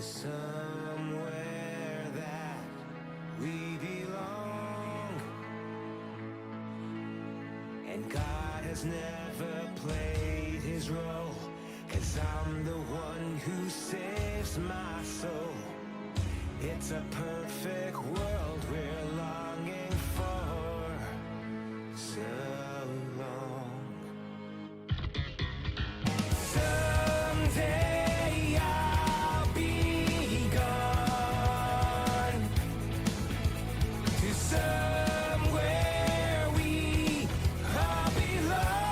somewhere that we belong. And God has never played his role, 'cause I'm the one who saves my soul. It's a perfect world we're longing for so long. Someday I'll be gone to somewhere we all belong.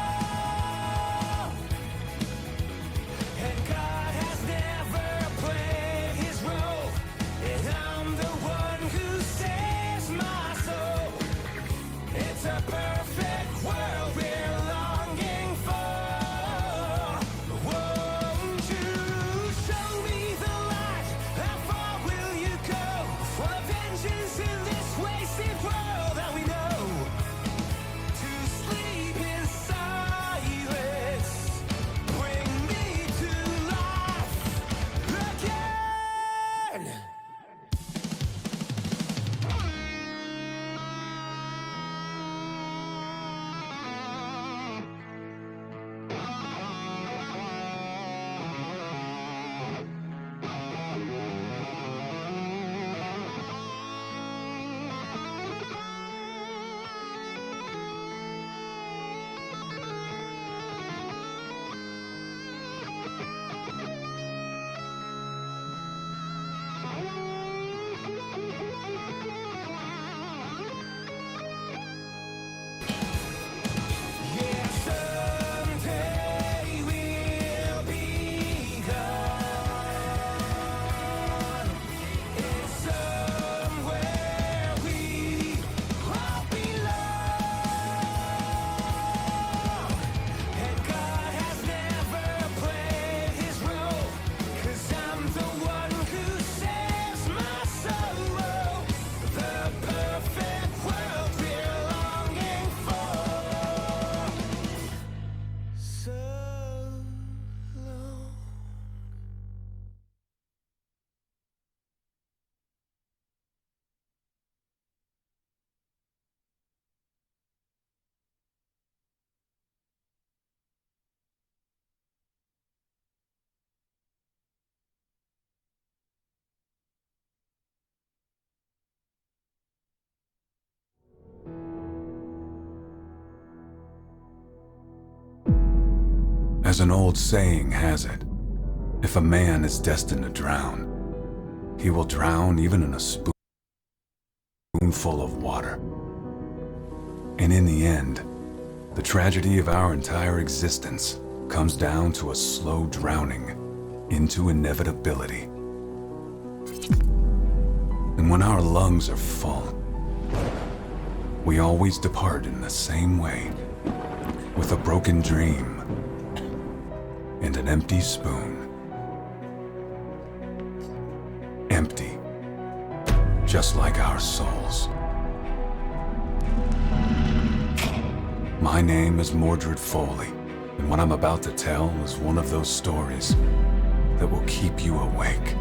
And God has never played his role, and I'm the one who saves my soul. It's a perfect world we're longing for. Won't you show me the light? How far will you go for the vengeance in this wasted world that we know? To sleep in silence, bring me to life again. Yeah, someday we'll be gone. It's somewhere we all belong. And God has never played his role, 'cause I'm the one who saves my soul. The perfect world we're longing for so long. As an old saying has it, if a man is destined to drown, he will drown even in a spoonful of water. And in the end, the tragedy of our entire existence comes down to a slow drowning into inevitability. And when our lungs are full, we always depart in the same way, with a broken dream and an empty spoon. Empty, just like our souls. My name is Mordred Foley, and what I'm about to tell is one of those stories that will keep you awake.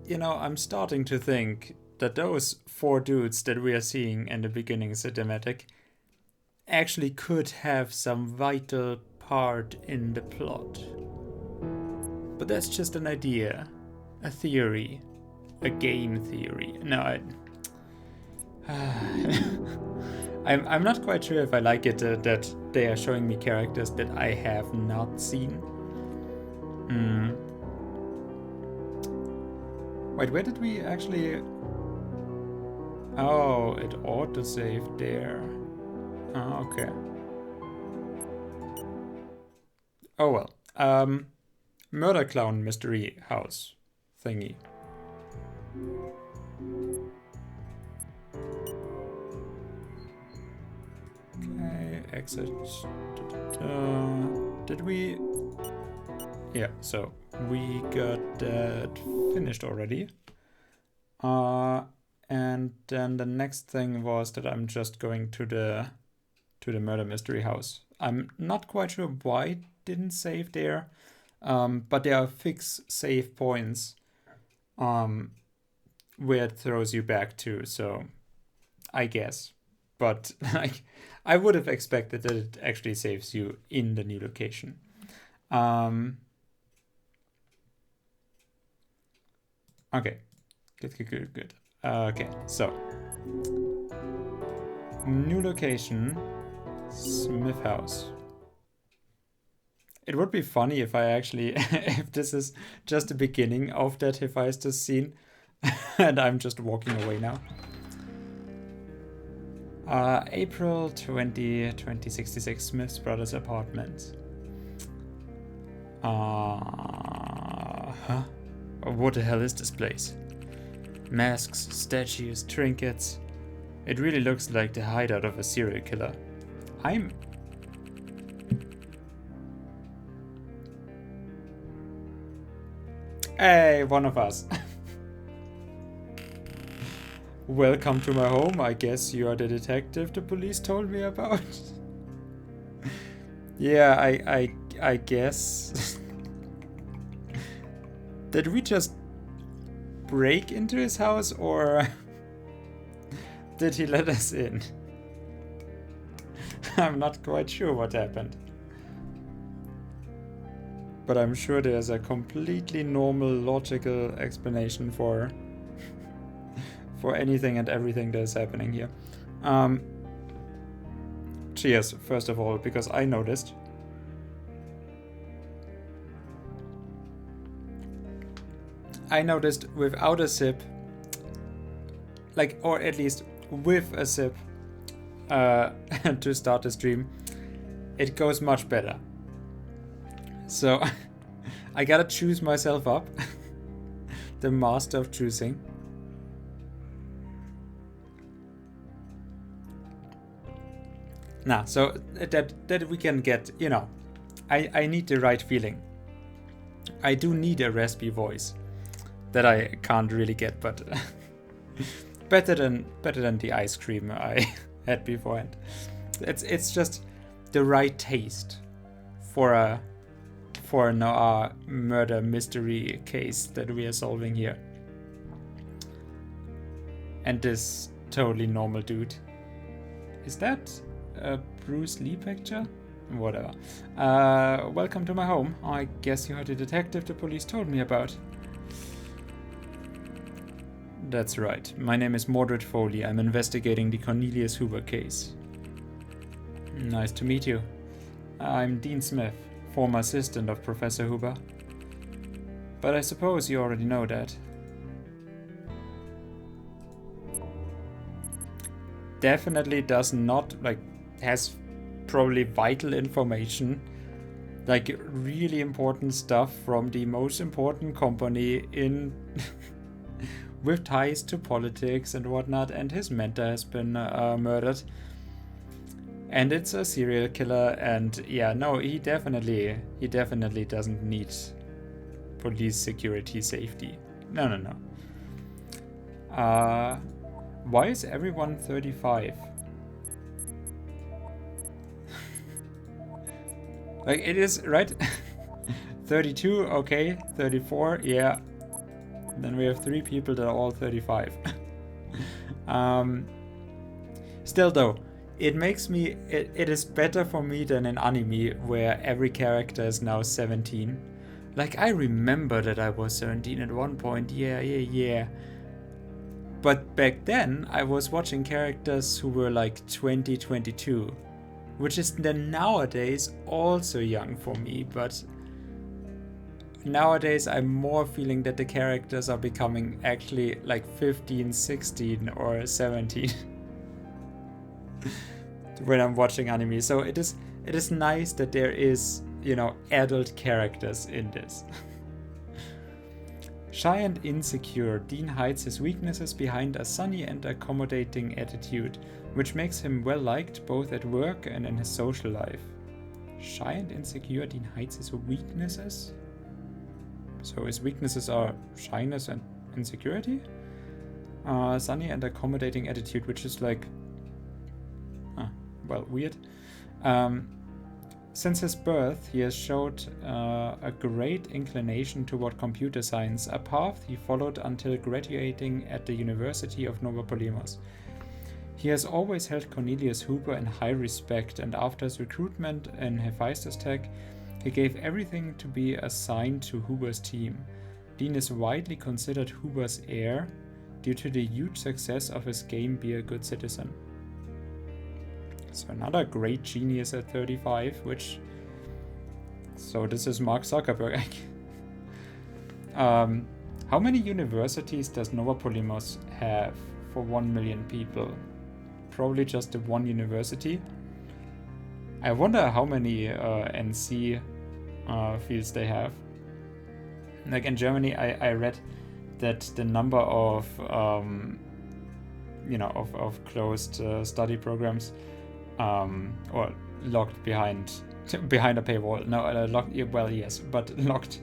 You know, I'm starting to think that those 4 dudes that we are seeing in the beginning cinematic actually could have some vital part in the plot. But that's just an idea, a theory, a game theory. No, I'm not quite sure if I like it that they are showing me characters that I have not seen. Wait, where did we actually... Oh, it autosaved there. Oh, okay. Oh well. Murder Clown Mystery House thingy. Okay, exit. Did we... Yeah, so we got that finished already. And then the next thing was that I'm just going to the murder mystery house. I'm not quite sure why it didn't save there, but there are fixed save points where it throws you back to, so I guess. But like, I would have expected that it actually saves you in the new location. Okay, good. Okay, so new location, Smith House. It would be funny if I actually, if this is just the beginning of that Hephaestus scene, and I'm just walking away now. April 20, 2066, Smith's Brothers Apartments. What the hell is this place? Masks, statues, trinkets. It really looks like the hideout of a serial killer. Hey, one of us. Welcome to my home. I guess you are the detective the police told me about. Yeah, I guess. Did we just break into his house, or did he let us in? I'm not quite sure what happened. But I'm sure there's a completely normal, logical explanation for anything and everything that is happening here. Cheers, first of all, because I noticed. Without a sip, like, or at least with a sip, to start the stream, it goes much better. So, I gotta choose myself up. The master of choosing. Nah, so that we can get, you know, I need the right feeling. I do need a raspy voice that I can't really get, but better than the ice cream I had beforehand. It's just the right taste for a murder mystery case that we are solving here. And this totally normal dude. Is that a Bruce Lee picture? Whatever. Welcome to my home. I guess you're the detective the police told me about. That's right. My name is Mordred Foley. I'm investigating the Cornelius Huber case. Nice to meet you. I'm Dean Smith, former assistant of Professor Huber. But I suppose you already know that. Definitely does not, like, has probably vital information, like really important stuff from the most important company in with ties to politics and whatnot, and his mentor has been murdered. And it's a serial killer, and yeah, no, he definitely doesn't need police security safety. No. Why is everyone 35? Like, it is, right? 32, okay. 34, yeah. Then we have 3 people that are all 35. Still though, it makes me, it is better for me than in anime where every character is now 17. Like, I remember that I was 17 at one point, yeah. But back then, I was watching characters who were like 20, 22. Which is then nowadays also young for me, but nowadays I'm more feeling that the characters are becoming actually like 15, 16 or 17 when I'm watching anime. So it is nice that there is, you know, adult characters in this. Shy and insecure, Dean hides his weaknesses behind a sunny and accommodating attitude, which makes him well liked both at work and in his social life. Shy and insecure, Dean hides his weaknesses? So his weaknesses are shyness and insecurity. Sunny and accommodating attitude, which is like, well, weird. Since his birth, he has showed a great inclination toward computer science, a path he followed until graduating at the University of Nova Polimos. He has always held Cornelius Huber in high respect, and after his recruitment in Hephaestus Tech, he gave everything to be assigned to Huber's team. Dean is widely considered Huber's heir due to the huge success of his game Be a Good Citizen. So another great genius at 35, which... So this is Mark Zuckerberg. How many universities does Nova Polimos have for 1 million people? Probably just the one university. I wonder how many NC fields they have. Like in Germany, I read that the number of closed study programs or locked behind a paywall. No, locked. Well, yes, but locked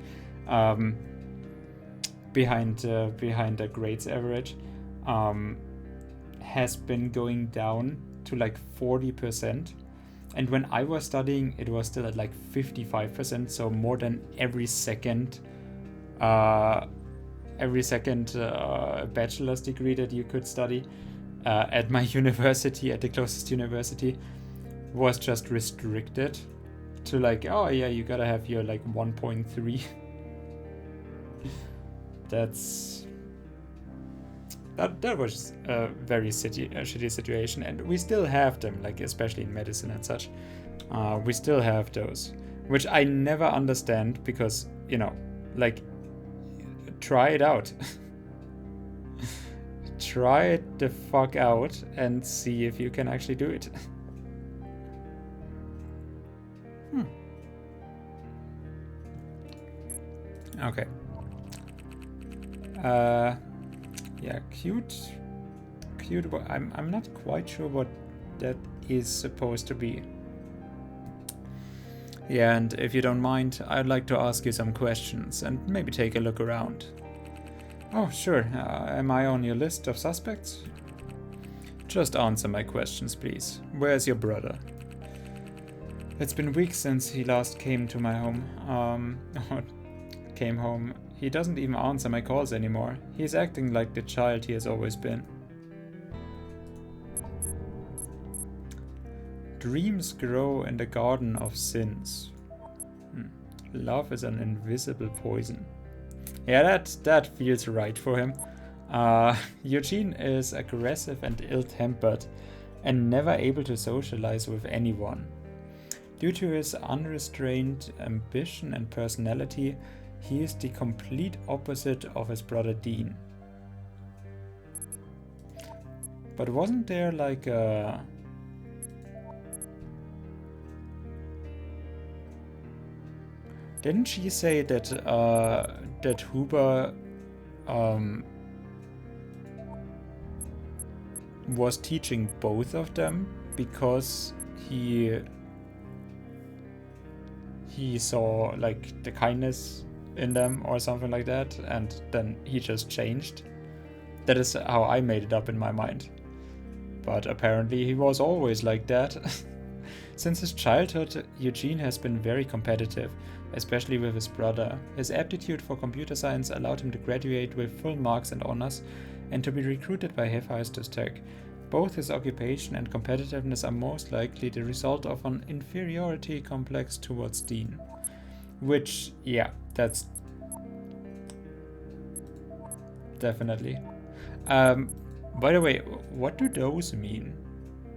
behind a grades average has been going down to like 40%. And when I was studying, it was still at like 55%. So more than every second bachelor's degree that you could study at my university, at the closest university, was just restricted to like, oh yeah, you gotta have your like 1.3. That was a very shitty situation, and we still have them, like especially in medicine and such. We still have those, which I never understand because, like, try it out. Try it the fuck out and see if you can actually do it. Okay. Yeah, cute. I'm not quite sure what that is supposed to be. Yeah, and if you don't mind, I'd like to ask you some questions and maybe take a look around. Oh, sure. Am I on your list of suspects? Just answer my questions, please. Where's your brother? It's been weeks since he last came to my home. Came home. He doesn't even answer my calls anymore. He's acting like the child he has always been. Dreams grow in the garden of sins. Love is an invisible poison. Yeah, that feels right for him. Eugene is aggressive and ill-tempered and never able to socialize with anyone. Due to his unrestrained ambition and personality, he is the complete opposite of his brother Dean. But wasn't there like a... Didn't she say that that Huber was teaching both of them because he saw like the kindness in them or something like that, and then he just changed? That is how I made it up in my mind. But apparently he was always like that. Since his childhood, Eugene has been very competitive, especially with his brother. His aptitude for computer science allowed him to graduate with full marks and honors and to be recruited by Hephaestus Tech. Both his occupation and competitiveness are most likely the result of an inferiority complex towards Dean. Which, yeah, that's definitely. By the way, what do those mean?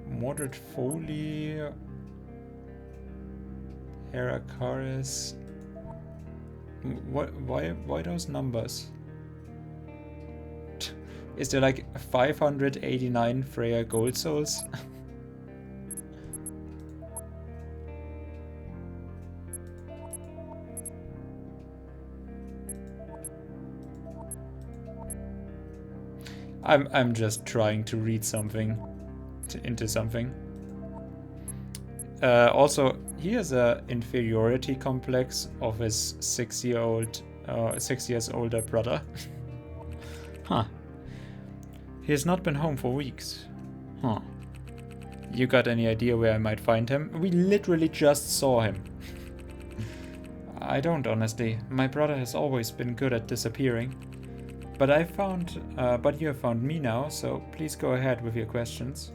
Moderate Foley, Heracaris. Why those numbers? Is there like 589 Freya Gold Souls? I'm just trying to read something into something. Also, he has an inferiority complex of his 6-year-old 6 years older brother. Huh. He has not been home for weeks. Huh. You got any idea where I might find him? We literally just saw him. I don't, honestly. My brother has always been good at disappearing. But you have found me now, so please go ahead with your questions.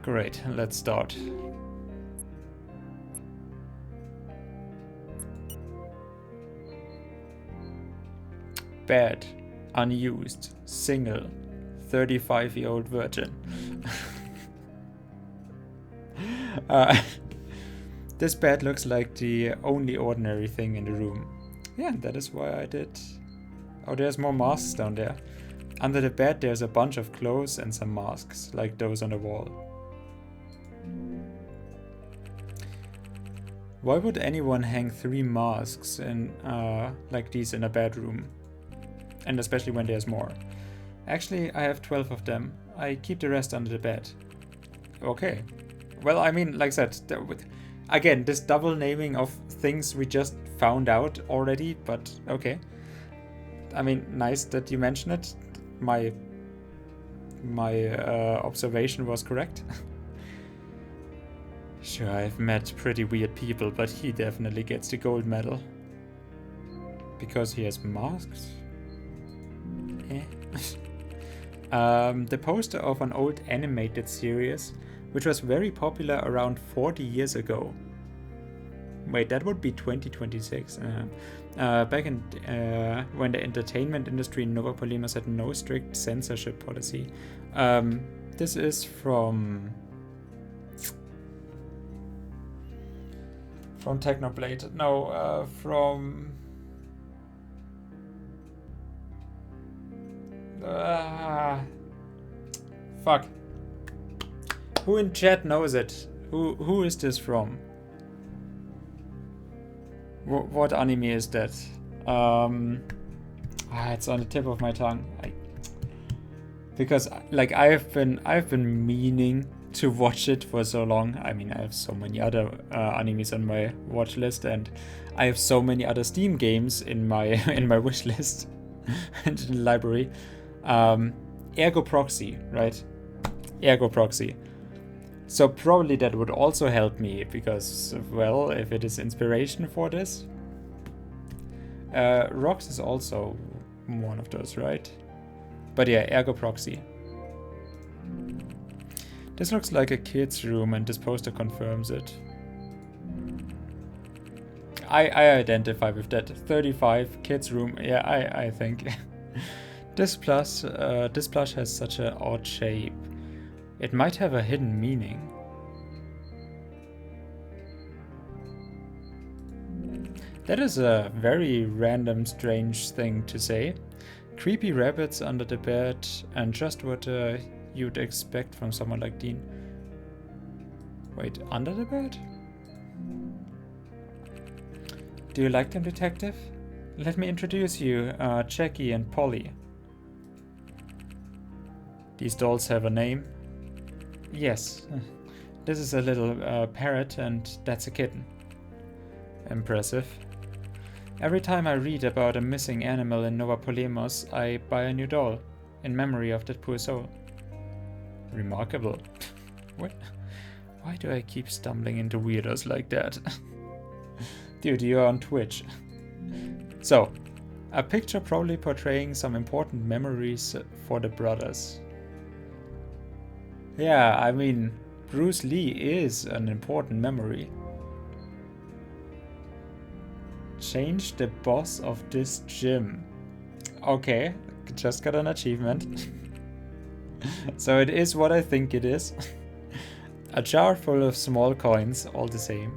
Great, let's start. Bed, unused, single, 35-year-old virgin. This bed looks like the only ordinary thing in the room. Yeah, that is why I did. Oh, there's more masks down there. Under the bed there's a bunch of clothes and some masks, like those on the wall. Why would anyone hang 3 masks in like these in a bedroom? And especially when there's more. Actually, I have 12 of them. I keep the rest under the bed. Okay. Well, I mean, like I said, again, this double naming of things we just found out already, but okay. I mean, nice that you mention it. My observation was correct. Sure, I've met pretty weird people, but he definitely gets the gold medal. Because he has masks? The poster of an old animated series, which was very popular around 40 years ago. Wait, that would be 2026. Back in when the entertainment industry in Nova Polimas had no strict censorship policy. This is from Technoblade. No, from fuck. Who in chat knows it? Who is this from? What anime is that? It's on the tip of my tongue. Because like I've been meaning to watch it for so long. I mean, I have so many other animes on my watch list, and I have so many other Steam games in my in my wish list and in the library. Ergo Proxy, right? Ergo Proxy. So probably that would also help me because, well, if it is inspiration for this. Rox is also one of those, right? But yeah, Ergo Proxy. This looks like a kid's room and this poster confirms it. I identify with that. 35, kids room, yeah, I think. This plush has such an odd shape. It might have a hidden meaning. That is a very random, strange thing to say. Creepy rabbits under the bed, and just what you'd expect from someone like Dean. Wait, under the bed? Do you like them, detective? Let me introduce you, Jackie and Polly. These dolls have a name. Yes, this is a little parrot and that's a kitten. Impressive. Every time I read about a missing animal in Nova Polemos, I buy a new doll, in memory of that poor soul. Remarkable. What? Why do I keep stumbling into weirdos like that? Dude, you're on Twitch. So, a picture probably portraying some important memories for the brothers. Yeah, I mean, Bruce Lee is an important memory. Change the boss of this gym. Okay, just got an achievement. So it is what I think it is. A jar full of small coins, all the same.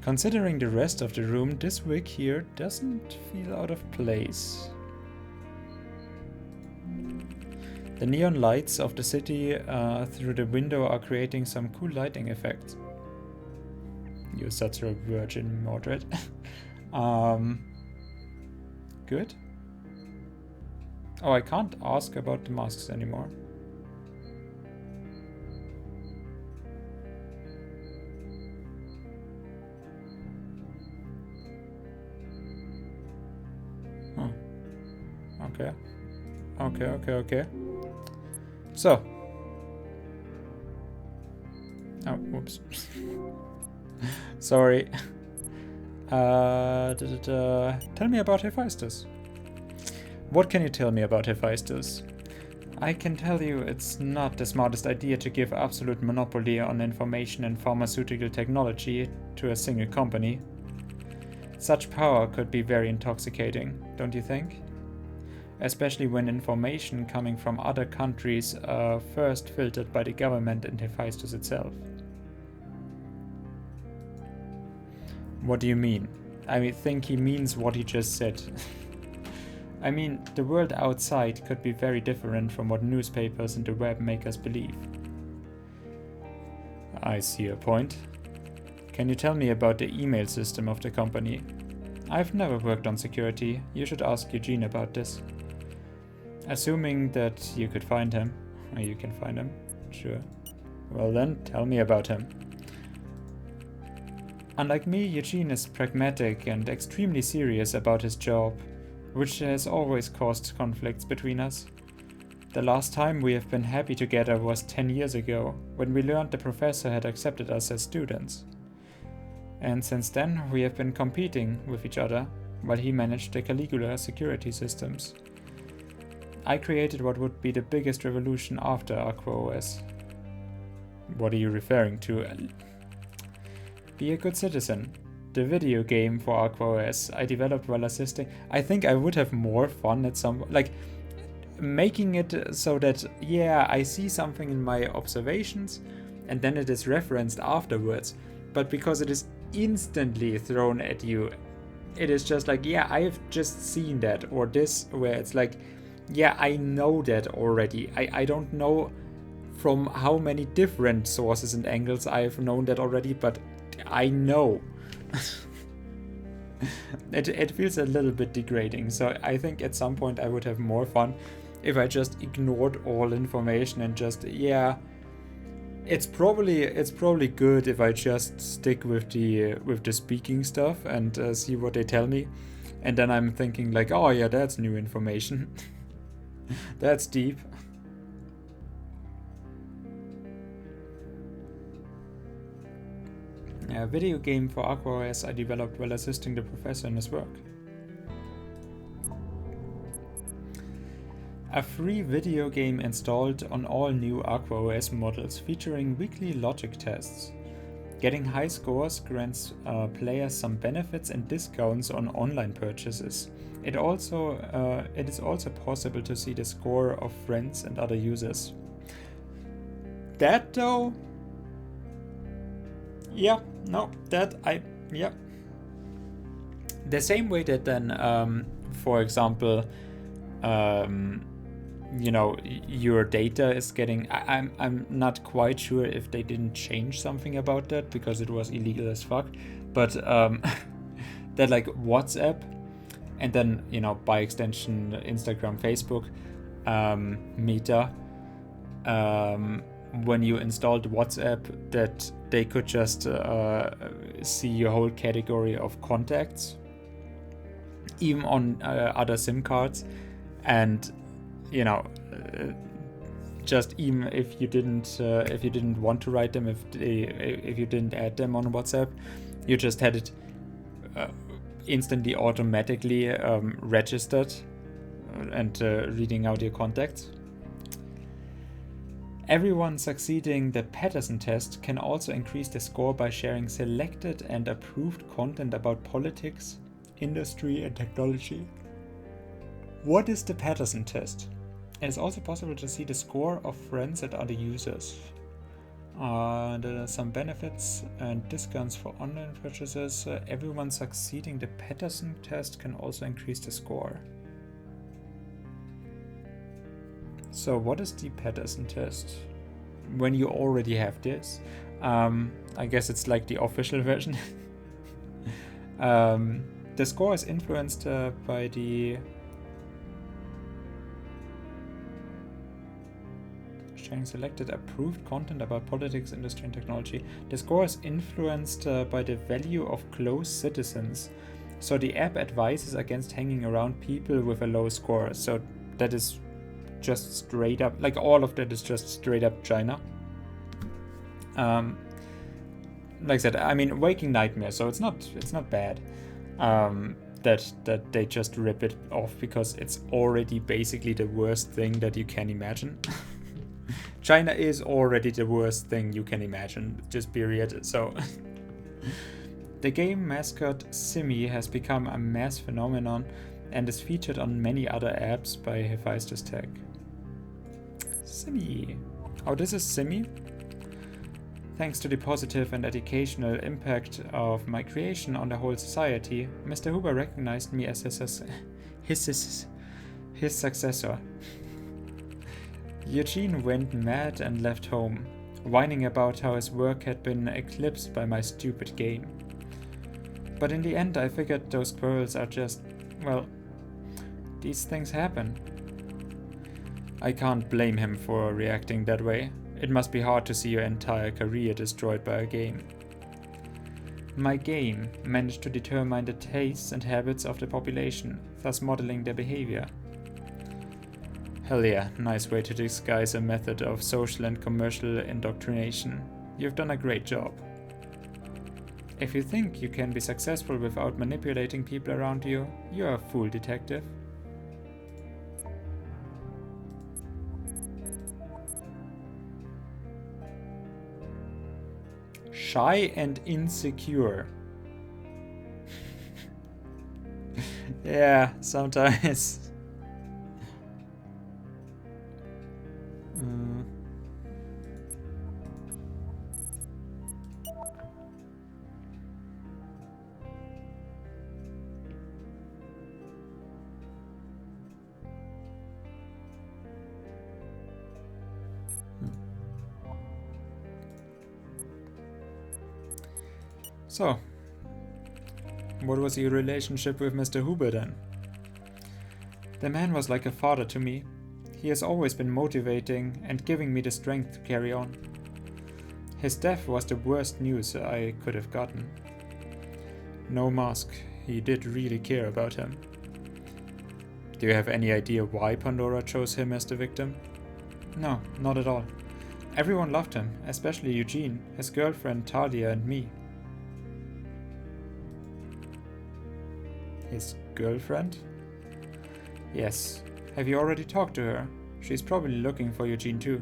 Considering the rest of the room, this wig here doesn't feel out of place. The neon lights of the city through the window are creating some cool lighting effects. You're such a virgin, Mordred. Good. Oh, I can't ask about the masks anymore. Okay. Okay. So. Oh, whoops. Sorry. Tell me about Hephaestus. What can you tell me about Hephaestus? I can tell you it's not the smartest idea to give absolute monopoly on information and pharmaceutical technology to a single company. Such power could be very intoxicating, don't you think? Especially when information coming from other countries are first filtered by the government and Hephaestus itself. What do you mean? I think he means what he just said. I mean, the world outside could be very different from what newspapers and the web make us believe. I see your point. Can you tell me about the email system of the company? I've never worked on security. You should ask Eugene about this. Assuming that you could find him. Or you can find him. Sure. Well then, tell me about him. Unlike me, Eugene is pragmatic and extremely serious about his job, which has always caused conflicts between us. The last time we have been happy together was 10 years ago, when we learned the professor had accepted us as students. And since then, we have been competing with each other, while he managed the Caligula security systems. I created what would be the biggest revolution after AquaOS. What are you referring to? Be a good citizen. The video game for AquaOS I developed while assisting. I think I would have more fun at some... like, making it so that, yeah, I see something in my observations, and then it is referenced afterwards. But because it is instantly thrown at you, it is just like, yeah, I have just seen that. Or this, where it's like, yeah, I know that already. I don't know from how many different sources and angles I have known that already, but I know. It feels a little bit degrading, so I think at some point I would have more fun if I just ignored all information and just, yeah, it's probably good if I just stick with the speaking stuff and see what they tell me, and then I'm thinking like, oh yeah, that's new information. That's deep. A video game for AquaOS I developed while assisting the professor in his work. A free video game installed on all new AquaOS models featuring weekly logic tests. Getting high scores grants players some benefits and discounts on online purchases. It is also possible to see the score of friends and other users. That though? Yeah, no, yeah. The same way that then, for example, you know, your data is getting, I'm not quite sure if they didn't change something about that because it was illegal as fuck, but that like WhatsApp and then, you know, by extension Instagram, Facebook, Meta, when you installed WhatsApp, that they could just see your whole category of contacts, even on other SIM cards, and you know, just even if you didn't want to write them, if you didn't add them on WhatsApp, you just had it instantly automatically registered and reading out your contacts. Everyone succeeding the Patterson test can also increase the score by sharing selected and approved content about politics, industry, and technology. What is the Patterson test? It is also possible to see the score of friends and other users. There are some benefits and discounts for online purchases. Everyone succeeding the Patterson test can also increase the score. So what is the Patterson test? When you already have this, I guess it's like the official version. The score is influenced by the sharing selected approved content about politics, industry, and technology. The score is influenced by the value of close citizens. So the app advises against hanging around people with a low score. So that is just straight up, like all of that is just straight up China. Like I said, I mean, waking nightmare, so it's not bad. That they just rip it off because it's already basically the worst thing that you can imagine. China is already the worst thing you can imagine, just period. So the game mascot Simi has become a mass phenomenon and is featured on many other apps by Hephaestus Tech. Simi. Oh, this is Simi? Thanks to the positive and educational impact of my creation on the whole society, Mr. Huber recognized me as his successor. Eugene went mad and left home, whining about how his work had been eclipsed by my stupid game. But in the end I figured those squirrels are just, well, these things happen. I can't blame him for reacting that way. It must be hard to see your entire career destroyed by a game. My game managed to determine the tastes and habits of the population, thus modeling their behavior. Hell yeah, nice way to disguise a method of social and commercial indoctrination. You've done a great job. If you think you can be successful without manipulating people around you, you're a fool, detective. Shy and insecure. Yeah, sometimes. So, what was your relationship with Mr. Huber then? The man was like a father to me. He has always been motivating and giving me the strength to carry on. His death was the worst news I could have gotten. No mask, he did really care about him. Do you have any idea why Pandora chose him as the victim? No, not at all. Everyone loved him, especially Eugene, his girlfriend Talia and me. His girlfriend? Yes. Have you already talked to her? She's probably looking for Eugene too.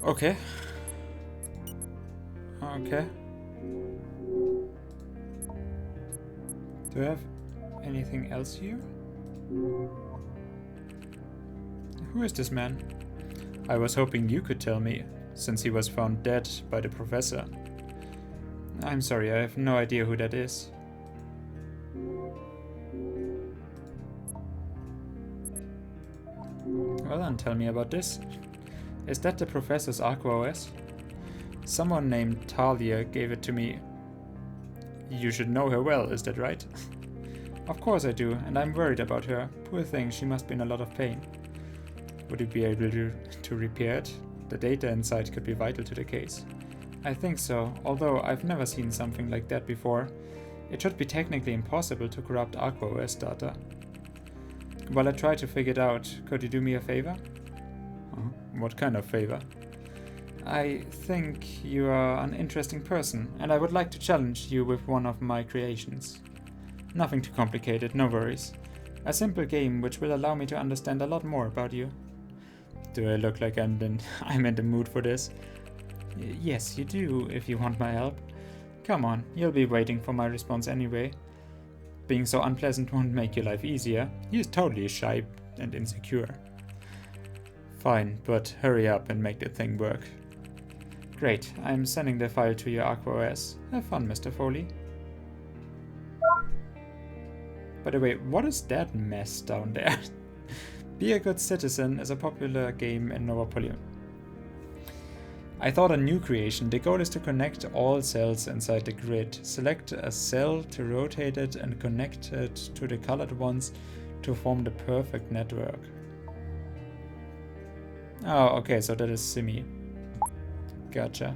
Okay. Okay. Do I have anything else here? Who is this man? I was hoping you could tell me, since he was found dead by the professor. I'm sorry, I have no idea who that is. Well then, tell me about this. Is that the professor's Aqua OS? Someone named Talia gave it to me. You should know her well, is that right? Of course I do, and I'm worried about her. Poor thing, she must be in a lot of pain. Would you be able to repair it? The data inside could be vital to the case. I think so, although I've never seen something like that before. It should be technically impossible to corrupt Aqua OS data. While I try to figure it out, could you do me a favor? What kind of favor? I think you are an interesting person, and I would like to challenge you with one of my creations. Nothing too complicated, no worries. A simple game which will allow me to understand a lot more about you. Do I look like I'm in the mood for this? Yes, you do, if you want my help. Come on, you'll be waiting for my response anyway. Being so unpleasant won't make your life easier. He's totally shy and insecure. Fine, but hurry up and make the thing work. Great, I'm sending the file to your AquaOS. Have fun, Mr. Foley. By the way, what is that mess down there? Be a Good Citizen is a popular game in Nova Poly. I thought a new creation. The goal is to connect all cells inside the grid. Select a cell to rotate it and connect it to the colored ones to form the perfect network. Oh, okay, so that is Simi. Gotcha.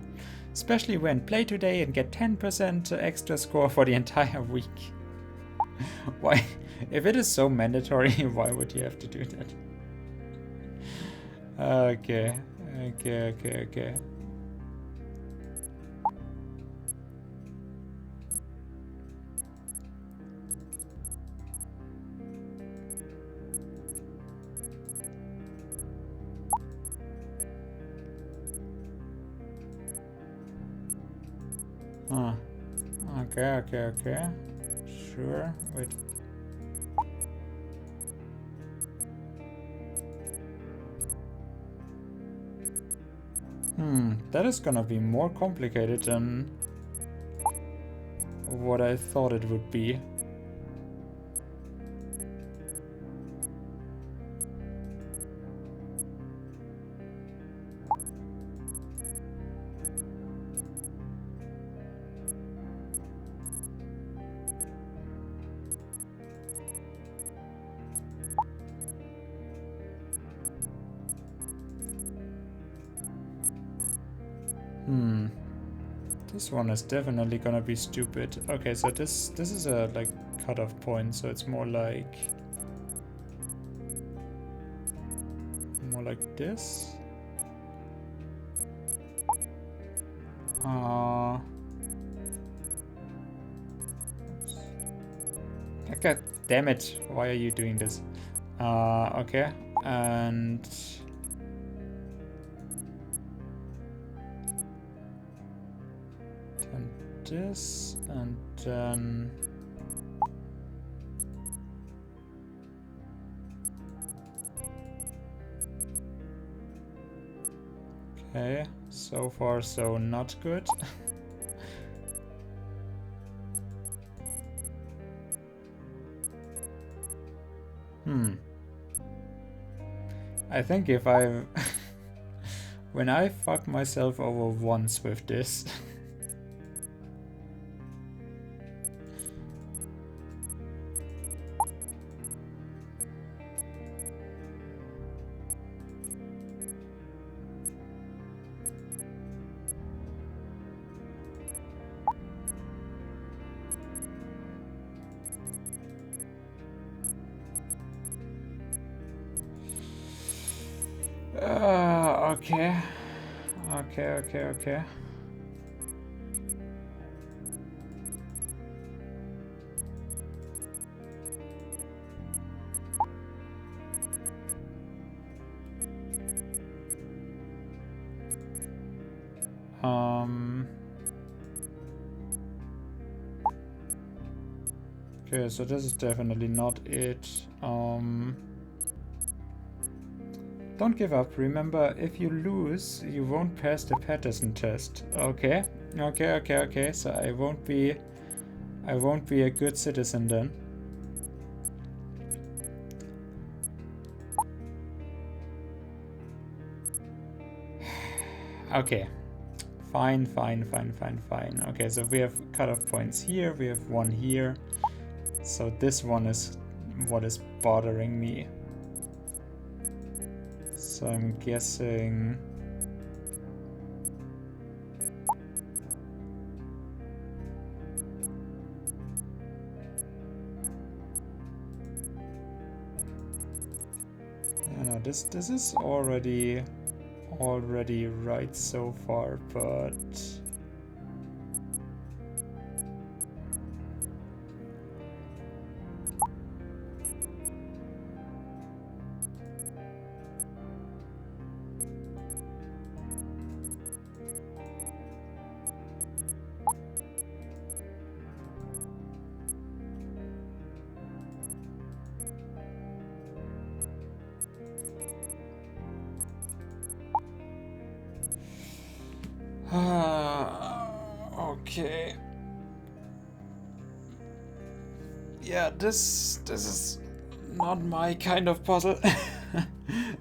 Especially when play today and get 10% extra score for the entire week. Why? If it is so mandatory, why would you have to do that? Okay. Huh. Okay. Sure. Wait. That is gonna be more complicated than what I thought it would be. This one is definitely gonna be stupid. Okay, so this is a like cutoff point, so it's more like this. God damn it! Why are you doing this? Okay, and this, and then okay, so far so not good. I think if I when I fuck myself over once with this okay. Okay, so this is definitely not it. Don't give up. Remember, if you lose, you won't pass the Patterson test. Okay. So I won't be a good citizen then. Okay. Fine. Okay, so we have cutoff points here, we have one here. So this one is what is bothering me. So I'm guessing no, this is already right so far, but Okay. Yeah, this is not my kind of puzzle.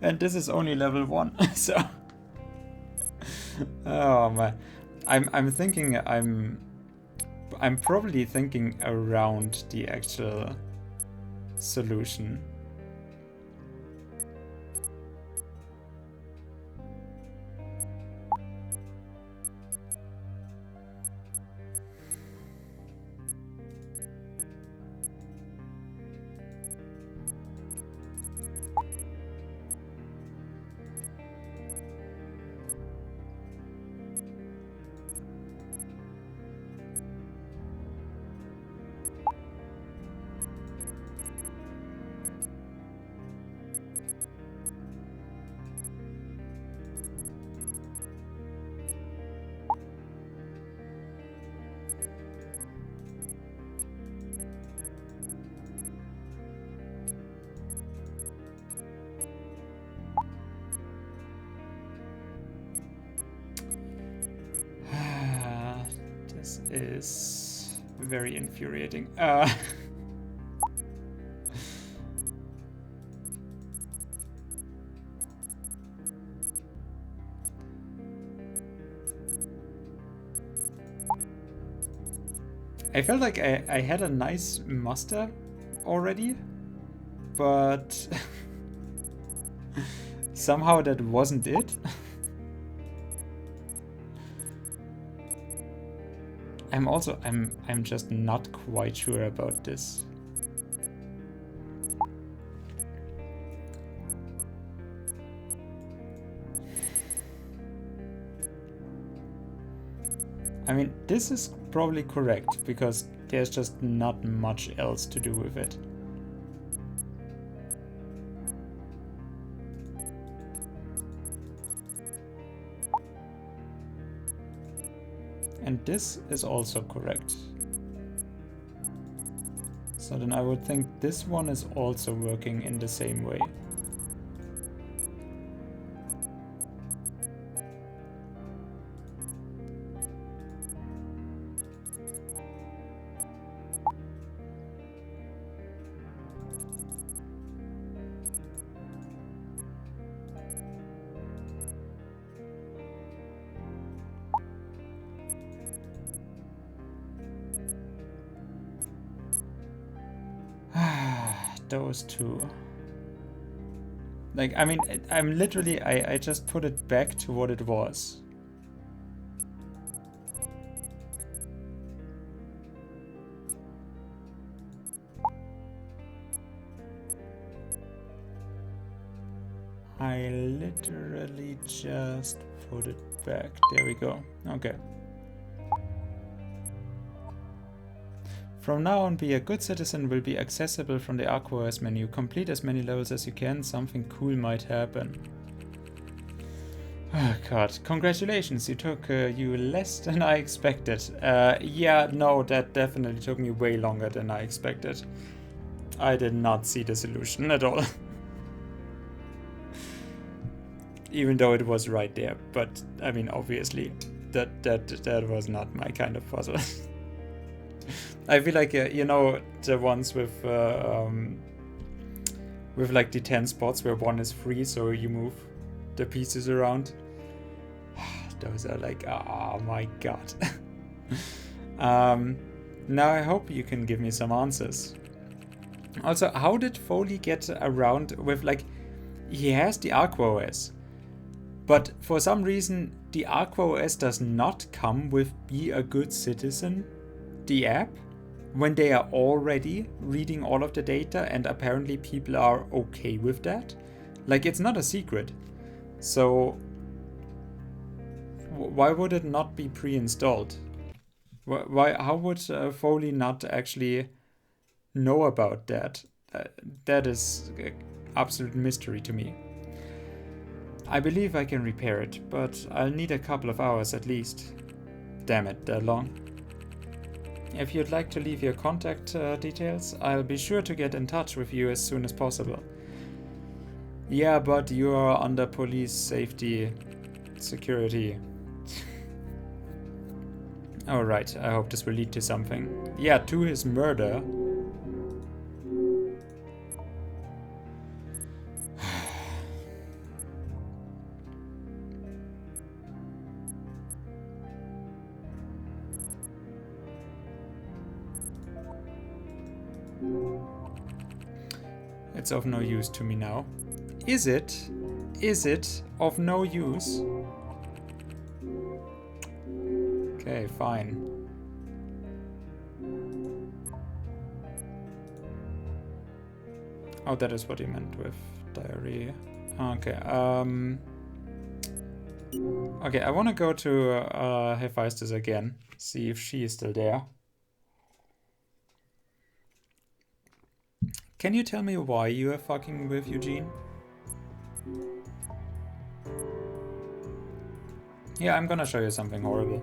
And this is only level 1, so oh man. I'm thinking I'm probably thinking around the actual solution. This is very infuriating. I felt like I had a nice muster already, but somehow that wasn't it. I'm just not quite sure about this. I mean, this is probably correct because there's just not much else to do with it. And this is also correct. So then I would think this one is also working in the same way. Those two. Like, I mean, I'm literally, I just put it back to what it was. I literally just put it back. There we go. Okay. From now on, be a good citizen will be accessible from the Aquos menu. Complete as many levels as you can, something cool might happen. Oh god, congratulations, you took you less than I expected. Yeah, no, that definitely took me way longer than I expected. I did not see the solution at all. Even though it was right there, but I mean, obviously, that was not my kind of puzzle. I feel like, you know, the ones with like the 10 spots where one is free, so you move the pieces around. Those are like, oh my god. Now I hope you can give me some answers. Also, how did Foley get around with, like, he has the Aqua OS, but for some reason the Aqua OS does not come with Be a Good Citizen, the app, when they are already reading all of the data, and apparently people are okay with that. Like, it's not a secret. So why would it not be pre-installed? Why? How would Foley not actually know about that? That is an absolute mystery to me. I believe I can repair it, but I'll need a couple of hours at least. Damn it, that long. If you'd like to leave your contact details, I'll be sure to get in touch with you as soon as possible. Yeah, but you are under police safety security. Alright, I hope this will lead to something. Yeah, to his murder. It's of no use to me now. Is it? Is it of no use? Okay, fine. Oh, that is what he meant with diarrhea. Okay, okay, I want to go to Hephaestus again. See if she is still there. Can you tell me why you are fucking with Eugene? Yeah, I'm gonna show you something horrible.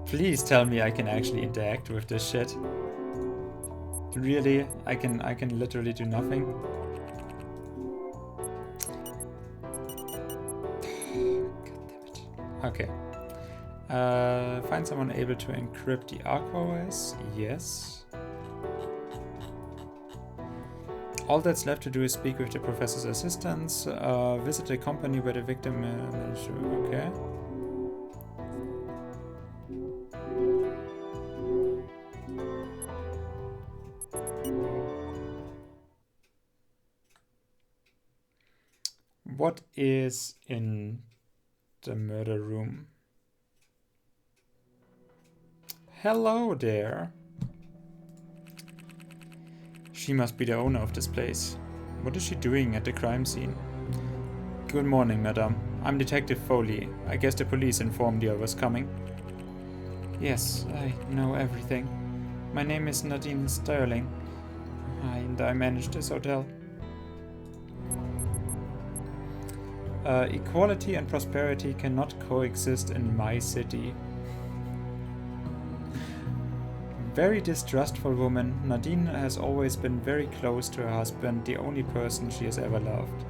Please tell me I can actually interact with this shit. Really? I can literally do nothing? God damn it. Okay. Find someone able to encrypt the Aquaways? Yes. All that's left to do is speak with the professor's assistants, visit a company where the victim managed to... Okay. What is in the murder room? Hello there. She must be the owner of this place. What is she doing at the crime scene? Good morning, madam. I'm Detective Foley. I guess the police informed you I was coming. Yes, I know everything. My name is Nadine Sterling, and I manage this hotel. Equality and prosperity cannot coexist in my city. Very distrustful woman, Nadine has always been very close to her husband, the only person she has ever loved.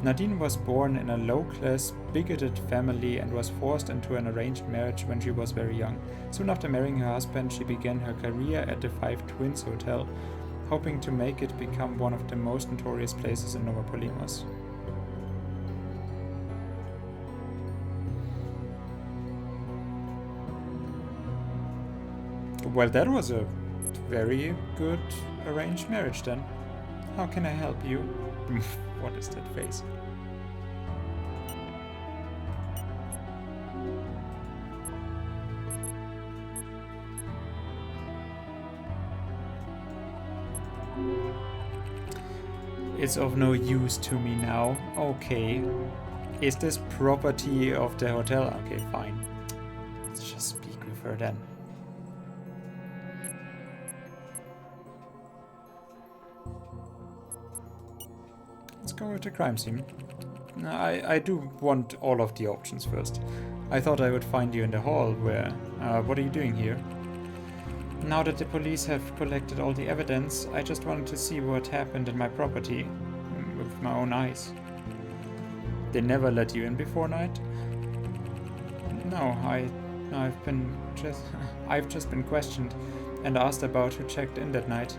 Nadine was born in a low-class, bigoted family and was forced into an arranged marriage when she was very young. Soon after marrying her husband, she began her career at the Five Twins Hotel, hoping to make it become one of the most notorious places in Novopolimos. Well, that was a very good arranged marriage then. How can I help you? What is that face? It's of no use to me now. Okay. Is this property of the hotel? Okay, fine. Let's just speak with her then. Let's go with the crime scene. I do want all of the options first. I thought I would find you in the hall where... what are you doing here? Now that the police have collected all the evidence, I just wanted to see what happened in my property with my own eyes. They never let you in before night? No, I've just been questioned and asked about who checked in that night.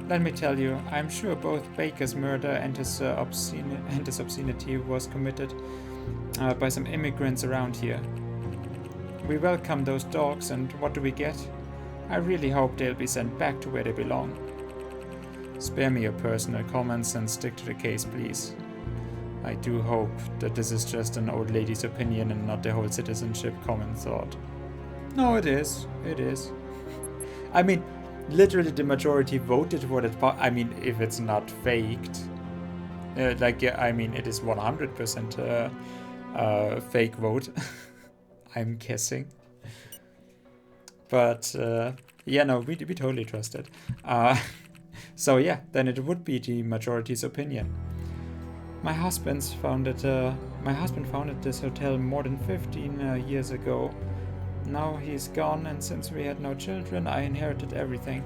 Let me tell you, I'm sure both Baker's murder and his obscenity was committed by some immigrants around here. We welcome those dogs, and what do we get? I really hope they'll be sent back to where they belong. Spare me your personal comments and stick to the case, please. I do hope that this is just an old lady's opinion and not the whole citizenship common thought. No, it is. It is. I mean, literally the majority voted for that part. I mean, if it's not faked. I mean, it is 100% fake vote. I'm guessing. But, yeah, no, we totally trust it. So, yeah, then it would be the majority's opinion. My husband founded this hotel more than 15 years ago. Now he's gone, and since we had no children, I inherited everything.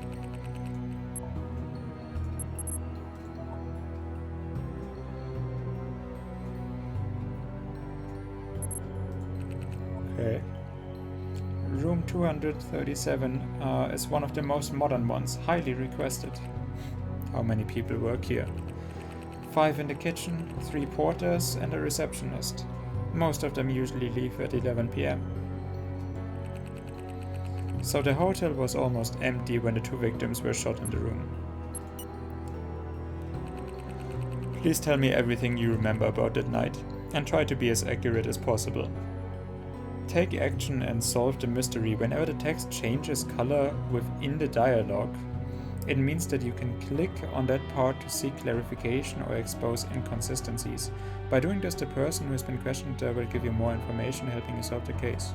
Okay. Room 237 is one of the most modern ones, highly requested. How many people work here? 5 in the kitchen, 3 porters, and a receptionist. Most of them usually leave at 11 p.m. So the hotel was almost empty when the 2 victims were shot in the room. Please tell me everything you remember about that night, and try to be as accurate as possible. Take action and solve the mystery whenever the text changes color within the dialogue. It means that you can click on that part to seek clarification or expose inconsistencies. By doing this, the person who has been questioned will give you more information, helping you solve the case.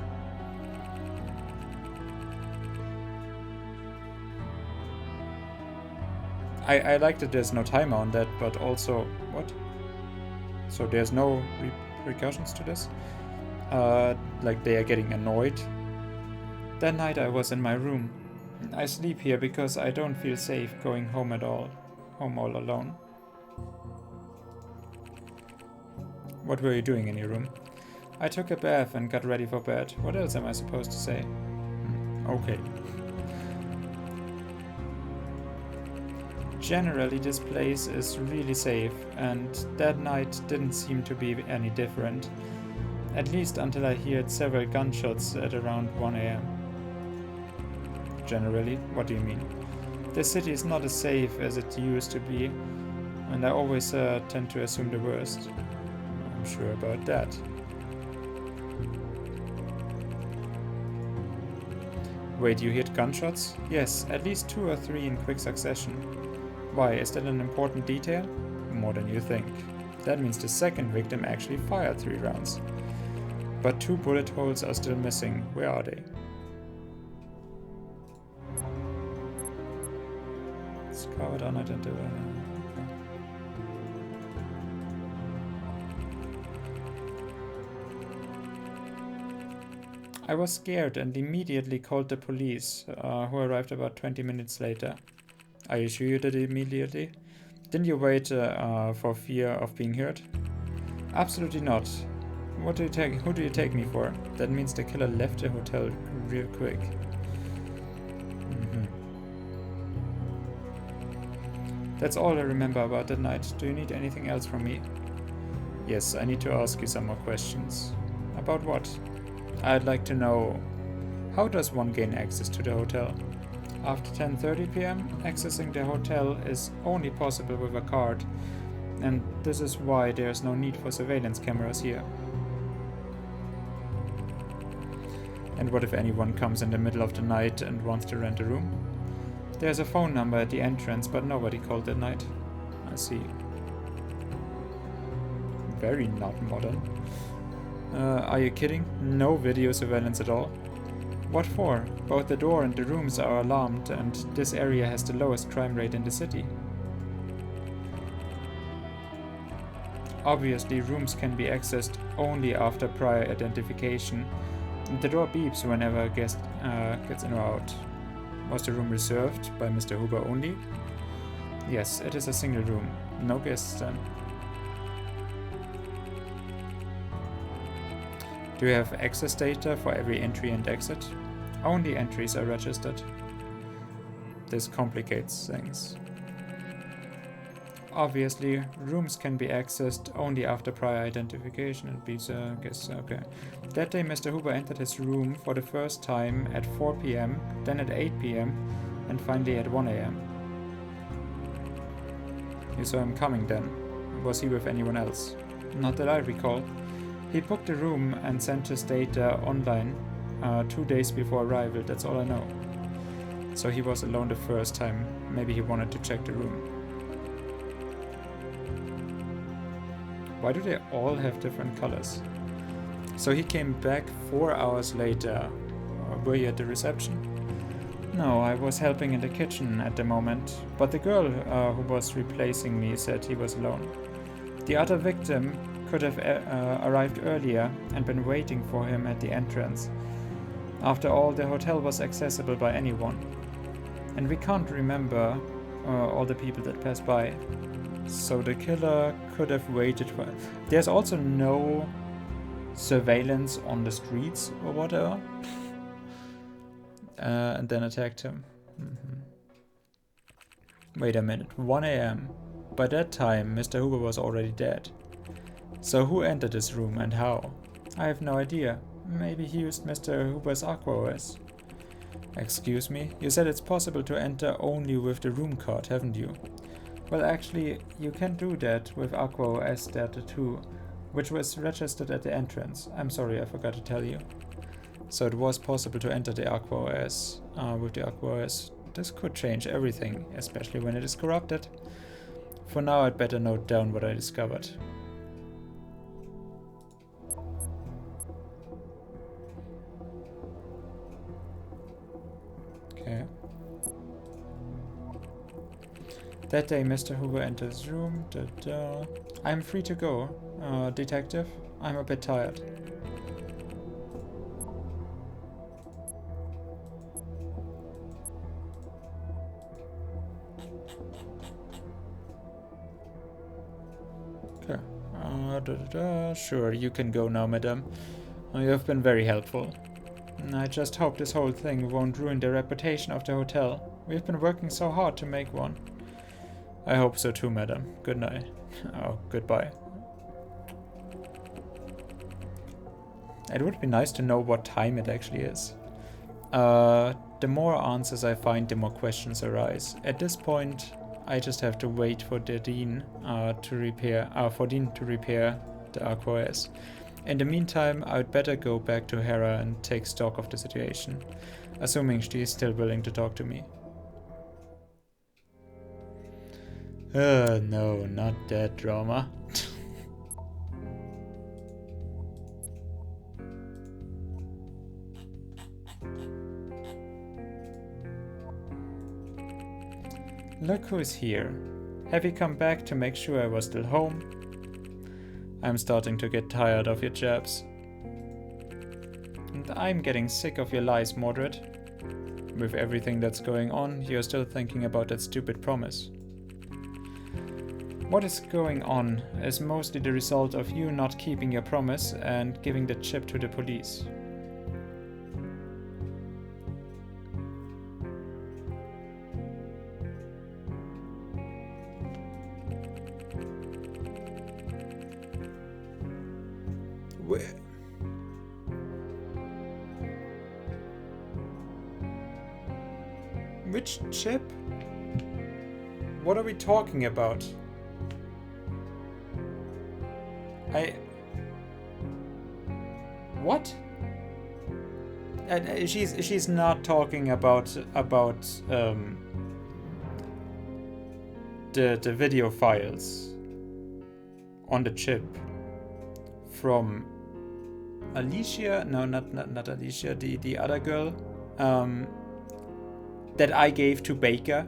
I like that there's no timer on that, but also... what? So there's no repercussions to this? Like they are getting annoyed? That night I was in my room. I sleep here because I don't feel safe going home all alone. What were you doing in your room? I took a bath and got ready for bed. What else am I supposed to say? Okay. Generally, this place is really safe, and that night didn't seem to be any different. At least until I heard several gunshots at around 1 a.m. Generally? What do you mean? The city is not as safe as it used to be, and I always tend to assume the worst. I'm sure about that. Wait, you heard gunshots? Yes, at least 2 or 3 in quick succession. Why, is that an important detail? More than you think. That means the second victim actually fired 3 rounds. But 2 bullet holes are still missing. Where are they? Scout unidentified. Okay. I was scared and immediately called the police, who arrived about 20 minutes later. Are you sure you did it immediately? Didn't you wait for fear of being hurt? Absolutely not. Who do you take me for? That means the killer left the hotel real quick. That's all I remember about that night. Do you need anything else from me? Yes, I need to ask you some more questions. About what? I'd like to know, how does one gain access to the hotel? After 10:30 p.m., accessing the hotel is only possible with a card, and this is why there is no need for surveillance cameras here. And what if anyone comes in the middle of the night and wants to rent a room? There's a phone number at the entrance, but nobody called that night. I see. Very not modern. Are you kidding? No video surveillance at all? What for? Both the door and the rooms are alarmed, and this area has the lowest crime rate in the city. Obviously, rooms can be accessed only after prior identification. The door beeps whenever a guest gets in or out. Was the room reserved by Mr. Huber only? Yes, it is a single room. No guests then. Do you have access data for every entry and exit? Only entries are registered. This complicates things. Obviously, rooms can be accessed only after prior identification and beats guess, okay. That day Mr. Huber entered his room for the first time at 4 p.m., then at 8 p.m., and finally at 1 a.m. You saw him coming then. Was he with anyone else? Not that I recall. He booked the room and sent his data online 2 days before arrival, that's all I know. So he was alone the first time. Maybe he wanted to check the room. Why do they all have different colors? So he came back 4 hours later. Were you at the reception? No, I was helping in the kitchen at the moment, but the girl who was replacing me said he was alone. The other victim could have arrived earlier and been waiting for him at the entrance. After all, the hotel was accessible by anyone. And we can't remember all the people that passed by. So the killer could have waited for... There's also no surveillance on the streets or whatever. and then attacked him. Wait a minute, 1 a.m. By that time, Mr. Hoover was already dead. So who entered this room and how? I have no idea. Maybe he used Mr. Hoover's Aqua OS. Excuse me? You said it's possible to enter only with the room card, haven't you? Well, actually, you can do that with Aqua OS Data 2, which was registered at the entrance. I'm sorry, I forgot to tell you. So it was possible to enter the Aqua OS with the Aqua OS. This could change everything, especially when it is corrupted. For now, I'd better note down what I discovered. Okay. That day, Mr. Hoover entered his room. I'm free to go, detective. I'm a bit tired. Okay. Sure, you can go now, madam. You have been very helpful. I just hope this whole thing won't ruin the reputation of the hotel. We've been working so hard to make one. I hope so too, madam. Good night. Oh, goodbye. It would be nice to know what time it actually is. The more answers I find, the more questions arise. At this point, I just have to wait for Dean to repair the Aqua OS. In the meantime, I'd better go back to Hera and take stock of the situation, assuming she is still willing to talk to me. No, not that drama. Look who's here. Have you come back to make sure I was still home? I'm starting to get tired of your jabs. And I'm getting sick of your lies, Mordred. With everything that's going on, you're still thinking about that stupid promise. What is going on is mostly the result of you not keeping your promise and giving the chip to the police. Where? Which chip? What are we talking about? What? She's not talking about the video files on the chip from Alicia. No, not Alicia. The other girl that I gave to Baker.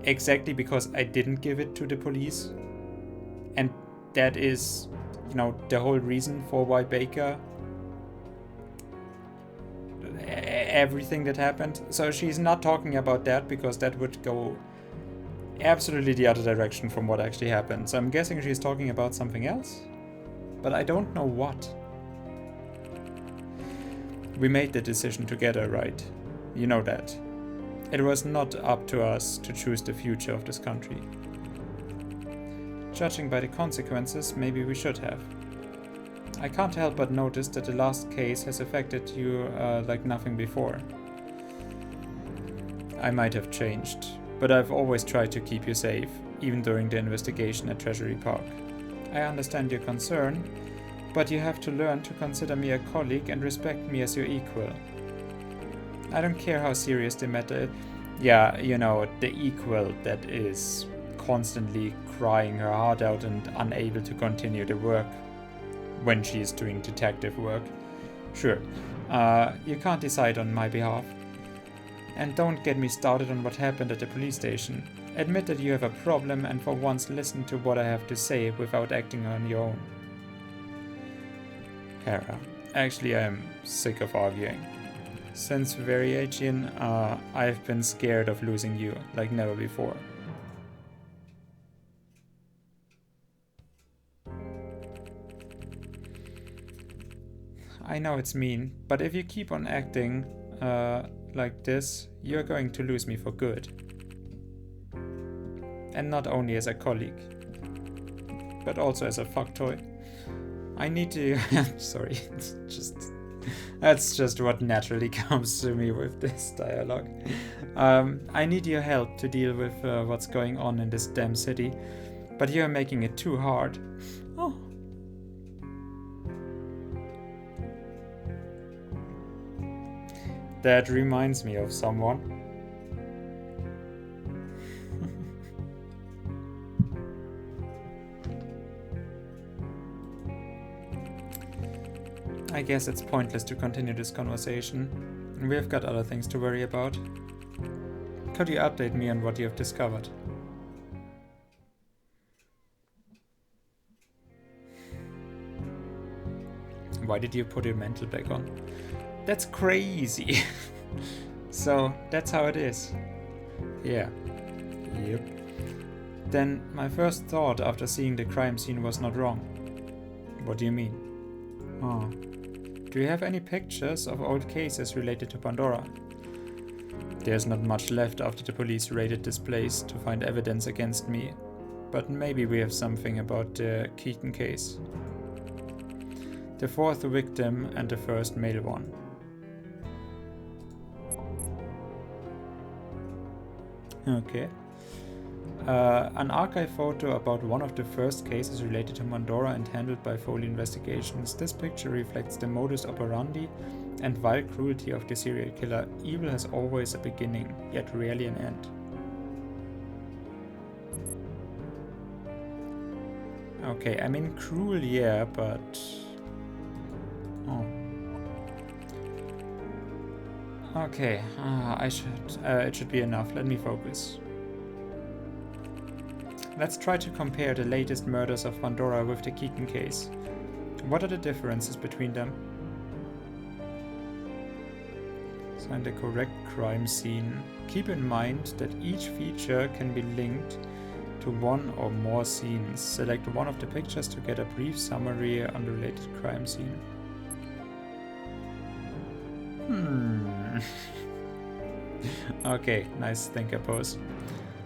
Exactly because I didn't give it to the police. And that is, you know, the whole reason for why Baker... everything that happened. So she's not talking about that because that would go absolutely the other direction from what actually happened. So I'm guessing she's talking about something else. But I don't know what. We made the decision together, right? You know that. It was not up to us to choose the future of this country. Judging by the consequences, maybe we should have. I can't help but notice that the last case has affected you like nothing before. I might have changed, but I've always tried to keep you safe, even during the investigation at Treasury Park. I understand your concern, but you have to learn to consider me a colleague and respect me as your equal. I don't care how serious the matter is. Yeah, you know, the equal that is constantly crying her heart out and unable to continue the work when she is doing detective work. Sure, you can't decide on my behalf. And don't get me started on what happened at the police station. Admit that you have a problem and for once listen to what I have to say without acting on your own. Hera, actually I'm sick of arguing. Since Variation, I've been scared of losing you like never before. I know it's mean, but if you keep on acting like this, you're going to lose me for good. And not only as a colleague, but also as a fuck toy. I need to... Sorry, that's just what naturally comes to me with this dialogue. I need your help to deal with what's going on in this damn city, but you're making it too hard. Oh. That reminds me of someone. I guess it's pointless to continue this conversation. We've got other things to worry about. Could you update me on what you have discovered? Why did you put your mantle back on? That's crazy. So, that's how it is. Yeah. Yep. Then, my first thought after seeing the crime scene was not wrong. What do you mean? Oh. Do you have any pictures of old cases related to Pandora? There's not much left after the police raided this place to find evidence against me, but maybe we have something about the Keaton case. The fourth victim and the first male one. Okay. An archive photo about one of the first cases related to Pandora and handled by Foley Investigations. This picture reflects the modus operandi and vile cruelty of the serial killer. Evil has always a beginning, yet rarely an end. Okay, I mean cruel, yeah, but... Oh. Okay, it should be enough. Let me focus. Let's try to compare the latest murders of Pandora with the Keaton case. What are the differences between them? Find the correct crime scene. Keep in mind that each feature can be linked to one or more scenes. Select one of the pictures to get a brief summary on the related crime scene. Okay, nice thinker pose.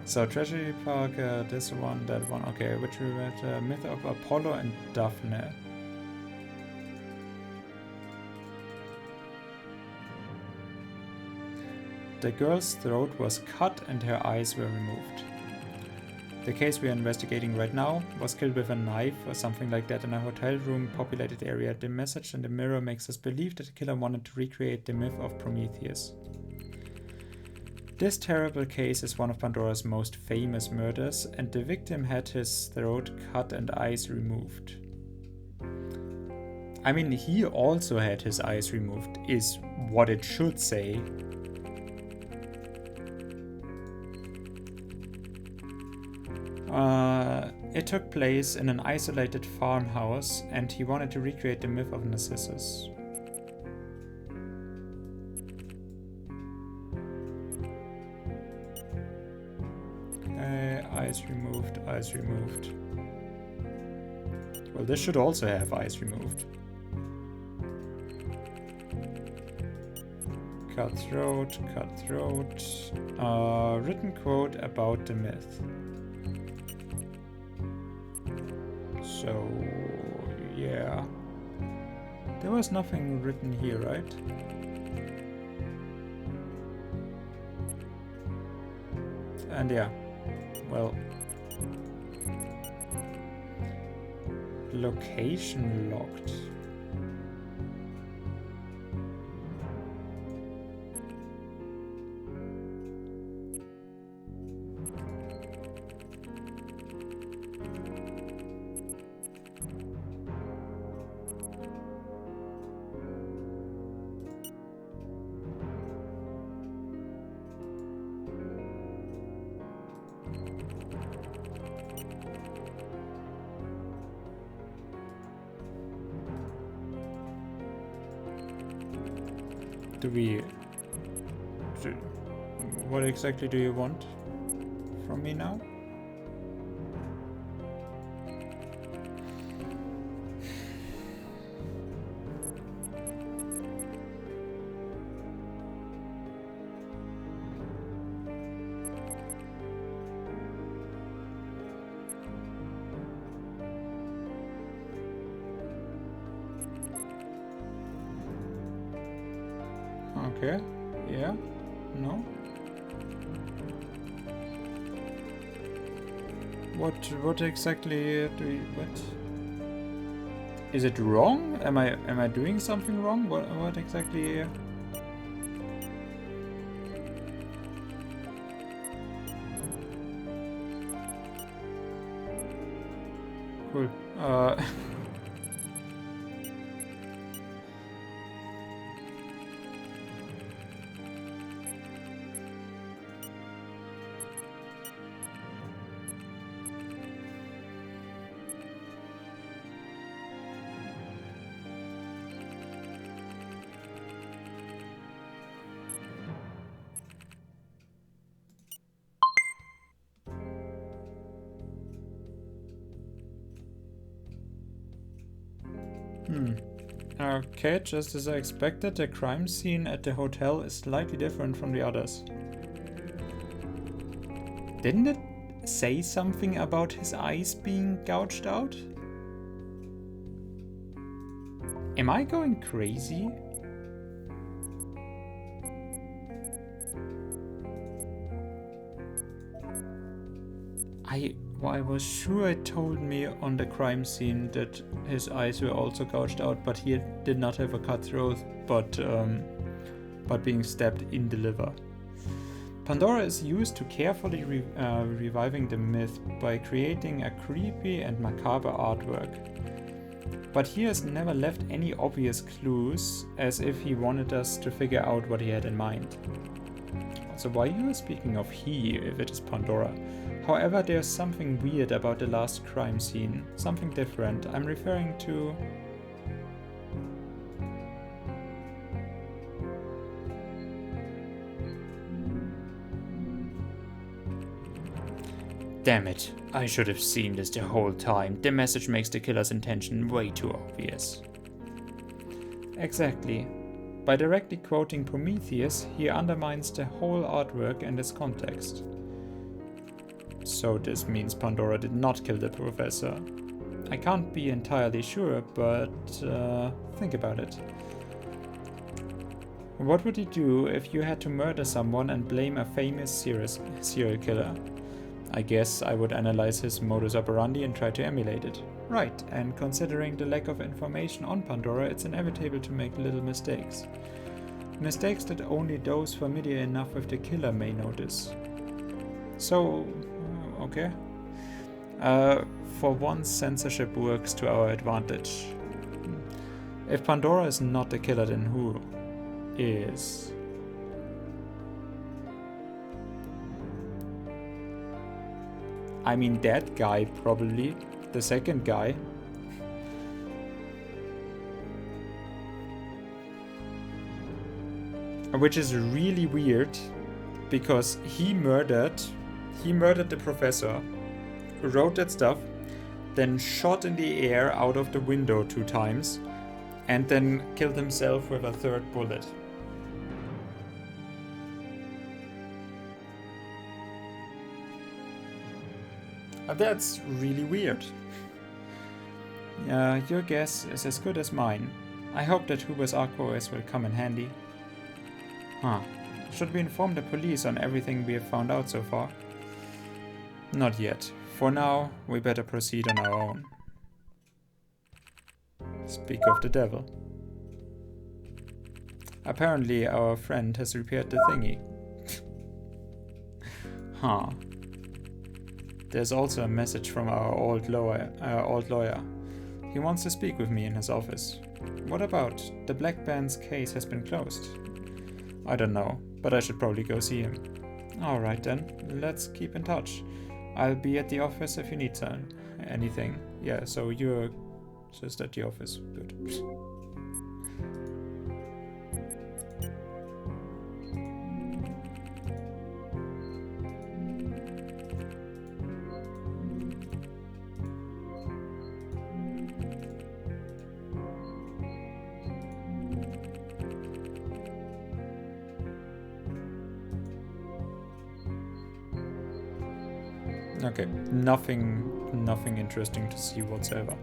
So, Treasury Park, this one, that one. Okay, which we read, Myth of Apollo and Daphne. The girl's throat was cut and her eyes were removed. The case we are investigating right now was killed with a knife or something like that in a hotel room populated area. The message in the mirror makes us believe that the killer wanted to recreate the myth of Prometheus. This terrible case is one of Pandora's most famous murders, and the victim had his throat cut and eyes removed. I mean, he also had his eyes removed, is what it should say. It took place in an isolated farmhouse, and he wanted to recreate the myth of Narcissus. Eyes removed, eyes removed. Well, this should also have eyes removed. Cut throat, cut throat. Written quote about the myth. So, yeah. There was nothing written here, right? And yeah. Well, location locked. What exactly do you want from me now? Okay. Yeah. No. What exactly do you... What? Is it wrong? Am I doing something wrong? What exactly... Cool. Okay, just as I expected, the crime scene at the hotel is slightly different from the others. Didn't it say something about his eyes being gouged out? Am I going crazy? I was sure it told me on the crime scene that his eyes were also gouged out, but he did not have a cut throat, but being stabbed in the liver. Pandora is used to carefully reviving the myth by creating a creepy and macabre artwork. But he has never left any obvious clues, as if he wanted us to figure out what he had in mind. So why you are speaking of he if it is Pandora? However, there's something weird about the last crime scene. Something different. I'm referring to... Damn it. I should have seen this the whole time. The message makes the killer's intention way too obvious. Exactly. By directly quoting Prometheus, he undermines the whole artwork and its context. So this means Pandora did not kill the professor. I can't be entirely sure, but think about it. What would you do if you had to murder someone and blame a famous serial killer? I guess I would analyze his modus operandi and try to emulate it. Right, and considering the lack of information on Pandora, it's inevitable to make little mistakes. Mistakes that only those familiar enough with the killer may notice. So, okay. For once, censorship works to our advantage. If Pandora is not the killer, then who is? I mean, that guy probably. The second guy. Which is really weird, because he murdered the professor, who wrote that stuff, then shot in the air out of the window 2 times, and then killed himself with a 3rd bullet. That's really weird. Your guess is as good as mine. I hope that Huber's archivist will come in handy. Huh. Should we inform the police on everything we have found out so far? Not yet. For now, we better proceed on our own. Speak of the devil. Apparently our friend has repaired the thingy. Huh. There's also a message from our old lawyer. He wants to speak with me in his office. What about? The Black Band's case has been closed. I don't know, but I should probably go see him. Alright then, let's keep in touch. I'll be at the office if you need anything. Yeah, so you're just at the office. Good. Okay, nothing interesting to see whatsoever.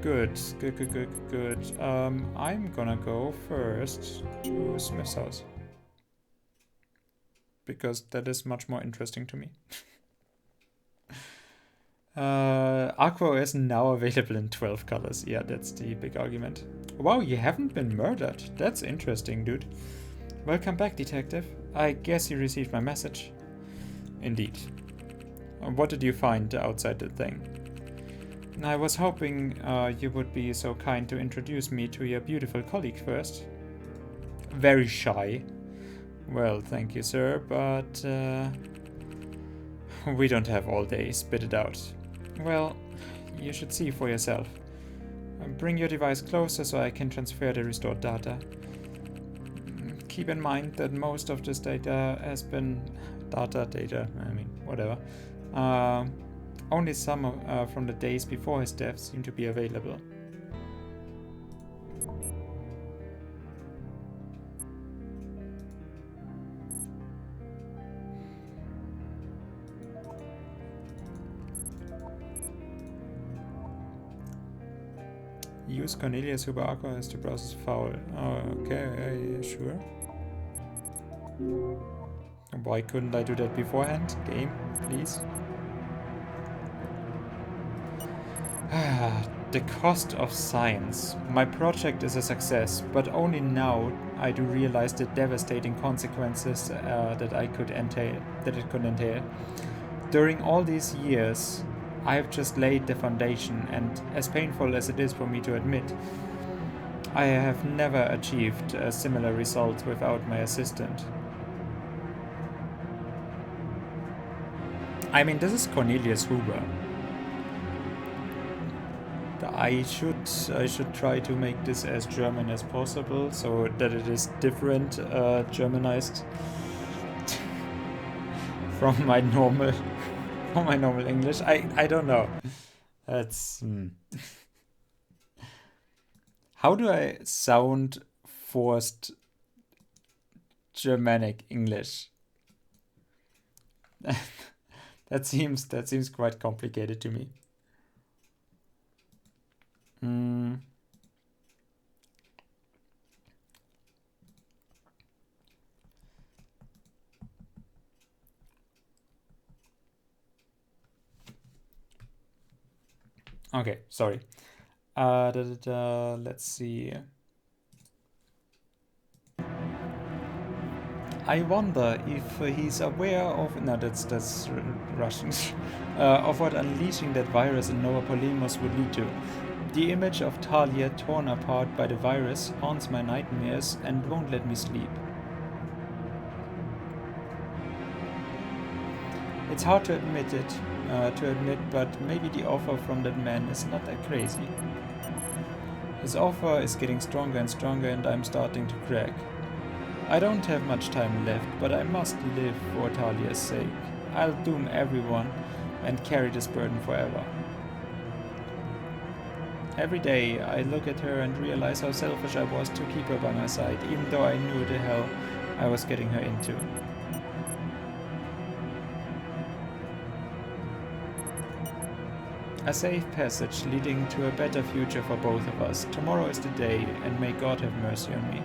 Good. Good. I'm gonna go first to Smith's house. Because that is much more interesting to me. Aqua is now available in 12 colors. Yeah, that's the big argument. Wow, you haven't been murdered. That's interesting, dude. Welcome back, detective. I guess you received my message. Indeed. What did you find outside the thing? I was hoping you would be so kind to introduce me to your beautiful colleague first. Very shy. Well, thank you, sir, but we don't have all day. Spit it out. Well, you should see for yourself. Bring your device closer so I can transfer the restored data. Keep in mind that most of this data has been whatever. Only some from the days before his death seem to be available. Use Cornelius Huber Aqua as to process foul. Okay, sure. Why couldn't I do that beforehand? Game, please. The cost of science. My project is a success, but only now I do realize the devastating consequences that it could entail. During all these years, I have just laid the foundation, and as painful as it is for me to admit, I have never achieved a similar result without my assistant. I mean, this is Cornelius Huber. I should try to make this as German as possible, so that it is different, Germanized from my normal English. I don't know. That's How do I sound forced Germanic English? That seems quite complicated to me. Okay, sorry. Let's see. I wonder if he's aware of... No, that's Russian. Of what unleashing that virus in Nova Polemos would lead to. The image of Talia torn apart by the virus haunts my nightmares and won't let me sleep. It's hard to admit, but maybe the offer from that man is not that crazy. His offer is getting stronger and stronger, and I'm starting to crack. I don't have much time left, but I must live for Talia's sake. I'll doom everyone and carry this burden forever. Every day I look at her and realize how selfish I was to keep her by my side, even though I knew the hell I was getting her into. A safe passage leading to a better future for both of us. Tomorrow is the day, and may God have mercy on me.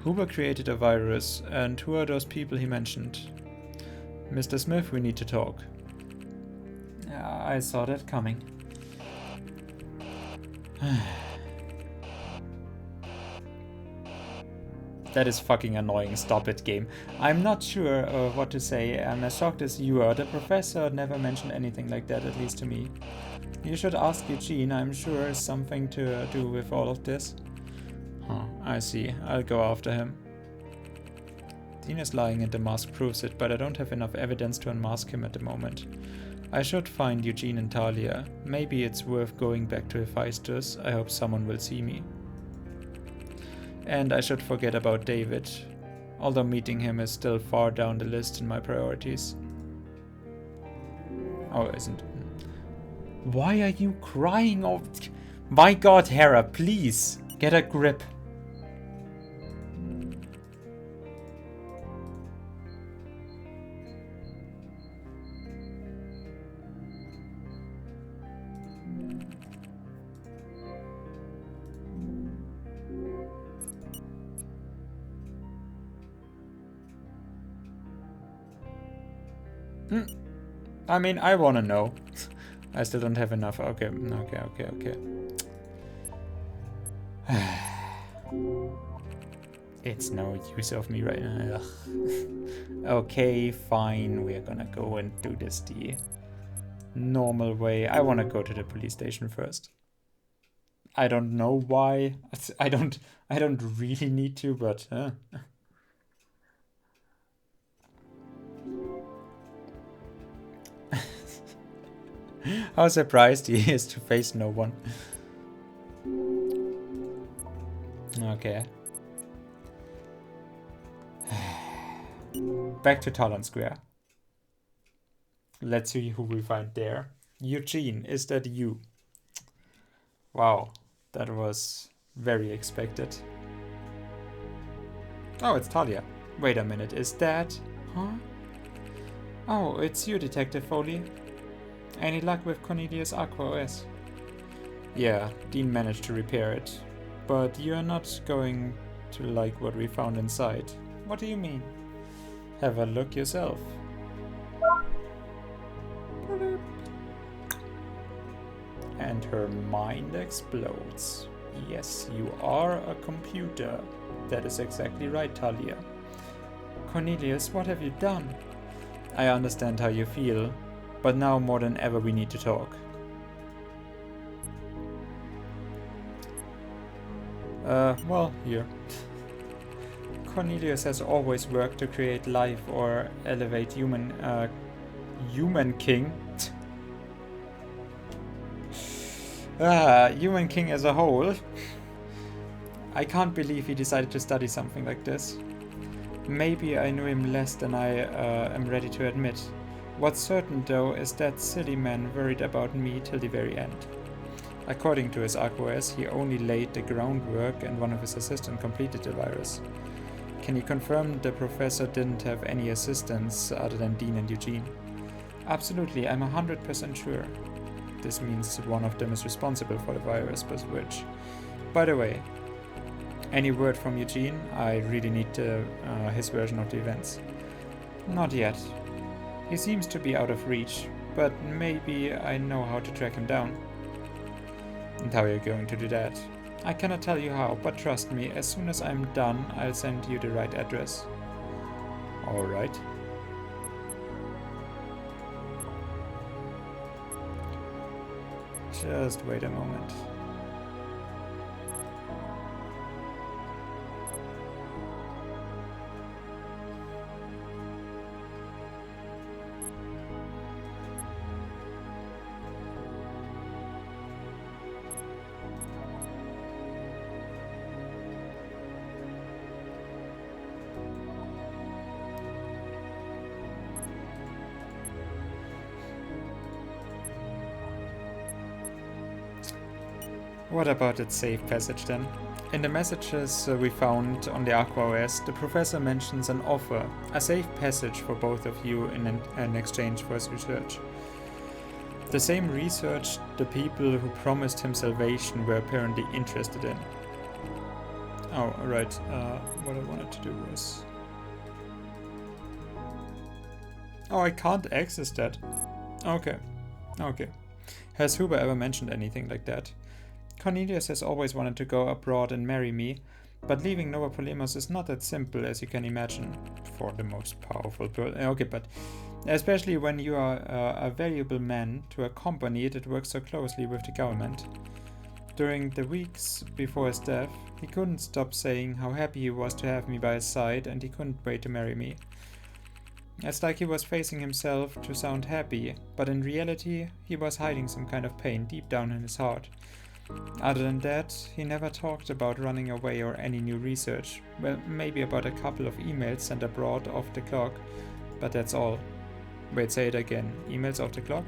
Huber created a virus, and who are those people he mentioned? Mr. Smith, we need to talk. I saw that coming. That is fucking annoying. Stop it, game. I'm not sure what to say. I'm as shocked as you are. The professor never mentioned anything like that, at least to me. You should ask Eugene. I'm sure it's something to do with all of this. Huh, I see. I'll go after him. Tina's lying and the mask proves it, but I don't have enough evidence to unmask him at the moment. I should find Eugene and Talia. Maybe it's worth going back to Hephaestus. I hope someone will see me. And I should forget about David, although meeting him is still far down the list in my priorities. Oh, isn't. Why are you crying? Oh, my God, Hera, please get a grip. I mean, I wanna know. I still don't have enough. Okay. It's no use of me right now. Ugh. Okay, fine. We're gonna go and do this the normal way. I wanna go to the police station first. I don't know why. I don't really need to, but how surprised he is to face no one. Okay. Back to Talon Square. Let's see who we find there. Eugene, is that you? Wow, that was very expected. Oh, it's Talia. Wait a minute, is that... Huh? Oh, it's you, Detective Foley. Any luck with Cornelius Aqua OS? Yeah, Dean managed to repair it. But you're not going to like what we found inside. What do you mean? Have a look yourself. And her mind explodes. Yes, you are a computer. That is exactly right, Talia. Cornelius, what have you done? I understand how you feel, but now more than ever we need to talk. Well, here. Cornelius has always worked to create life or elevate human King. Human King as a whole. I can't believe he decided to study something like this. Maybe I knew him less than I am ready to admit. What's certain though is that silly man worried about me till the very end. According to his ArcOS, he only laid the groundwork and one of his assistants completed the virus. Can you confirm the professor didn't have any assistants other than Dean and Eugene? Absolutely, I'm 100% sure. This means one of them is responsible for the virus, but which? By the way, any word from Eugene? I really need his version of the events. Not yet. He seems to be out of reach, but maybe I know how to track him down. And how are you going to do that? I cannot tell you how, but trust me, as soon as I'm done, I'll send you the right address. Alright. Just wait a moment. What about its safe passage then? In the messages we found on the ArcOS, the professor mentions an offer, a safe passage for both of you in an exchange for his research. The same research the people who promised him salvation were apparently interested in. Oh, right. What I wanted to do was... Oh, I can't access that. Okay. Has Huber ever mentioned anything like that? Cornelius has always wanted to go abroad and marry me, but leaving Nova Polemos is not that simple as you can imagine for the most powerful person. Okay, but especially when you are a valuable man to a company that works so closely with the government. During the weeks before his death, he couldn't stop saying how happy he was to have me by his side and he couldn't wait to marry me. It's like he was facing himself to sound happy, but in reality, he was hiding some kind of pain deep down in his heart. Other than that, he never talked about running away or any new research. Well, maybe about a couple of emails sent abroad off the clock, but that's all. Wait, say it again. Emails off the clock?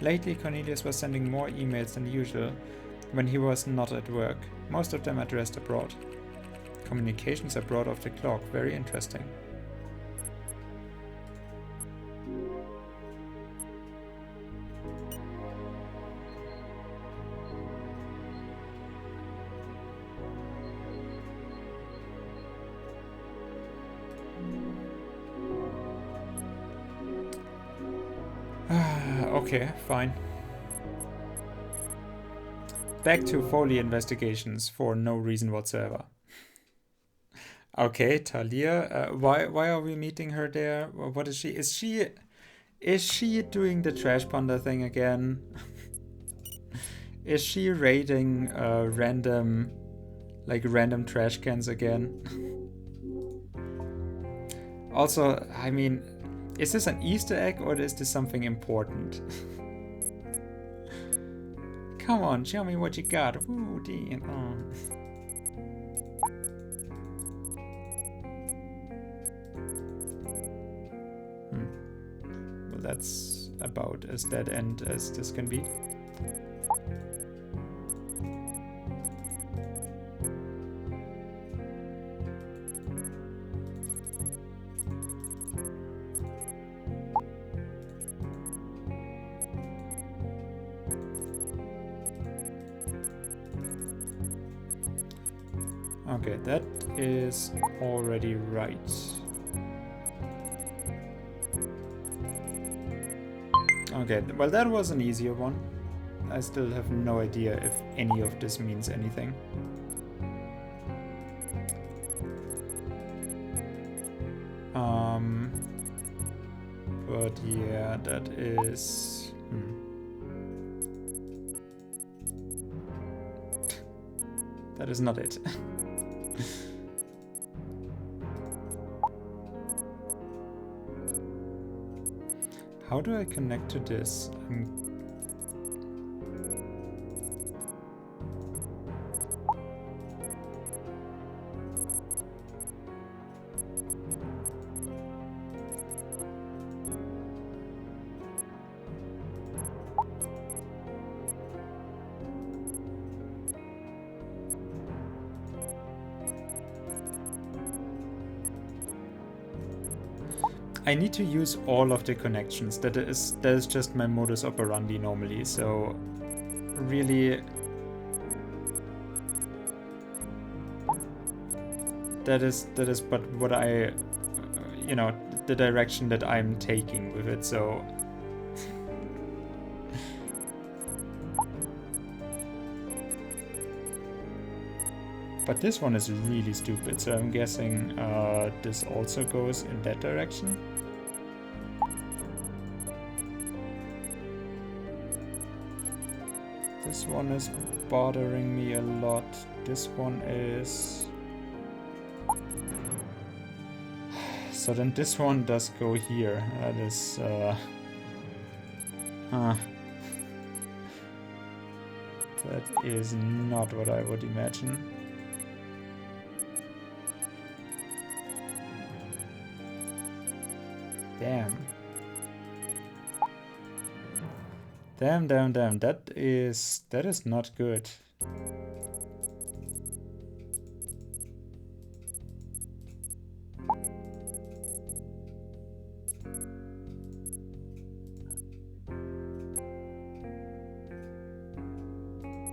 Lately, Cornelius was sending more emails than usual when he was not at work, most of them addressed abroad. Communications abroad off the clock, very interesting. Okay, fine. Back to Foley investigations for no reason whatsoever. Okay, Talia, why are we meeting her there? What is she? Is she doing the trash panda thing again? Is she raiding random trash cans again? Also, I mean, is this an Easter egg or is this something important? Come on, show me what you got. Ooh, damn. Oh. Well, that's about as dead end as this can be. Okay, that is already right. Okay, well that was an easier one. I still have no idea if any of this means anything. But yeah, that is... That is not it. How do I connect to this? I need to use all of the connections. That is just my modus operandi normally, so really that is but what I you know, the direction that I'm taking with it, so but this one is really stupid, so I'm guessing this also goes in that direction. This one is bothering me a lot. This one is... So then this one does go here. That is... That is not what I would imagine. Damn. Damn. That is not good.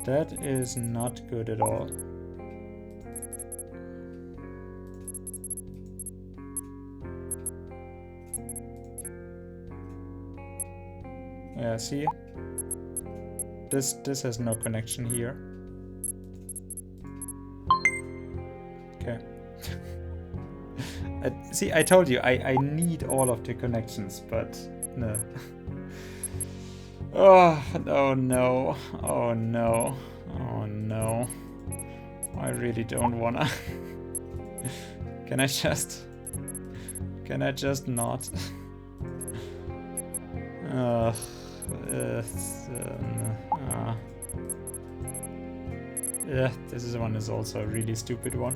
That is not good at all. Yeah, see? This has no connection here. Okay. See, I told you, I need all of the connections, but no. Oh no. Oh no. Oh no. I really don't wanna. Can I just not? Yeah, this one is also a really stupid one.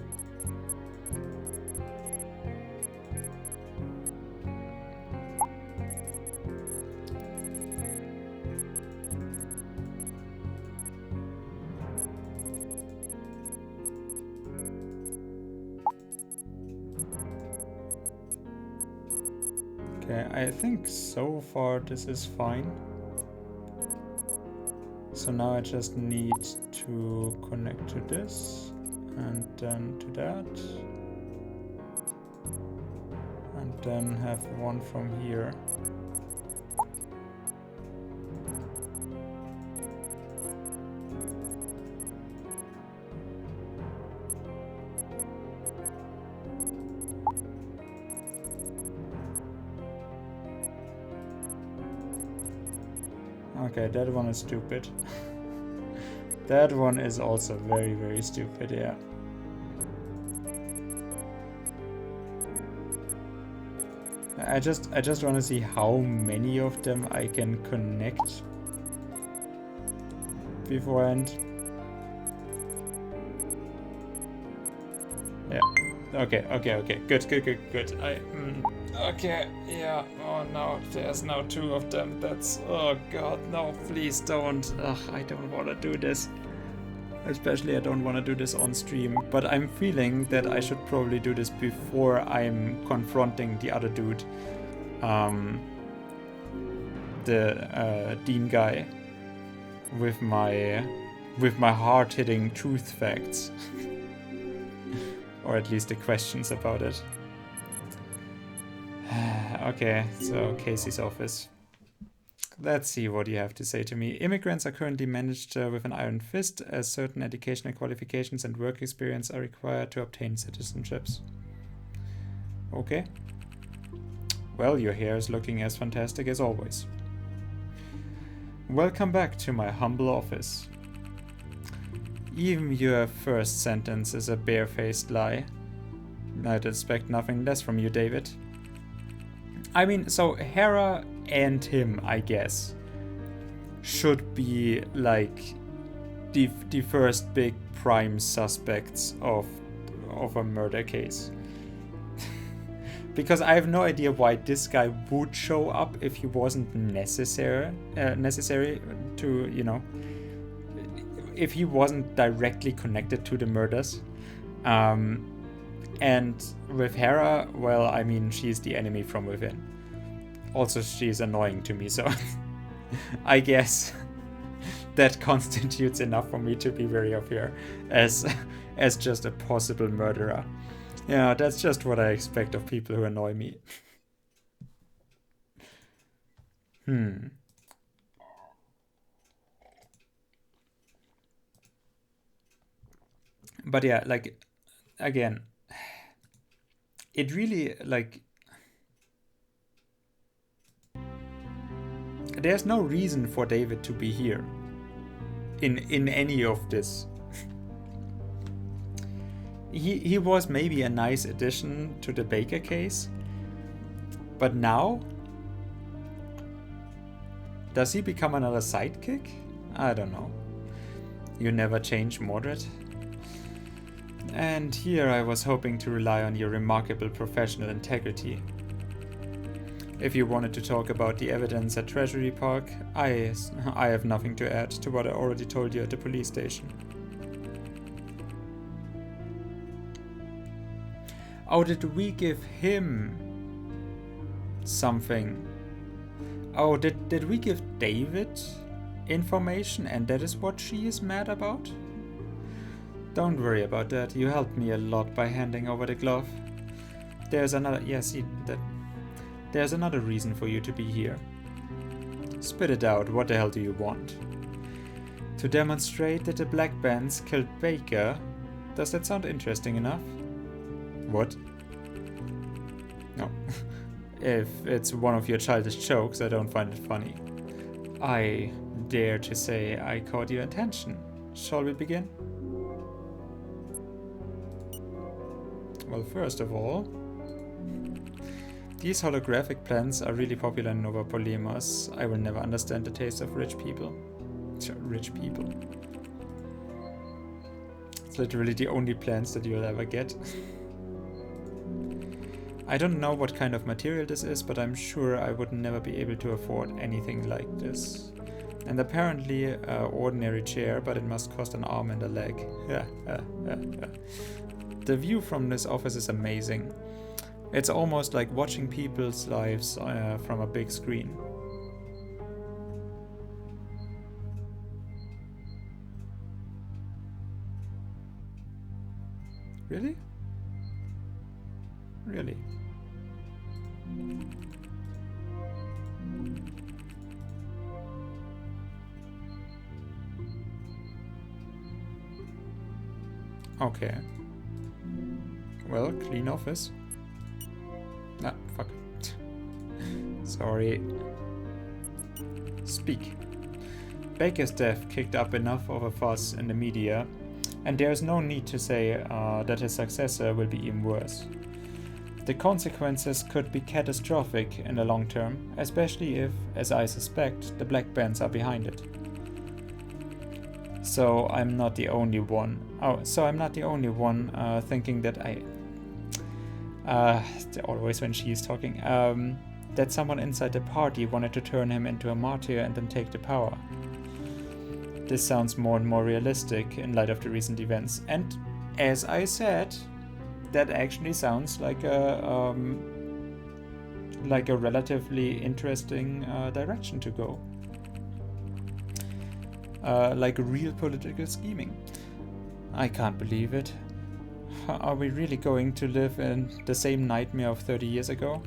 Okay, I think so far this is fine. So now I just need to connect to this, and then to that, and then have one from here. Okay, that one is stupid. That one is also very, very stupid, yeah. I just want to see how many of them I can connect beforehand. Yeah. Okay. Good. Okay, yeah. Oh no, there's now 2 of them. That's... Oh god, no, please don't. Ugh, I don't want to do this. Especially I don't want to do this on stream. But I'm feeling that I should probably do this before I'm confronting the other dude. The Dean guy. With my hard-hitting truth facts. Or at least the questions about it. Okay, so Casey's office. Let's see what you have to say to me. Immigrants are currently managed with an iron fist, as certain educational qualifications and work experience are required to obtain citizenships. Okay. Well, your hair is looking as fantastic as always. Welcome back to my humble office. Even your first sentence is a barefaced lie. I'd expect nothing less from you, David. I mean, so Hera and him, I guess, should be like the first big prime suspects of a murder case. Because I have no idea why this guy would show up if he wasn't necessary to, you know, if he wasn't directly connected to the murders. And with Hera, well, I mean, she's the enemy from within. Also, she's annoying to me, so I guess that constitutes enough for me to be wary of her as just a possible murderer. Yeah, that's just what I expect of people who annoy me. But yeah, like, again, it really, like, there's no reason for David to be here in any of this. He was maybe a nice addition to the Baker case, but now, does he become another sidekick? I don't know. You never change, Mordred. And here I was hoping to rely on your remarkable professional integrity. If you wanted to talk about the evidence at Treasury Park, I have nothing to add to what I already told you at the police station. Oh, did we give him something? Oh, did we give David information and that is what she is mad about? Don't worry about that. You helped me a lot by handing over the glove. There's another... There's another reason for you to be here. Spit it out. What the hell do you want? To demonstrate that the Black Bands killed Baker? Does that sound interesting enough? What? No. If it's one of your childish jokes, I don't find it funny. I dare to say I caught your attention. Shall we begin? Well, first of all, these holographic plants are really popular in Nova Polemos. I will never understand the taste of rich people. Rich people. It's literally the only plants that you'll ever get. I don't know what kind of material this is, but I'm sure I would never be able to afford anything like this. And apparently an ordinary chair, but it must cost an arm and a leg. The view from this office is amazing. It's almost like watching people's lives from a big screen. Really? Really? Okay. Well, clean office. Ah, fuck. Sorry. Speak. Baker's death kicked up enough of a fuss in the media, and there is no need to say that his successor will be even worse. The consequences could be catastrophic in the long term, especially if, as I suspect, the Black Bands are behind it. So I'm not the only one. Thinking that always when she is talking, that someone inside the party wanted to turn him into a martyr and then take the power. This sounds more and more realistic in light of the recent events, and as I said, that actually sounds like a relatively interesting direction to go. Like real political scheming. I can't believe it. Are we really going to live in the same nightmare of 30 years ago?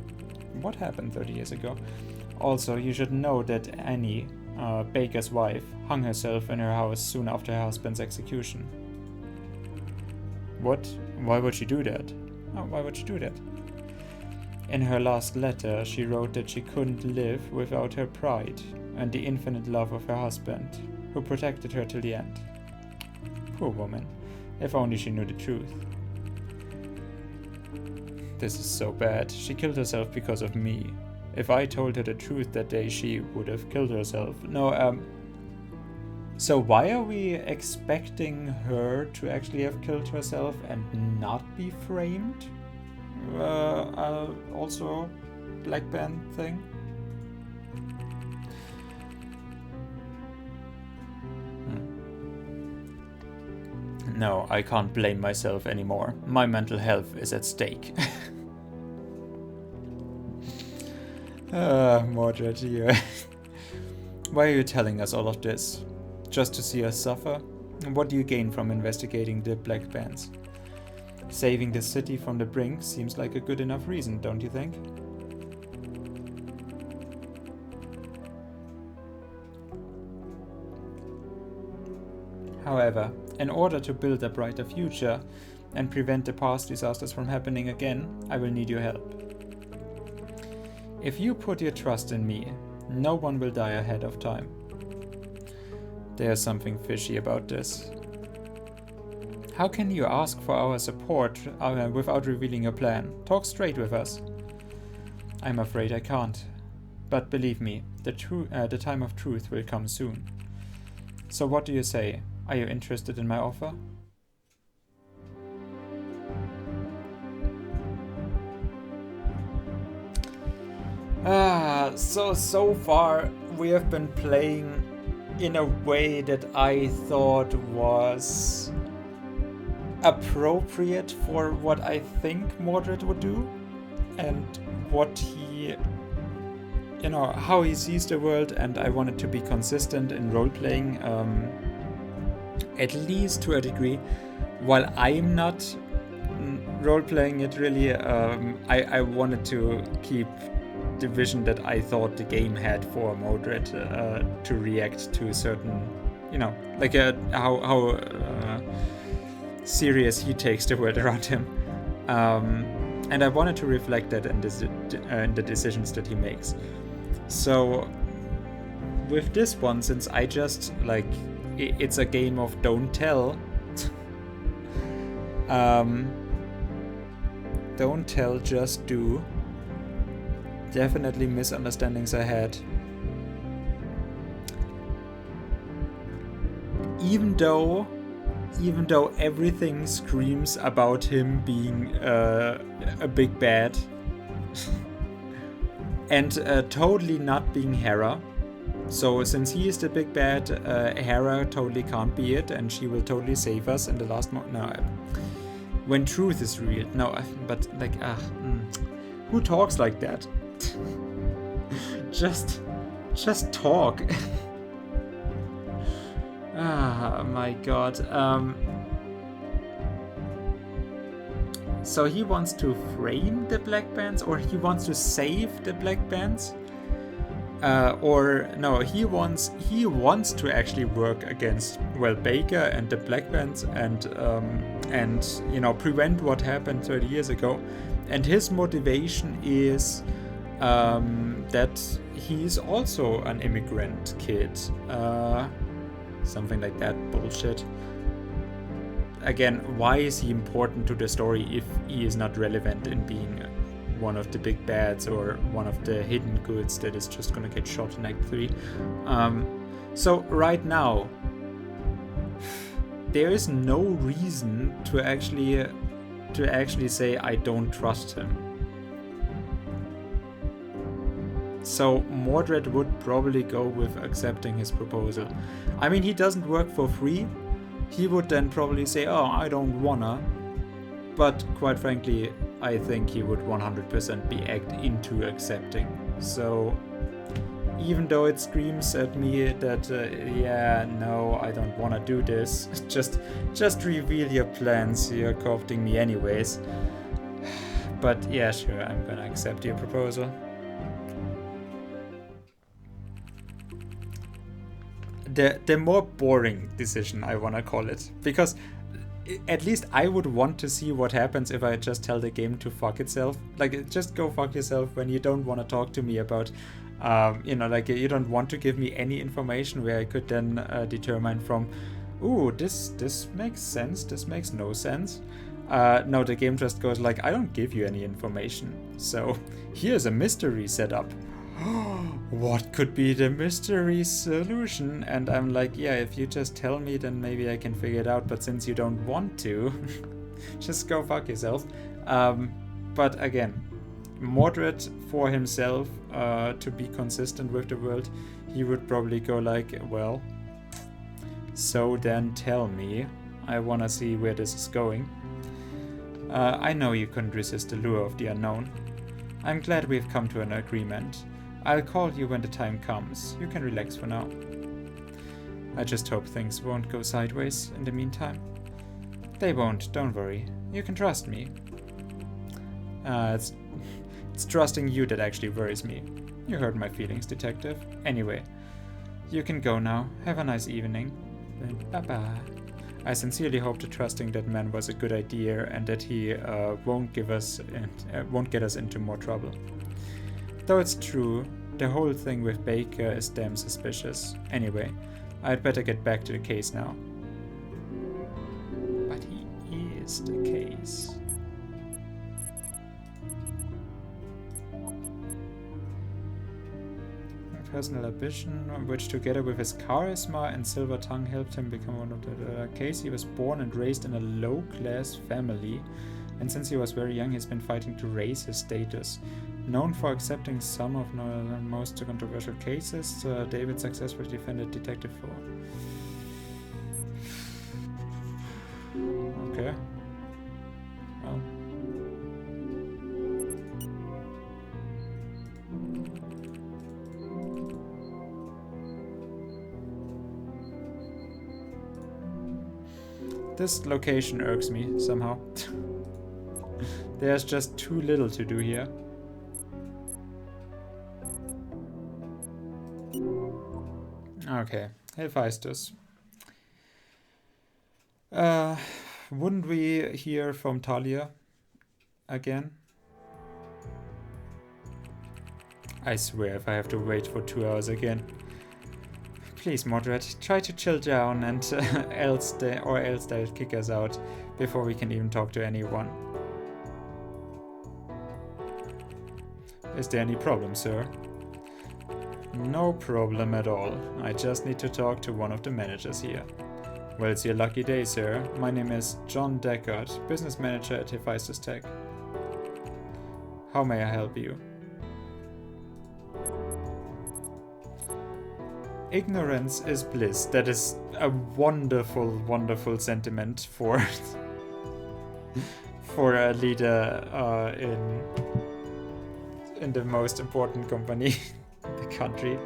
What happened 30 years ago? Also, you should know that Annie, Baker's wife, hung herself in her house soon after her husband's execution. What? Why would she do that? Why would she do that? In her last letter, she wrote that she couldn't live without her pride and the infinite love of her husband, who protected her till the end. Poor woman. If only she knew the truth. This is so bad. She killed herself because of me. If I told her the truth that day, she would have killed herself. No, so why are we expecting her to actually have killed herself and not be framed? Also, Black Band thing? No, I can't blame myself anymore. My mental health is at stake. Mordred, you. Why are you telling us all of this? Just to see us suffer? What do you gain from investigating the Black Bands? Saving the city from the brink seems like a good enough reason, don't you think? However, in order to build a brighter future and prevent the past disasters from happening again, I will need your help. If you put your trust in me, no one will die ahead of time. There's something fishy about this. How can you ask for our support without revealing your plan? Talk straight with us. I'm afraid I can't. But believe me, the time of truth will come soon. So what do you say? Are you interested in my offer? So far we have been playing in a way that I thought was appropriate for what I think Mordred would do and what he, how he sees the world, and I wanted to be consistent in role-playing, at least to a degree. While I'm not role-playing it really, I wanted to keep the vision that I thought the game had for Mordred to react to certain, like how serious he takes the world around him, and I wanted to reflect that in the decisions that he makes. So with this one, since I just it's a game of don't tell. Don't tell, just do. Definitely misunderstandings ahead. Even though everything screams about him being a big bad and totally not being Hera. So since he is the big bad, Hera totally can't be it, and she will totally save us in the last when truth is revealed. No, but who talks like that? just talk. Ah, my god. So he wants to frame the Black Bands, or he wants to save the Black Bands? Or no, he wants to actually work against Baker and the Black Bands and prevent what happened 30 years ago. And his motivation is that he's also an immigrant kid. something like that bullshit. Again, why is he important to the story if he is not relevant in being one of the big bads or one of the hidden goods that is just gonna get shot in Act 3? So right now, there is no reason to actually say I don't trust him. So Mordred would probably go with accepting his proposal. I mean, he doesn't work for free. He would then probably say, oh, I don't wanna. But quite frankly, I think he would 100% be egged into accepting. So even though it screams at me that, yeah, no, I don't wanna do this, just reveal your plans, you're co-opting me anyways. But yeah, sure, I'm gonna accept your proposal. The more boring decision, I want to call it, because at least I would want to see what happens if I just tell the game to fuck itself. Like, just go fuck yourself when you don't want to talk to me about, like you don't want to give me any information where I could then determine from, ooh, this makes sense, this makes no sense. No, the game just goes like, I don't give you any information. So here's a mystery set up. What could be the mystery solution? And I'm like, yeah, if you just tell me, then maybe I can figure it out. But since you don't want to, just go fuck yourself. But again, Mordred for himself, to be consistent with the world, he would probably go like, well, so then tell me. I want to see where this is going. I know you couldn't resist the lure of the unknown. I'm glad we've come to an agreement. I'll call you when the time comes. You can relax for now. I just hope things won't go sideways in the meantime. They won't, don't worry. You can trust me. It's trusting you that actually worries me. You hurt my feelings, detective. Anyway, you can go now. Have a nice evening. Bye-bye. I sincerely hope that trusting that man was a good idea and that he won't get us into more trouble. Though it's true, the whole thing with Baker is damn suspicious. Anyway, I'd better get back to the case now. But he is the case. A personal ambition, which together with his charisma and silver tongue helped him become one of the case. He was born and raised in a low-class family, and since he was very young he's been fighting to raise his status. Known for accepting some of the most controversial cases, David successfully defended Detective 4. Okay. Well. This location irks me somehow. There's just too little to do here. Okay, Hephaestus. Wouldn't we hear from Talia again? I swear if I have to wait for 2 hours again. Please, Mordred, try to chill down and else they'll kick us out before we can even talk to anyone. Is there any problem, sir? No problem at all. I just need to talk to one of the managers here. Well, it's your lucky day, sir. My name is John Deckard, business manager at Hephaestus Tech. How may I help you? Ignorance is bliss. That is a wonderful, wonderful sentiment for for a leader in the most important company in the country.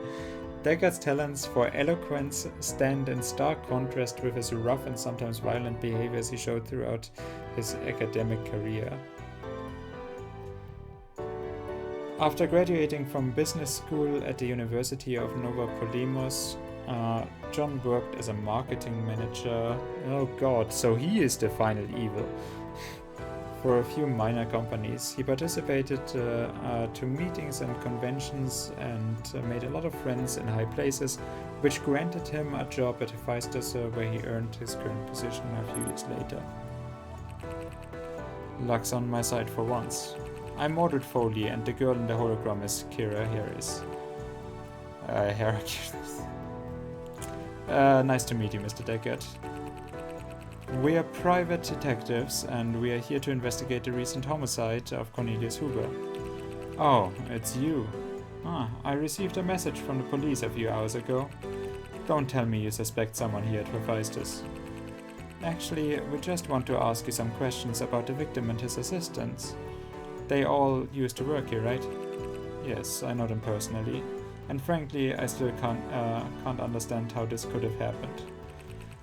Deckard's talents for eloquence stand in stark contrast with his rough and sometimes violent behaviors he showed throughout his academic career. After graduating from business school at the University of Nova Polemos, John worked as a marketing manager. Oh god, so he is the final evil. for a few minor companies. He participated to meetings and conventions and made a lot of friends in high places, which granted him a job at Hephaestus, where he earned his current position a few years later. Luck's on my side for once. I'm Mordred Foley, and the girl in the hologram is Kira Harris. Nice to meet you, Mr. Deckard. We are private detectives, and we are here to investigate the recent homicide of Cornelius Huber. Oh, it's you. I received a message from the police a few hours ago. Don't tell me you suspect someone here at Hephaestus. Actually, we just want to ask you some questions about the victim and his assistants. They all used to work here, right? Yes, I know them personally. And frankly, I still can't understand how this could have happened.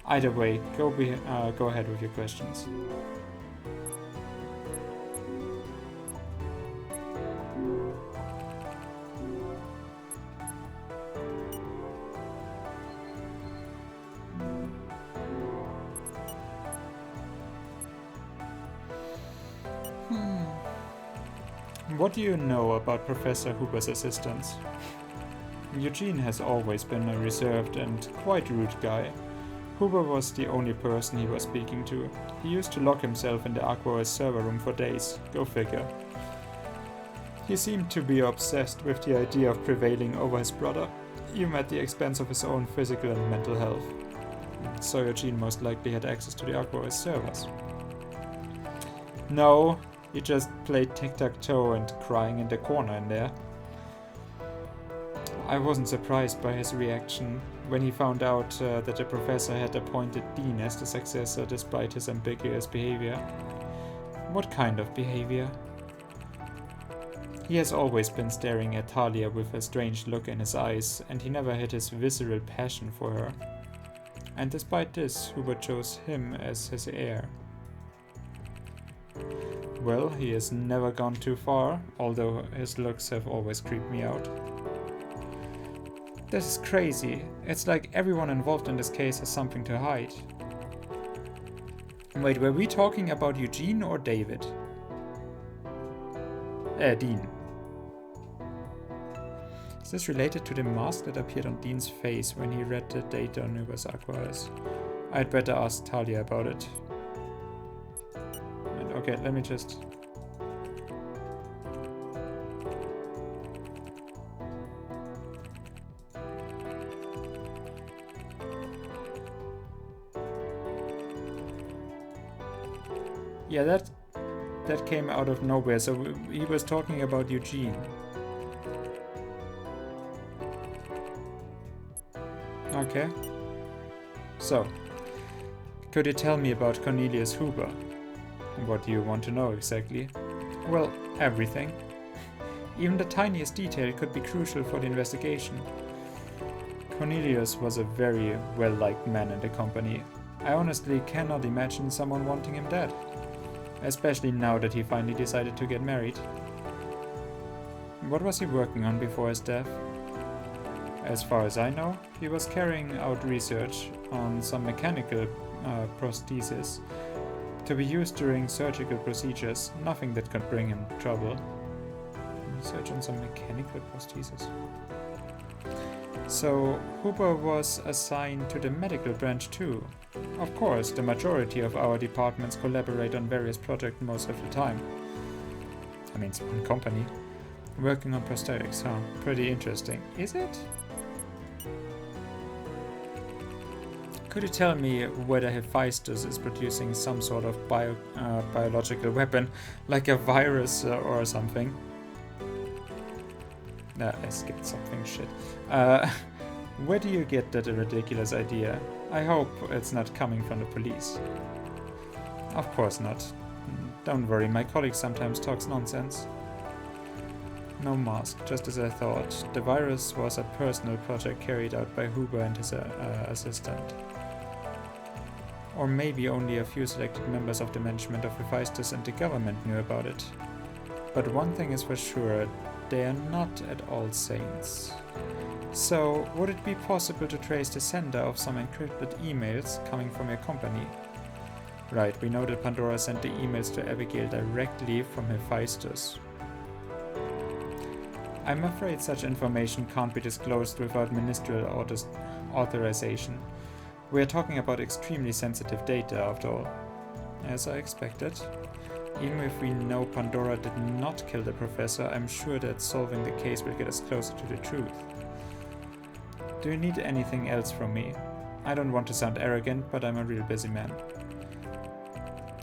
Either way, go ahead with your questions. What do you know about Professor Huber's assistants? Eugene has always been a reserved and quite rude guy. Huber was the only person he was speaking to. He used to lock himself in the Aqua's server room for days, go figure. He seemed to be obsessed with the idea of prevailing over his brother, even at the expense of his own physical and mental health. So Eugene most likely had access to the Aqua's servers. No, he just played tic-tac-toe and crying in the corner in there. I wasn't surprised by his reaction when he found out that the professor had appointed Dean as the successor despite his ambiguous behavior. What kind of behavior? He has always been staring at Talia with a strange look in his eyes, and he never hid his visceral passion for her. And despite this, Huber chose him as his heir. Well, he has never gone too far, although his looks have always creeped me out. This is crazy. It's like everyone involved in this case has something to hide. Wait, were we talking about Eugene or David? Dean. Is this related to the mask that appeared on Dean's face when he read the data on Huber's Aquas? I'd better ask Talia about it. Okay, let me just... Yeah, that came out of nowhere, so he was talking about Eugene. Okay. So, could you tell me about Cornelius Huber? What do you want to know exactly? Well, everything. Even the tiniest detail could be crucial for the investigation. Cornelius was a very well-liked man in the company. I honestly cannot imagine someone wanting him dead. Especially now that he finally decided to get married. What was he working on before his death? As far as I know, he was carrying out research on some mechanical prosthesis to be used during surgical procedures, nothing that could bring him trouble. Research on some mechanical prosthesis. So, Huber was assigned to the medical branch too. Of course, the majority of our departments collaborate on various projects most of the time. I mean, it's one company. Working on prosthetics, huh? Pretty interesting. Is it? Could you tell me whether Hephaestus is producing some sort of biological weapon, like a virus or something? Let's get something shit. Where do you get that ridiculous idea? I hope it's not coming from the police. Of course not. Don't worry, my colleague sometimes talks nonsense. No mask, just as I thought. The virus was a personal project carried out by Huber and his assistant. Or maybe only a few selected members of the management of Hephaestus and the government knew about it. But one thing is for sure, they are not at all saints. So, would it be possible to trace the sender of some encrypted emails coming from your company? Right, we know that Pandora sent the emails to Abigail directly from Hephaestus. I'm afraid such information can't be disclosed without ministerial authorization. We are talking about extremely sensitive data, after all. As I expected. Even if we know Pandora did not kill the professor, I'm sure that solving the case will get us closer to the truth. Do you need anything else from me? I don't want to sound arrogant, but I'm a real busy man.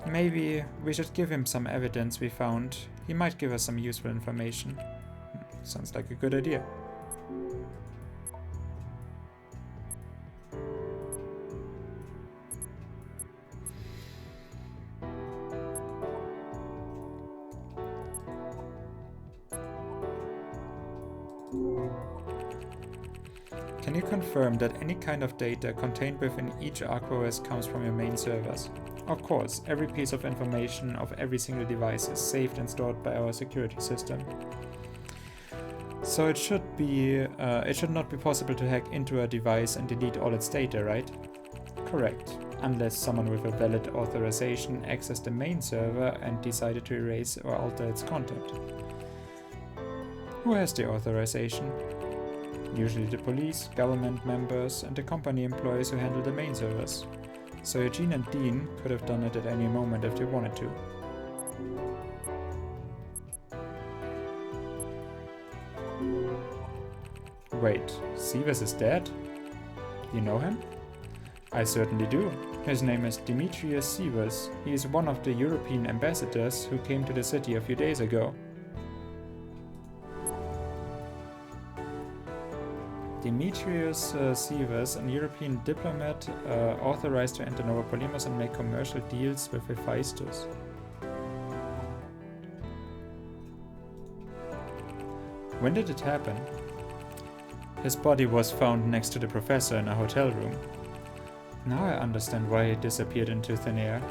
Maybe we should give him some evidence we found. He might give us some useful information. Sounds like a good idea. Can you confirm that any kind of data contained within each AquaOS comes from your main servers? Of course, every piece of information of every single device is saved and stored by our security system. So it should not be possible to hack into a device and delete all its data, right? Correct, unless someone with a valid authorization accessed the main server and decided to erase or alter its content. Who has the authorization? Usually the police, government members, and the company employees who handle the main servers. So Eugene and Dean could have done it at any moment if they wanted to. Wait, Sivas is dead? You know him? I certainly do. His name is Demetrius Sivas. He is one of the European ambassadors who came to the city a few days ago. Demetrius Sivas, an European diplomat authorized to enter Novopolymos and make commercial deals with Hephaestus. When did it happen? His body was found next to the professor in a hotel room. Now I understand why he disappeared into thin air.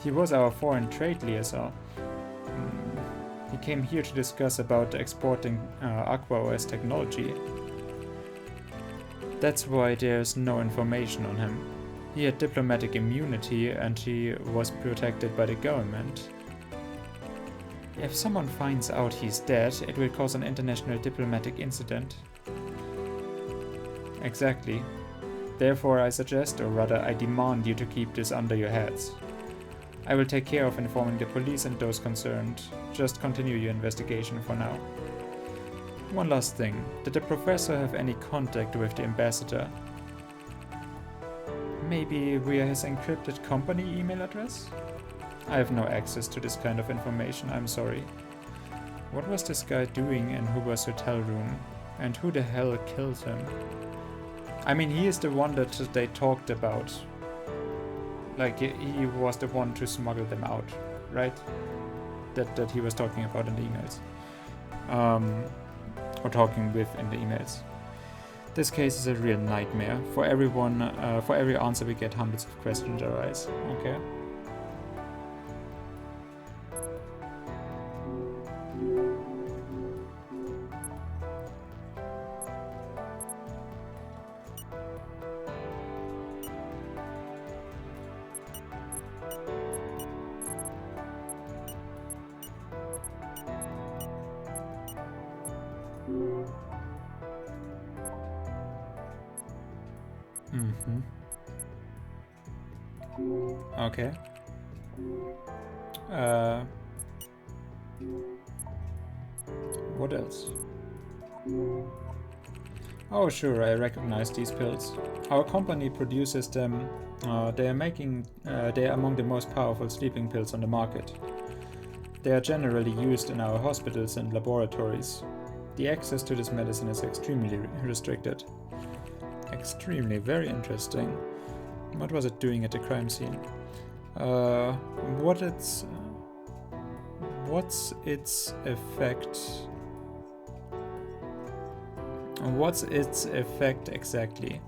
He was our foreign trade liaison. He came here to discuss about exporting AquaOS technology. That's why there's no information on him. He had diplomatic immunity and he was protected by the government. If someone finds out he's dead, it will cause an international diplomatic incident. Exactly. Therefore I suggest, or rather I demand you to keep this under your heads. I will take care of informing the police and those concerned. Just continue your investigation for now. One last thing. Did the professor have any contact with the ambassador? Maybe via his encrypted company email address? I have no access to this kind of information, I'm sorry. What was this guy doing in Huber's hotel room? And who the hell killed him? I mean, he is the one that they talked about. Like, he was the one to smuggle them out, right? That he was talking about in the emails. Or talking with in the emails. This case is a real nightmare. For every answer we get, hundreds of questions arise. Okay. Okay. What else? Oh sure, I recognize these pills. Our company produces them. They are among the most powerful sleeping pills on the market. They are generally used in our hospitals and laboratories. The access to this medicine is extremely restricted. Extremely, very interesting. What was it doing at the crime scene? What's its effect? What's its effect exactly?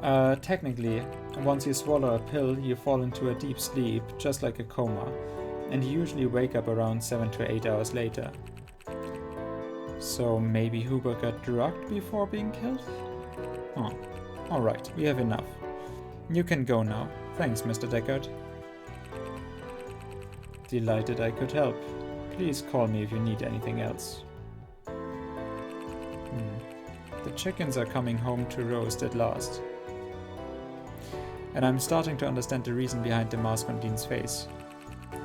Technically, once you swallow a pill, you fall into a deep sleep, just like a coma, and you usually wake up around 7 to 8 hours later. So maybe Huber got drugged before being killed? Oh, alright, we have enough. You can go now. Thanks, Mr. Deckard. Delighted I could help. Please call me if you need anything else. The chickens are coming home to roast at last. And I'm starting to understand the reason behind the mask on Dean's face.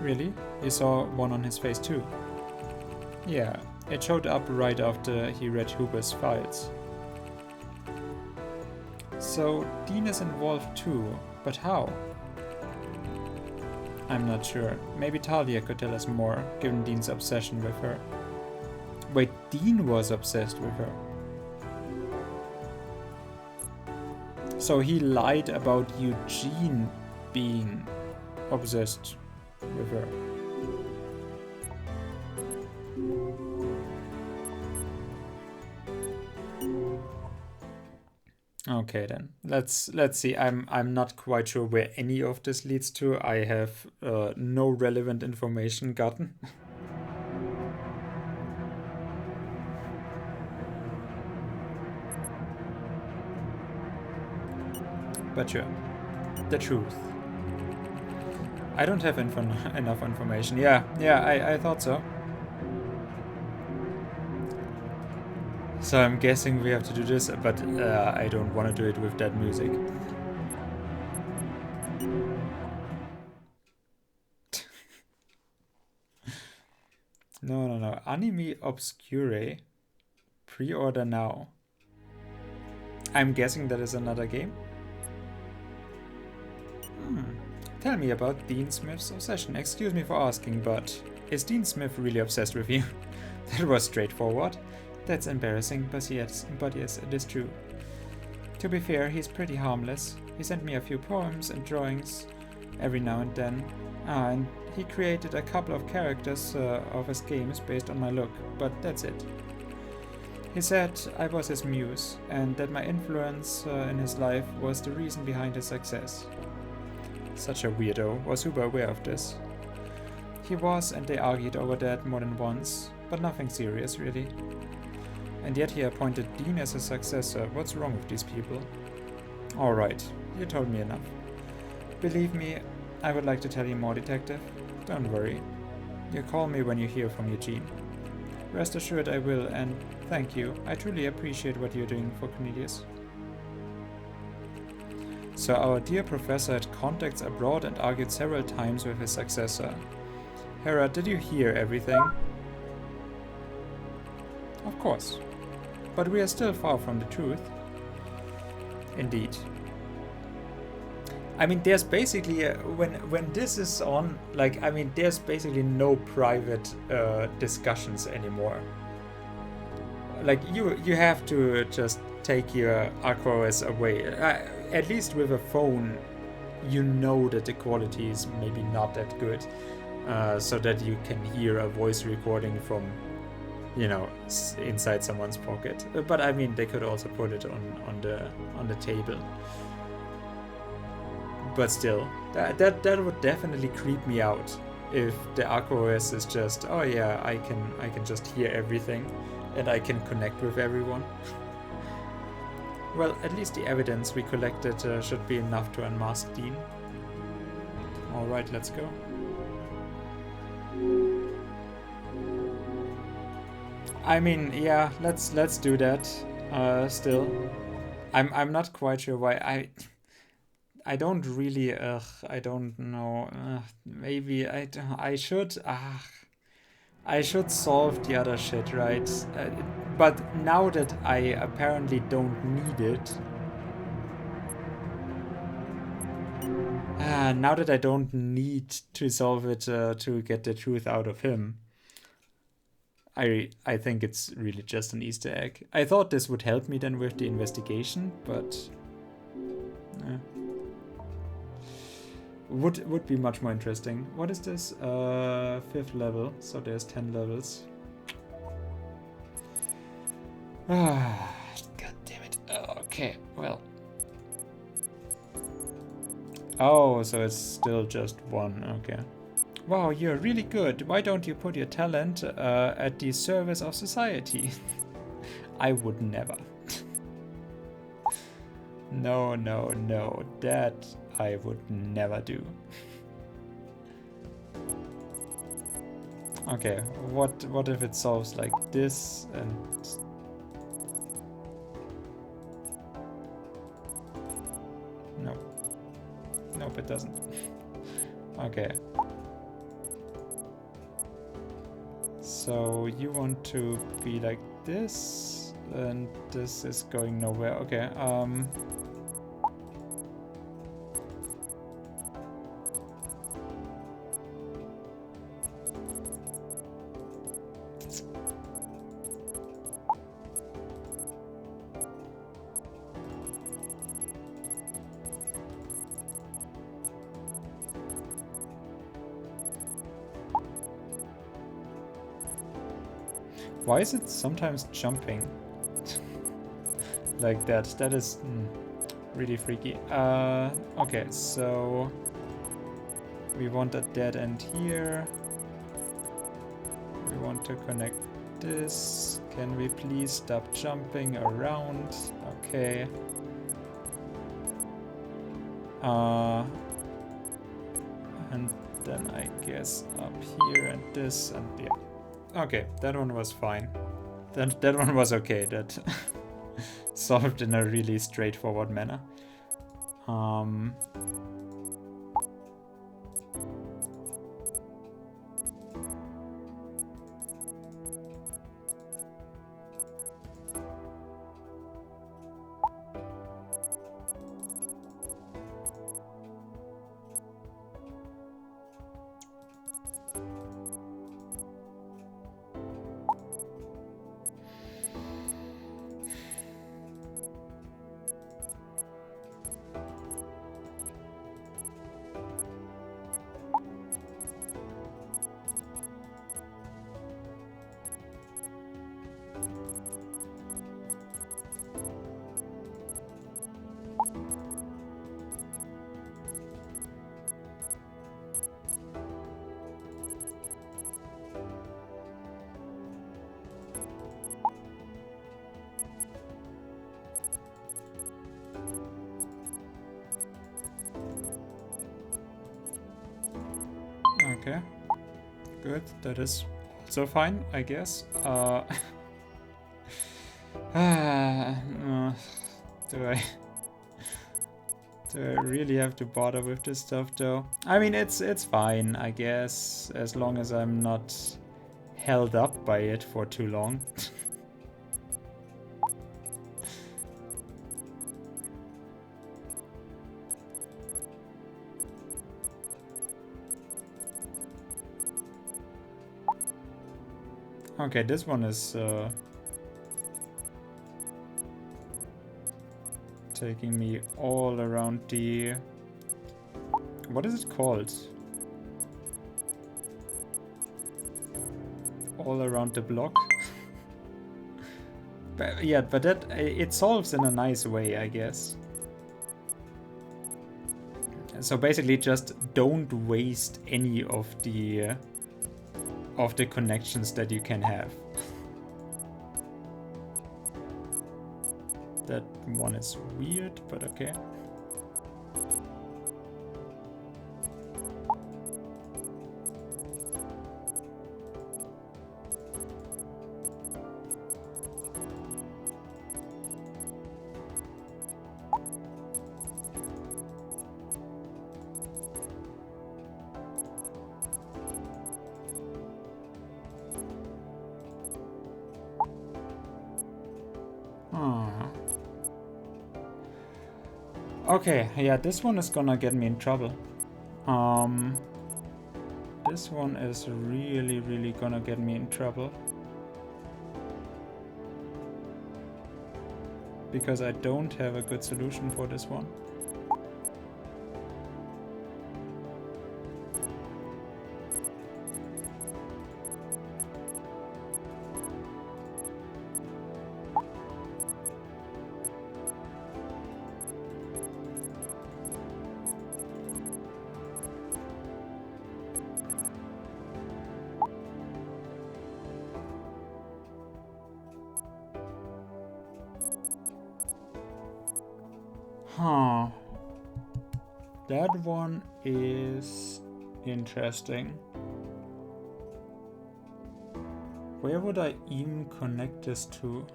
Really? You saw one on his face too? Yeah, it showed up right after he read Huber's files. So Dean is involved too, but how? I'm not sure. Maybe Talia could tell us more, given Dean's obsession with her. Wait, Dean was obsessed with her. So he lied about Eugene being obsessed with her. Okay then, let's see. I'm not quite sure where any of this leads to. I have no relevant information gotten. But sure, the truth. I don't have enough information. Yeah, I thought so. So I'm guessing we have to do this, but I don't want to do it with that music. No. Anime Obscure. Pre-order now. I'm guessing that is another game. Tell me about Dean Smith's obsession. Excuse me for asking, but is Dean Smith really obsessed with you? That was straightforward. That's embarrassing, but yes, it is true. To be fair, he's pretty harmless. He sent me a few poems and drawings every now and then. And he created a couple of characters of his games based on my look, but that's it. He said I was his muse, and that my influence in his life was the reason behind his success. Such a weirdo. Was Huber aware of this? He was, and they argued over that more than once, but nothing serious, really. And yet he appointed Dean as his successor. What's wrong with these people? Alright, you told me enough. Believe me, I would like to tell you more, Detective. Don't worry. You call me when you hear from Eugene. Rest assured I will, and thank you. I truly appreciate what you're doing for Cornelius. So our dear professor had contacts abroad and argued several times with his successor. Hera, did you hear everything? Of course. But we are still far from the truth. Indeed. I mean, there's basically, when this is on, like, I mean, there's basically no private discussions anymore. Like, you have to just take your AquaOS away. At least with a phone, you know that the quality is maybe not that good, so that you can hear a voice recording from, you know, inside someone's pocket. But I mean, they could also put it on the table. But still, that would definitely creep me out if the AquaOS is just, oh yeah, I can just hear everything, and I can connect with everyone. Well, at least the evidence we collected should be enough to unmask Dean. Alright, let's go. I mean, yeah, let's do that. Still, I'm not quite sure why I don't really I don't know. Maybe I should solve the other shit, right? But now that I apparently don't need it, now that I don't need to solve it to get the truth out of him, I think it's really just an Easter egg. I thought this would help me then with the investigation, but would be much more interesting. What is this? 5th level, so there's 10 levels. God damn it. Okay, well. Oh, so it's still just 1, okay. Wow, you're really good. Why don't you put your talent at the service of society? I would never. No, that I would never do. Okay, what if it solves like this and... No. Nope, it doesn't. Okay. So you want to be like this, and this is going nowhere. Okay, why is it sometimes jumping like that? That is really freaky. Okay, so we want a dead end here. We want to connect this. Can we please stop jumping around? Okay. And then I guess up here and this and yeah. Okay, that one was fine. That one was okay. That solved in a really straightforward manner. Okay, good. That is also fine, I guess. Do I really have to bother with this stuff though? I mean, it's fine, I guess, as long as I'm not held up by it for too long. Okay, this one is taking me all around the... What is it called? All around the block? But, yeah, but that it solves in a nice way, I guess. So basically just don't waste any of the connections that you can have. That one is weird, but okay. Okay, yeah, this one is gonna get me in trouble. This one is really, really gonna get me in trouble. Because I don't have a good solution for this one. Huh. That one is interesting. Where would I even connect this to?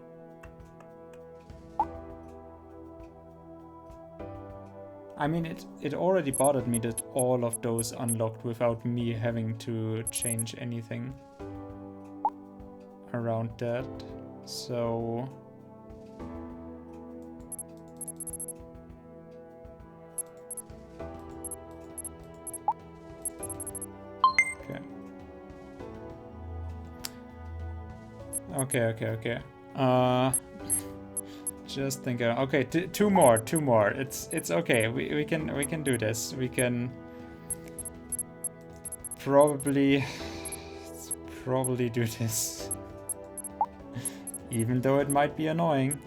I mean, it already bothered me that all of those unlocked without me having to change anything around that. So... Okay. Okay. Just think. Okay, two more. It's okay. We can do this. We can probably do this, even though it might be annoying.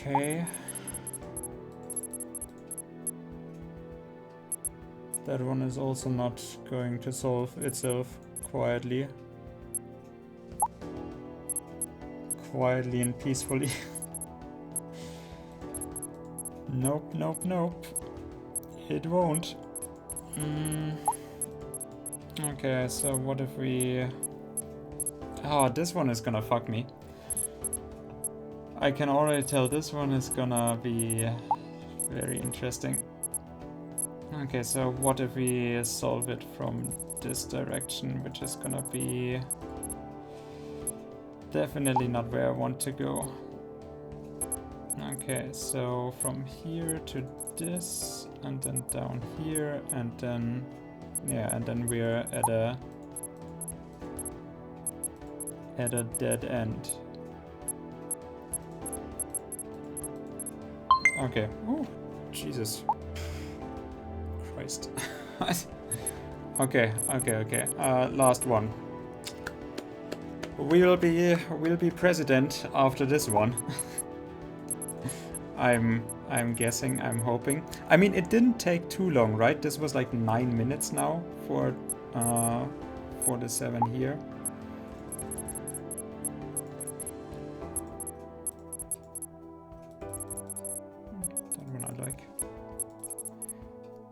Okay. That one is also not going to solve itself quietly. Quietly and peacefully. Nope. It won't. Okay, so what if we... Oh, this one is gonna fuck me. I can already tell this one is gonna be very interesting. Okay, so what if we solve it from this direction, which is gonna be definitely not where I want to go. Okay, so from here to this, and then down here, and then, yeah, and then we're at a dead end. Okay. Oh, Jesus. Christ. Okay. Last one. We'll be president after this one. I'm guessing, I'm hoping. I mean, it didn't take too long, right? This was like 9 minutes now for the 7 here.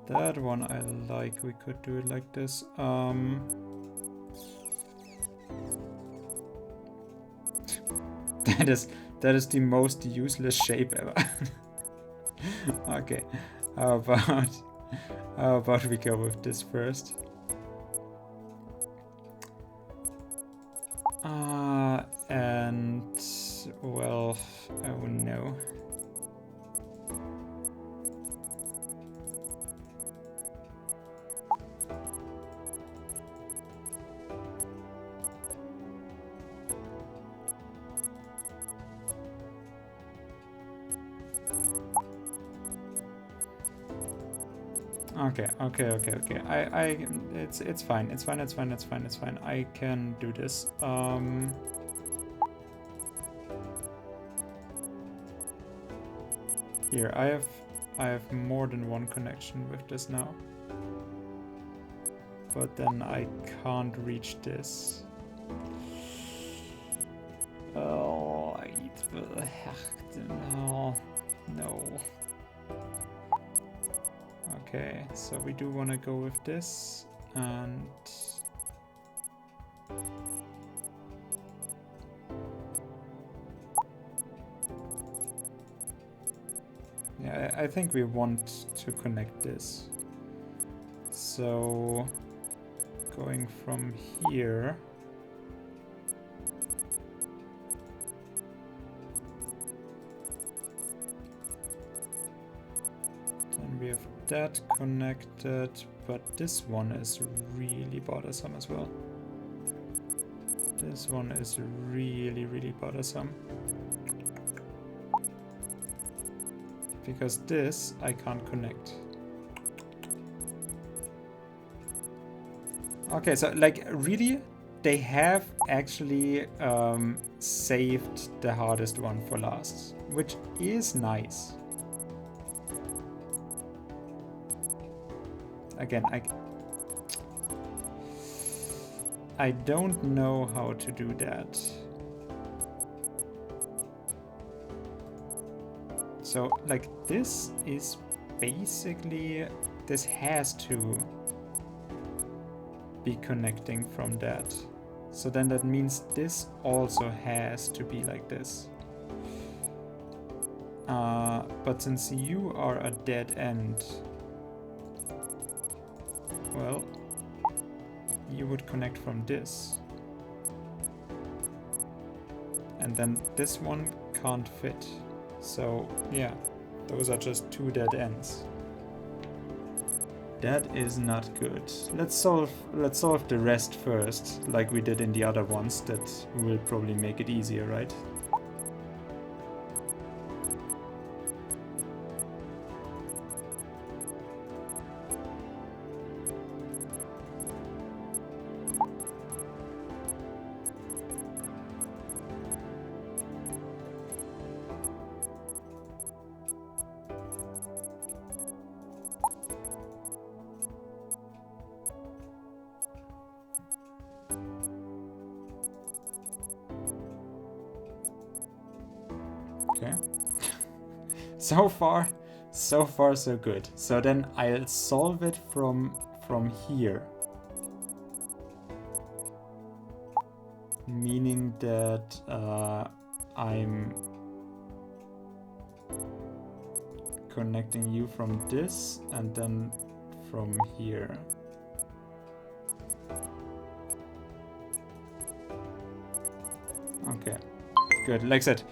That one I like. We could do it like this. That is the most useless shape ever. Okay, how about we go with this first? And well, oh no. Okay. It's fine. I can do this. Here, I have more than one connection with this now. But then I can't reach this. Oh, no. Okay, so we do want to go with this, and yeah, I think we want to connect this. So going from here, that connected, but this one is really bothersome as well. This one is really, really bothersome. Because this I can't connect. Okay, so like really, they have actually saved the hardest one for last, which is nice. Again, I don't know how to do that. So like this is basically, this has to be connecting from that. So then that means this also has to be like this. But since you are a dead end, well, you would connect from this. And then this one can't fit. So yeah, those are just two dead ends. That is not good. Let's solve the rest first, like we did in the other ones. That will probably make it easier, right? Okay. So far so good. So then I'll solve it from here. Meaning that I'm connecting you from this and then from here. Okay, good. Like I said,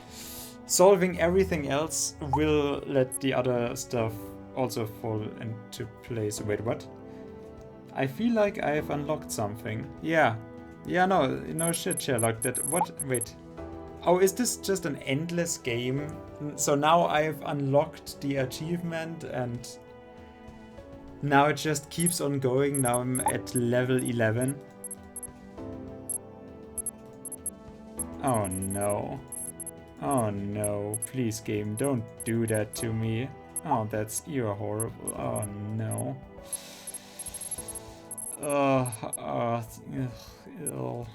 solving everything else will let the other stuff also fall into place. Wait, what? I feel like I've unlocked something. Yeah, no shit, Sherlock. That what? Wait. Oh, is this just an endless game? So now I've unlocked the achievement and now it just keeps on going. Now I'm at level 11. Oh no. Oh no, please game, don't do that to me. Oh, you're horrible. Oh no. Ew.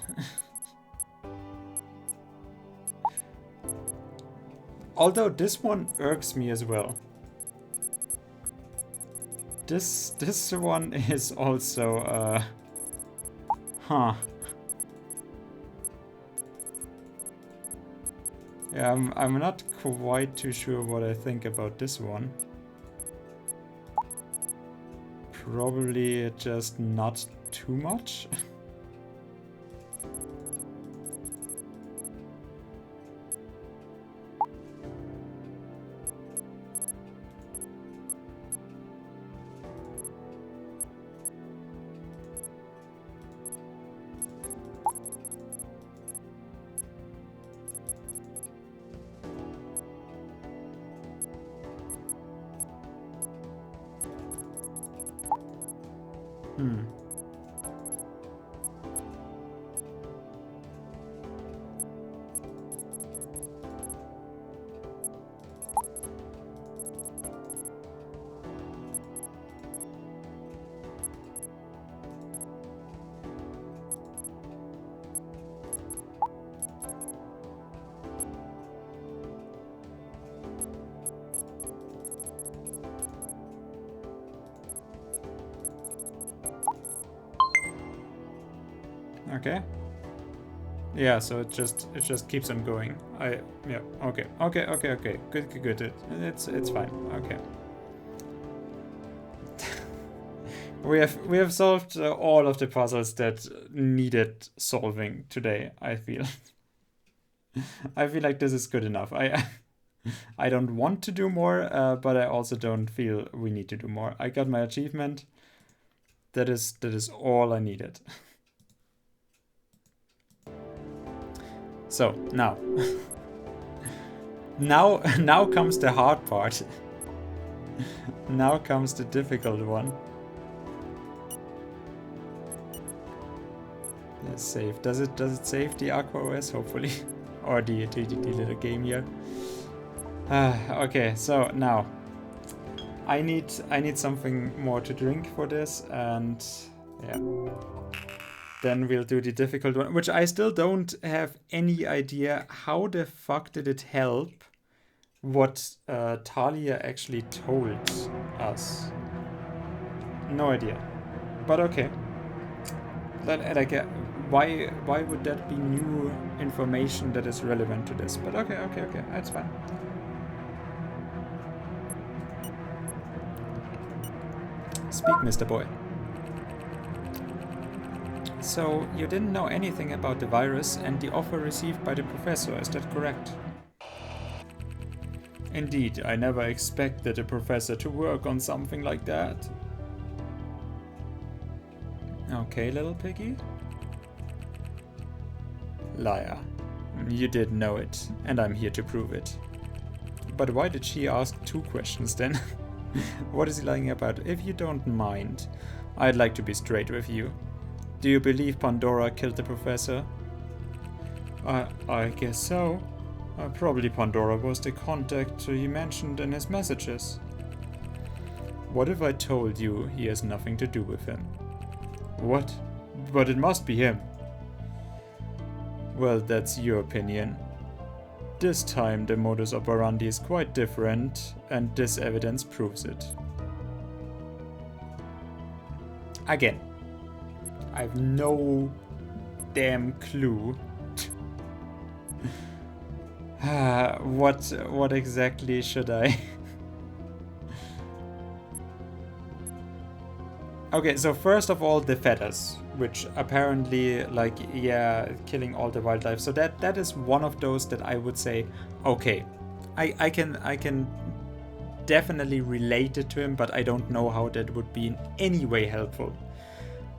Although this one irks me as well. This one is also huh. Yeah, I'm not quite too sure what I think about this one. Probably just not too much. Okay. Yeah, so it just keeps on going. Yeah, okay. Good. It's fine. Okay. We have solved all of the puzzles that needed solving today, I feel. I feel like this is good enough. I don't want to do more, but I also don't feel we need to do more. I got my achievement. That is all I needed. So now, now comes the hard part. Now comes the difficult one. Let's save. Does it save the Aqua OS? Hopefully, or the little game here. Okay, so now I need something more to drink for this, and yeah. Then we'll do the difficult one, which I still don't have any idea how the fuck did it help what Talia actually told us. No idea. But okay. Like, why would that be new information that is relevant to this? But okay, that's fine. Speak, Mr. Boy. So, you didn't know anything about the virus and the offer received by the professor, is that correct? Indeed, I never expected a professor to work on something like that. Okay, little piggy. Liar. You did know it, and I'm here to prove it. But why did she ask 2 questions then? What is he lying about? If you don't mind, I'd like to be straight with you. Do you believe Pandora killed the professor? I guess so. Probably Pandora was the contact he mentioned in his messages. What if I told you he has nothing to do with him? What? But it must be him. Well, that's your opinion. This time the modus operandi is quite different, and this evidence proves it. Again, I have no damn clue what exactly should I... Okay, so first of all, the feathers, which apparently, like, yeah, killing all the wildlife. So that is one of those that I would say, okay, I can definitely relate it to him, but I don't know how that would be in any way helpful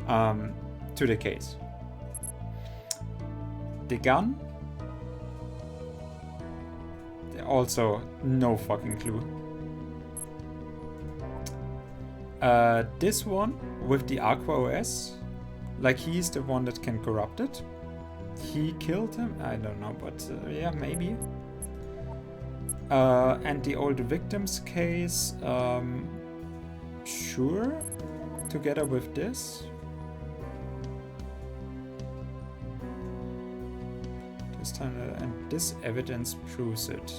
to the case. The gun? Also, no fucking clue. This one with the Aqua OS, like he's the one that can corrupt it. He killed him? I don't know, but yeah, maybe. And the old victims case, sure, together with this. This time, and this evidence proves it.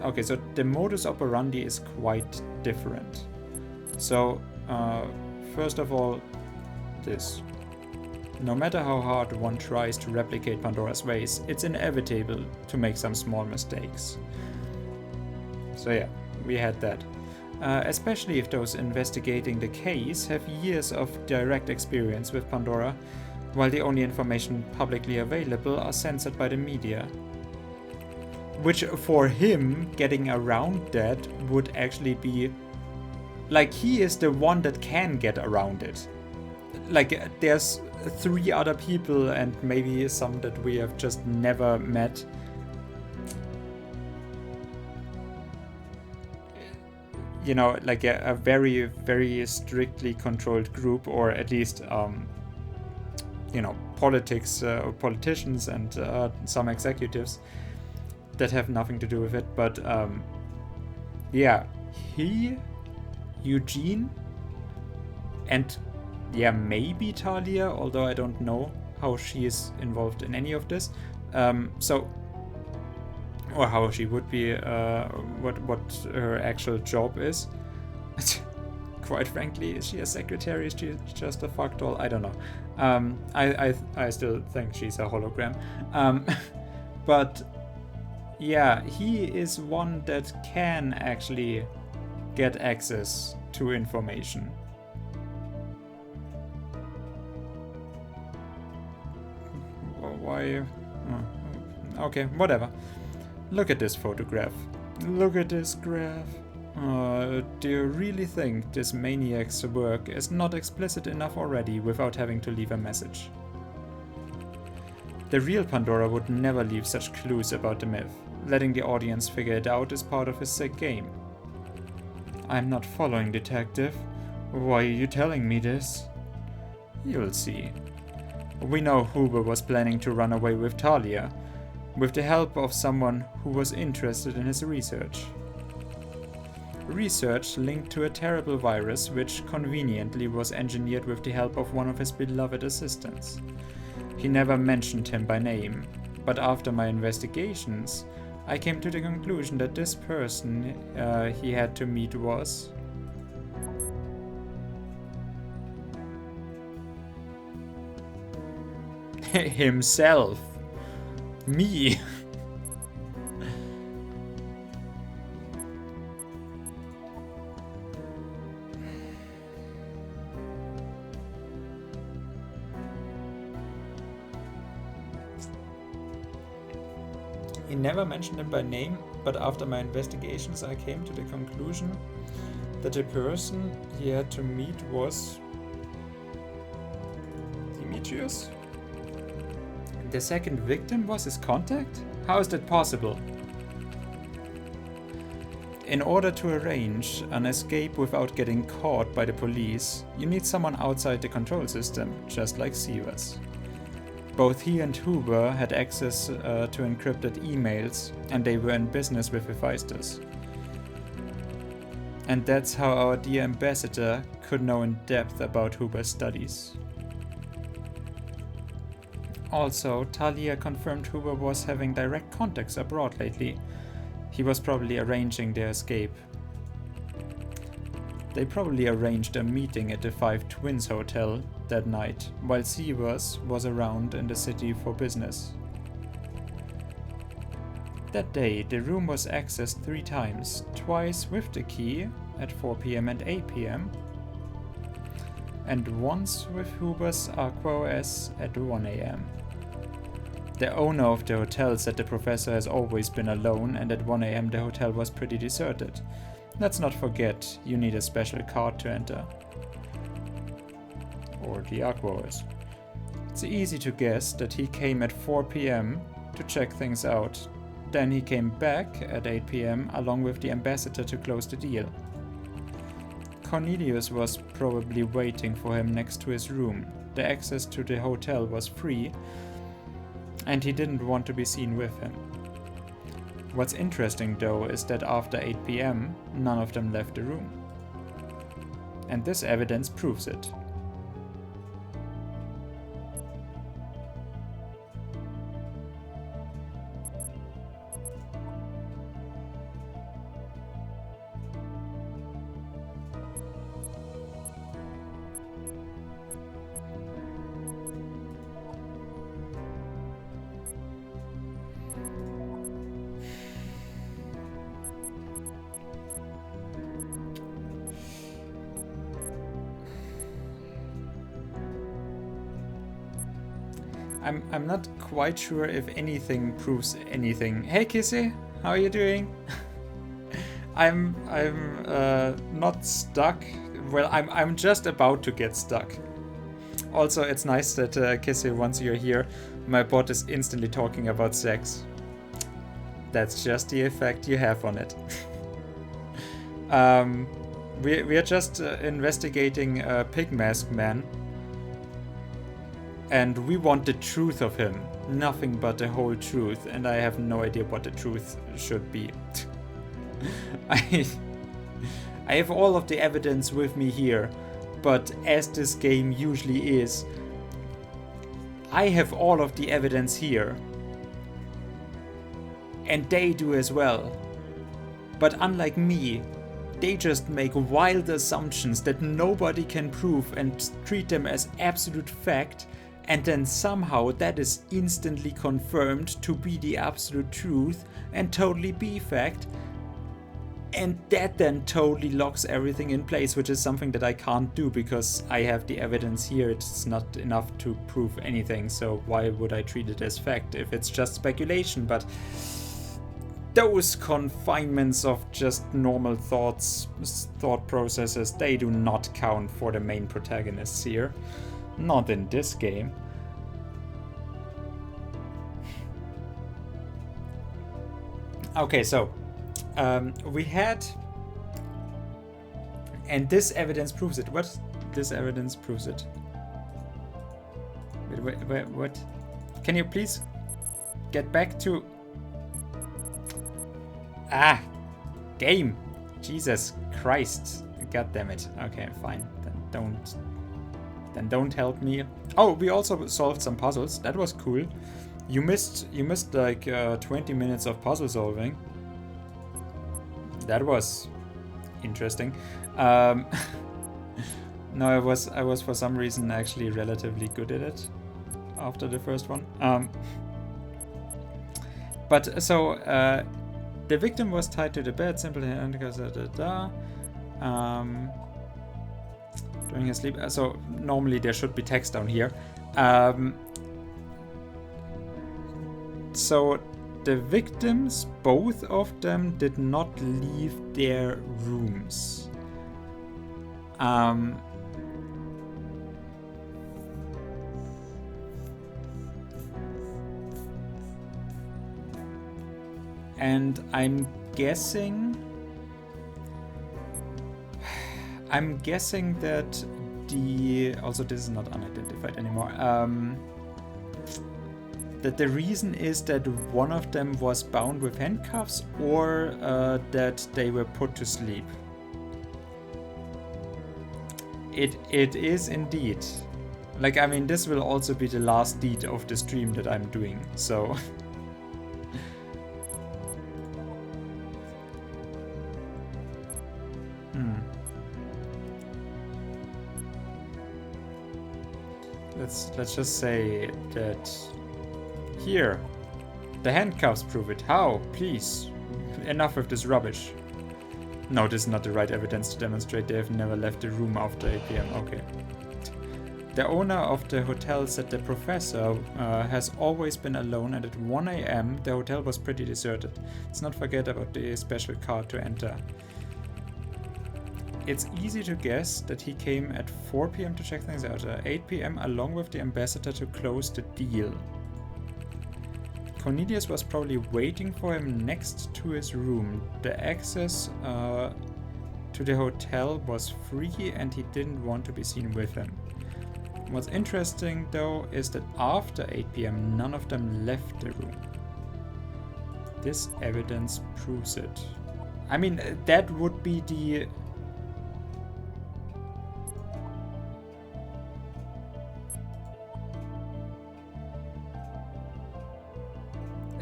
Okay, so the modus operandi is quite different. So, first of all, this. No matter how hard one tries to replicate Pandora's ways, it's inevitable to make some small mistakes. So yeah, we had that. Especially if those investigating the case have years of direct experience with Pandora, while the only information publicly available are censored by the media. Which, for him, getting around that would actually be... Like, he is the one that can get around it. Like, there's 3 other people and maybe some that we have just never met. You know, like a very, very strictly controlled group, or at least, you know, politicians and some executives that have nothing to do with it. But, yeah, Eugene, and yeah, maybe Talia, although I don't know how she is involved in any of this. Or how she would be, what her actual job is. Quite frankly, is she a secretary? Is she just a fuckdoll? I don't know. I still think she's a hologram. But yeah, he is one that can actually get access to information. Why? Okay, whatever. Look at this photograph. Look at this graph. Do you really think this maniac's work is not explicit enough already without having to leave a message? The real Pandora would never leave such clues about the myth. Letting the audience figure it out is part of his sick game. I'm not following, Detective. Why are you telling me this? You'll see. We know Huber was planning to run away with Talia, with the help of someone who was interested in his research. Research linked to a terrible virus which conveniently was engineered with the help of one of his beloved assistants. He never mentioned him by name, but after my investigations, I came to the conclusion that this person he had to meet was... himself. Me. He never mentioned him by name, but after my investigations I came to the conclusion that the person he had to meet was... Demetrius? The second victim was his contact? How is that possible? In order to arrange an escape without getting caught by the police, you need someone outside the control system, just like Sievers. Both he and Huber had access to encrypted emails, and they were in business with Hephaestus. And that's how our dear ambassador could know in depth about Huber's studies. Also, Talia confirmed Huber was having direct contacts abroad lately. He was probably arranging their escape. They probably arranged a meeting at the Five Twins Hotel that night, while Sievers was around in the city for business. That day, the room was accessed 3 times, twice with the key at 4 PM and 8 PM, and once with Huber's Aqua OS at 1 AM. The owner of the hotel said the professor has always been alone, and at 1 AM the hotel was pretty deserted. Let's not forget, you need a special card to enter. Or the Aqua OS. It's easy to guess that he came at 4 PM to check things out. Then he came back at 8 PM along with the ambassador to close the deal. Cornelius was probably waiting for him next to his room. The access to the hotel was free, and he didn't want to be seen with him. What's interesting though is that after 8 PM, none of them left the room. And this evidence proves it. I'm not quite sure if anything proves anything. Hey Kissy, how are you doing? I'm not stuck. Well, I'm just about to get stuck. Also, it's nice that Kissy, once you're here, my bot is instantly talking about sex. That's just the effect you have on it. We are just investigating Pig Mask Man. And we want the truth of him. Nothing but the whole truth. And I have no idea what the truth should be. I have all of the evidence with me here. But as this game usually is, I have all of the evidence here. And they do as well. But unlike me, they just make wild assumptions that nobody can prove and treat them as absolute fact. And then somehow that is instantly confirmed to be the absolute truth and totally be fact. And that then totally locks everything in place, which is something that I can't do because I have the evidence here. It's not enough to prove anything, so why would I treat it as fact if it's just speculation? But those confinements of just normal thought processes, they do not count for the main protagonists here. Not in this game. Okay, so we had, and this evidence proves it. What? This evidence proves it. Wait, what? Can you please get back to... Ah! Game! Jesus Christ. God damn it. Okay, fine. Then don't help me. Oh, we also solved some puzzles. That was cool. You missed like 20 minutes of puzzle solving. That was interesting. No, I was for some reason actually relatively good at it after the first one. But so the victim was tied to the bed simply during his sleep. So normally there should be text down here. So the victims, both of them, did not leave their rooms. And I'm guessing that also this is not unidentified anymore. That the reason is that one of them was bound with handcuffs, or that they were put to sleep. It is indeed. Like, I mean, this will also be the last deed of the stream that I'm doing, so... Let's just say that here, the handcuffs prove it. How? Please. Enough with this rubbish. No, this is not the right evidence to demonstrate they have never left the room after 8 p.m. Okay. The owner of the hotel said the professor has always been alone, and at 1 a.m. the hotel was pretty deserted. Let's not forget about the special card to enter. It's easy to guess that he came at 4 p.m. to check things out, 8 p.m. along with the ambassador to close the deal. Cornelius was probably waiting for him next to his room. The access to the hotel was free and he didn't want to be seen with him. What's interesting though is that after 8 p.m. none of them left the room. This evidence proves it. I mean, that would be the...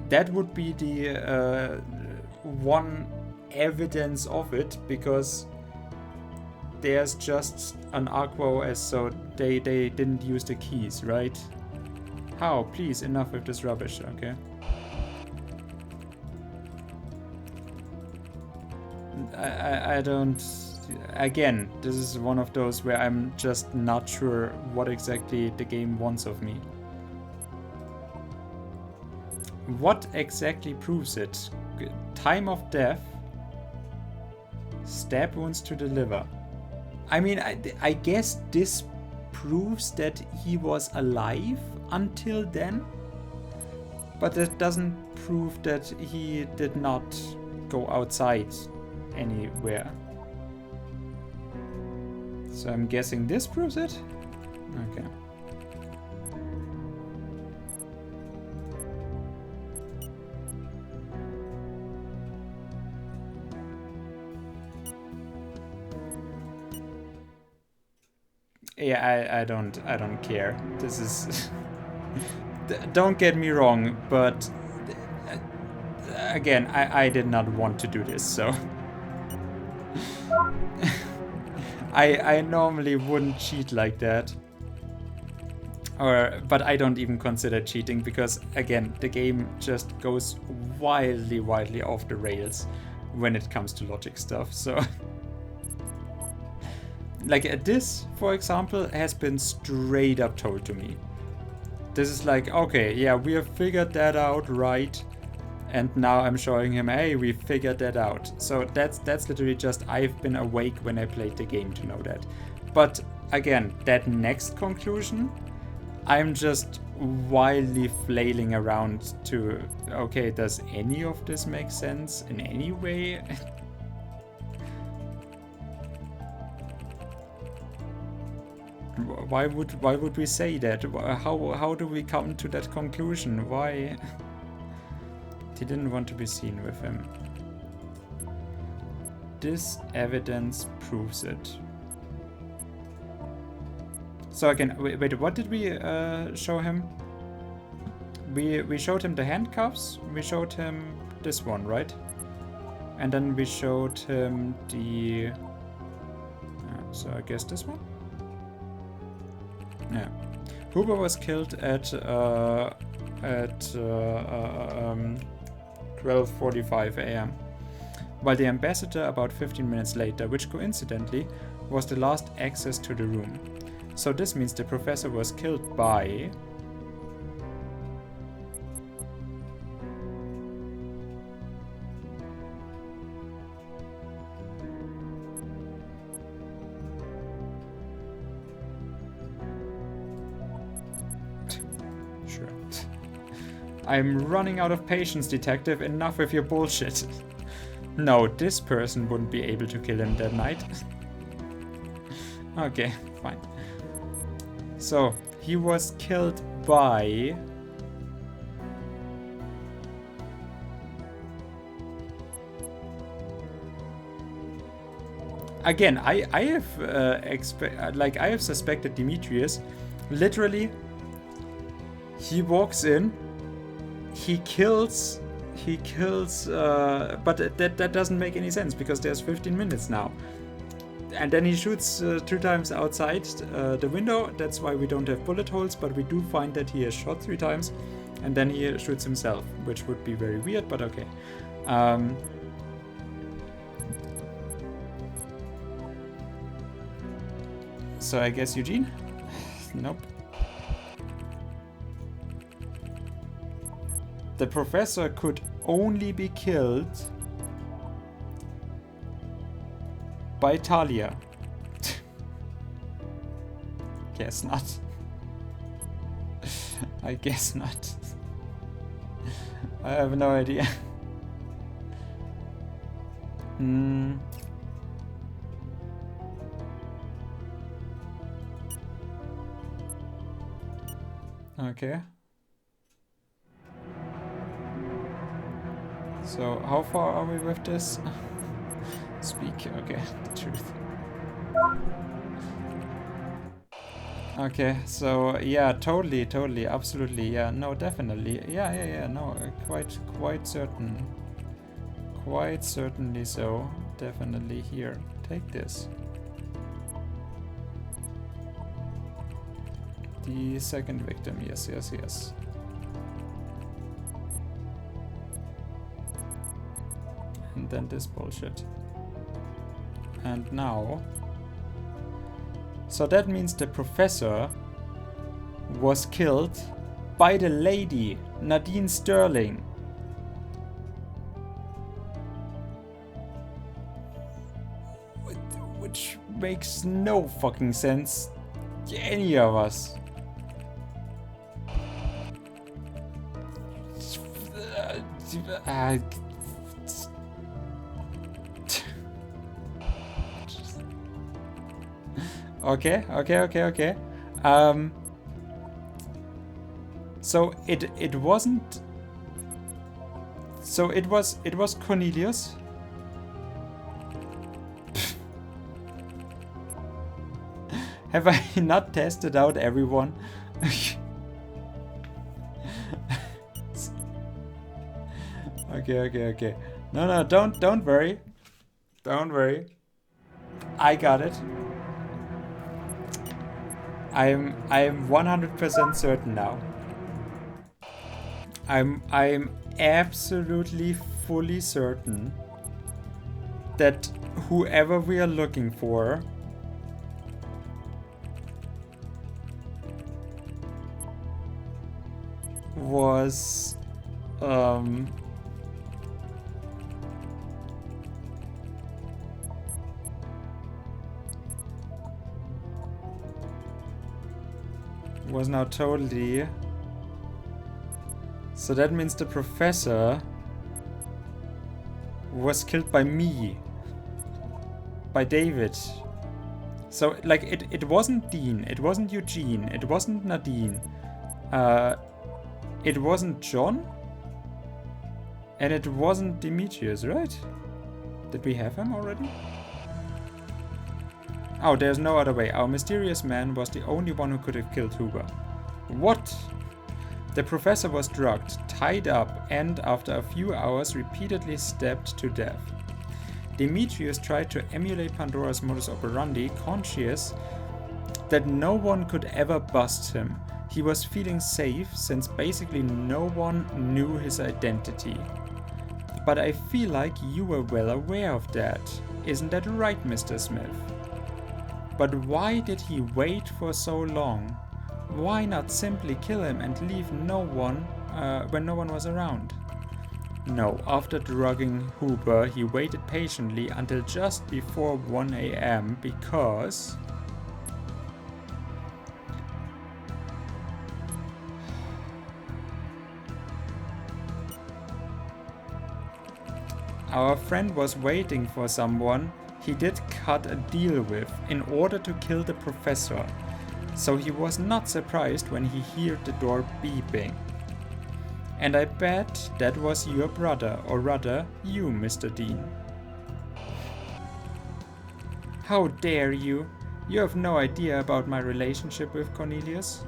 That would be the one evidence of it, because there's just an Aquo as so they didn't use the keys, right? How? Please, enough with this rubbish, okay? I don't... Again, this is one of those where I'm just not sure what exactly the game wants of me. What exactly proves it? Time of death, stab wounds to the liver. I mean, I guess this proves that he was alive until then, but it doesn't prove that he did not go outside anywhere. So I'm guessing this proves it? Okay. Yeah, I don't care. This is... Don't get me wrong, but... Again, I did not want to do this, so... I normally wouldn't cheat like that. But I don't even consider cheating, because, again, the game just goes wildly off the rails when it comes to logic stuff, so... Like, this, for example, has been straight up told to me. This is like, okay, yeah, we have figured that out, right? and now I'm showing him, hey, we figured that out. So that's literally just, I've been awake when I played the game to know that. But again, that next conclusion, I'm just wildly flailing around to, okay, does any of this make sense in any way? Why would we say that? How do we come to that conclusion? Why? He didn't want to be seen with him. This evidence proves it. So again, wait, what did we show him? We showed him the handcuffs. We showed him this one, right? And then we showed him the. So I guess this one. Yeah, Huber was killed at 12:45 a.m. while the ambassador about 15 minutes later, which coincidentally was the last access to the room. So this means the professor was killed by sure. I'm running out of patience, detective. Enough with your bullshit. No, this person wouldn't be able to kill him that night. Okay, fine. So, he was killed by... Again, I have suspected Demetrius. Literally, he walks in, he kills, but that doesn't make any sense because there's 15 minutes now. And then he shoots 2 times outside the window. That's why we don't have bullet holes, but we do find that he has shot 3 times. And then he shoots himself, which would be very weird, but okay. So I guess Eugene? Nope. The professor could only be killed by Talia. Guess not. I guess not. I have no idea. Okay. So, how far are we with this? Speak, okay, the truth. Okay, so, yeah, totally, absolutely, yeah, no, definitely, yeah, no, quite certain. Quite certainly so, definitely here. Take this. The second victim, yes. And then this bullshit. And now... So that means the professor was killed by the lady, Nadine Sterling. Which makes no fucking sense to any of us. Okay. So it wasn't. So it was Cornelius. Have I not tested out everyone? Okay. No, don't worry. Don't worry. I got it. I'm 100% certain now. I'm absolutely fully certain that whoever we are looking for was was now totally... So that means the professor was killed by me. By David. So, like, it wasn't Dean, it wasn't Eugene, it wasn't Nadine. It wasn't John. And it wasn't Demetrius, right? Did we have him already? Oh, there's no other way. Our mysterious man was the only one who could have killed Huber. What? The professor was drugged, tied up, and after a few hours repeatedly stabbed to death. Demetrius tried to emulate Pandora's modus operandi, conscious that no one could ever bust him. He was feeling safe since basically no one knew his identity. But I feel like you were well aware of that. Isn't that right, Mr. Smith? But why did he wait for so long? Why not simply kill him and leave no one when no one was around? No, after drugging Huber, he waited patiently until just before 1 AM because... Our friend was waiting for someone he did cut a deal with in order to kill the professor. So he was not surprised when he heard the door beeping. And I bet that was your brother, or rather, you, Mr. Dean. How dare you? You have no idea about my relationship with Cornelius?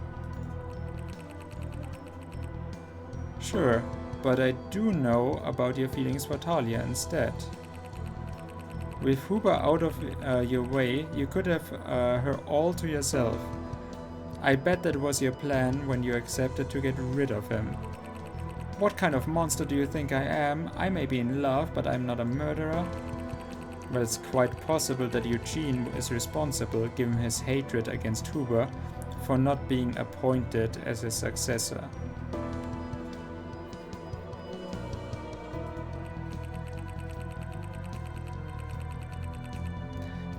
Sure, but I do know about your feelings for Talia instead. With Huber out of your way, you could have her all to yourself. I bet that was your plan when you accepted to get rid of him. What kind of monster do you think I am? I may be in love, but I'm not a murderer. Well, it's quite possible that Eugene is responsible, given his hatred against Huber, for not being appointed as his successor.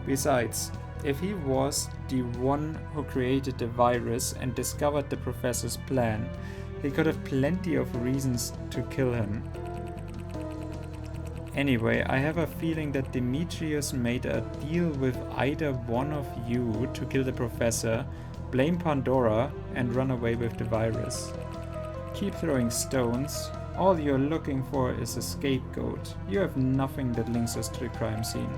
Besides, if he was the one who created the virus and discovered the professor's plan, he could have plenty of reasons to kill him. Anyway, I have a feeling that Demetrius made a deal with either one of you to kill the professor, blame Pandora, and run away with the virus. Keep throwing stones. All you're looking for is a scapegoat. You have nothing that links us to the crime scene.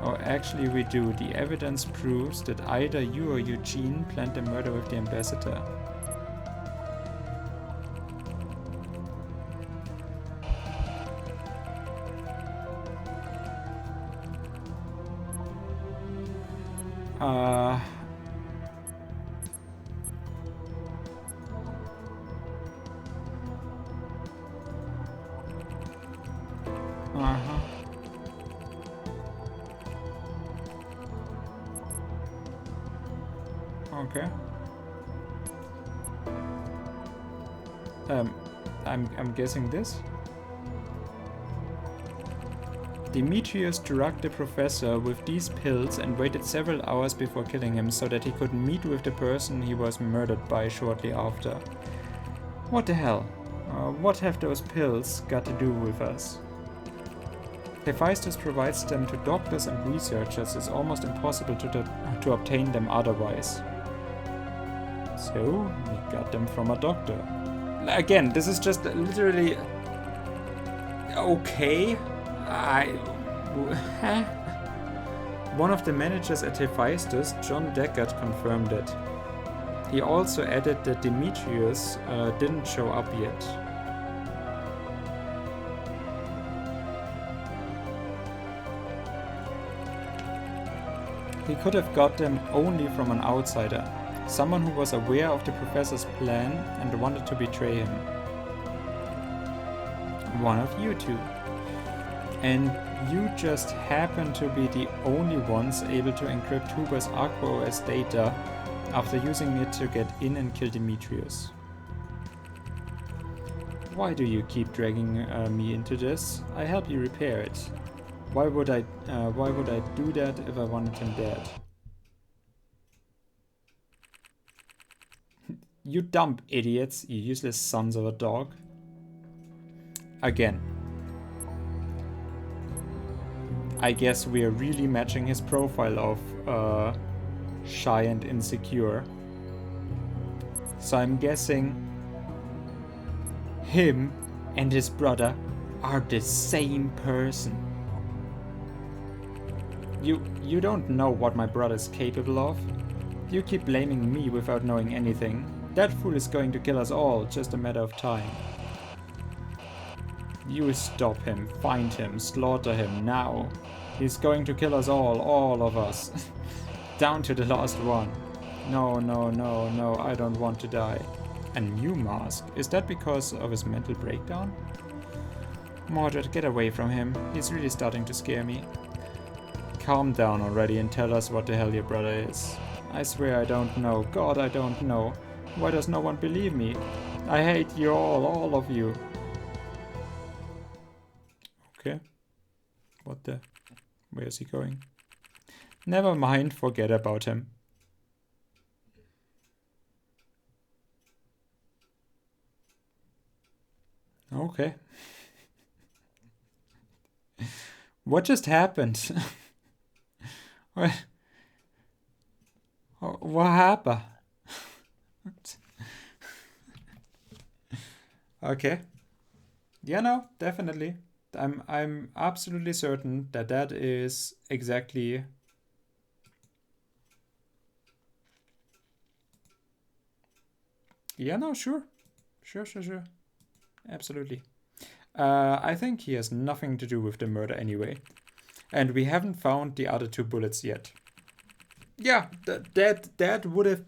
Or actually we do. The evidence proves that either you or Eugene planned the murder with the ambassador. Okay. I'm guessing this. Demetrius drugged the professor with these pills and waited several hours before killing him so that he could meet with the person he was murdered by shortly after. What the hell? What have those pills got to do with us? Hephaestus provides them to doctors and researchers. It's almost impossible to obtain them otherwise. So, we got them from a doctor. Again, this is just literally... Okay. One of the managers at Hephaestus, John Deckard, confirmed it. He also added that Demetrius didn't show up yet. He could have got them only from an outsider, someone who was aware of the professor's plan and wanted to betray him. One of you two. And you just happen to be the only ones able to encrypt Huber's Aqua OS data after using it to get in and kill Demetrius. Why do you keep dragging me into this? I help you repair it. Why would I do that if I wanted him dead? You dumb idiots, you useless sons of a dog. Again. I guess we are really matching his profile of shy and insecure. So I'm guessing him and his brother are the same person. You don't know what my brother's capable of. You keep blaming me without knowing anything. That fool is going to kill us all, just a matter of time. You stop him, find him, slaughter him now. He's going to kill us all of us. Down to the last one. No, no, no, no, I don't want to die. A new mask? Is that because of his mental breakdown? Mordred, get away from him. He's really starting to scare me. Calm down already and tell us what the hell your brother is. I swear I don't know. God, I don't know. Why does no one believe me? I hate you all of you. Okay. What the? Where is he going? Never mind, forget about him. Okay. What just happened? What happened? Okay. Yeah, no, definitely. I'm absolutely certain that that is exactly. Yeah, no, sure. Sure. Absolutely. I think he has nothing to do with the murder anyway. And we haven't found the other 2 bullets yet. Yeah, that would have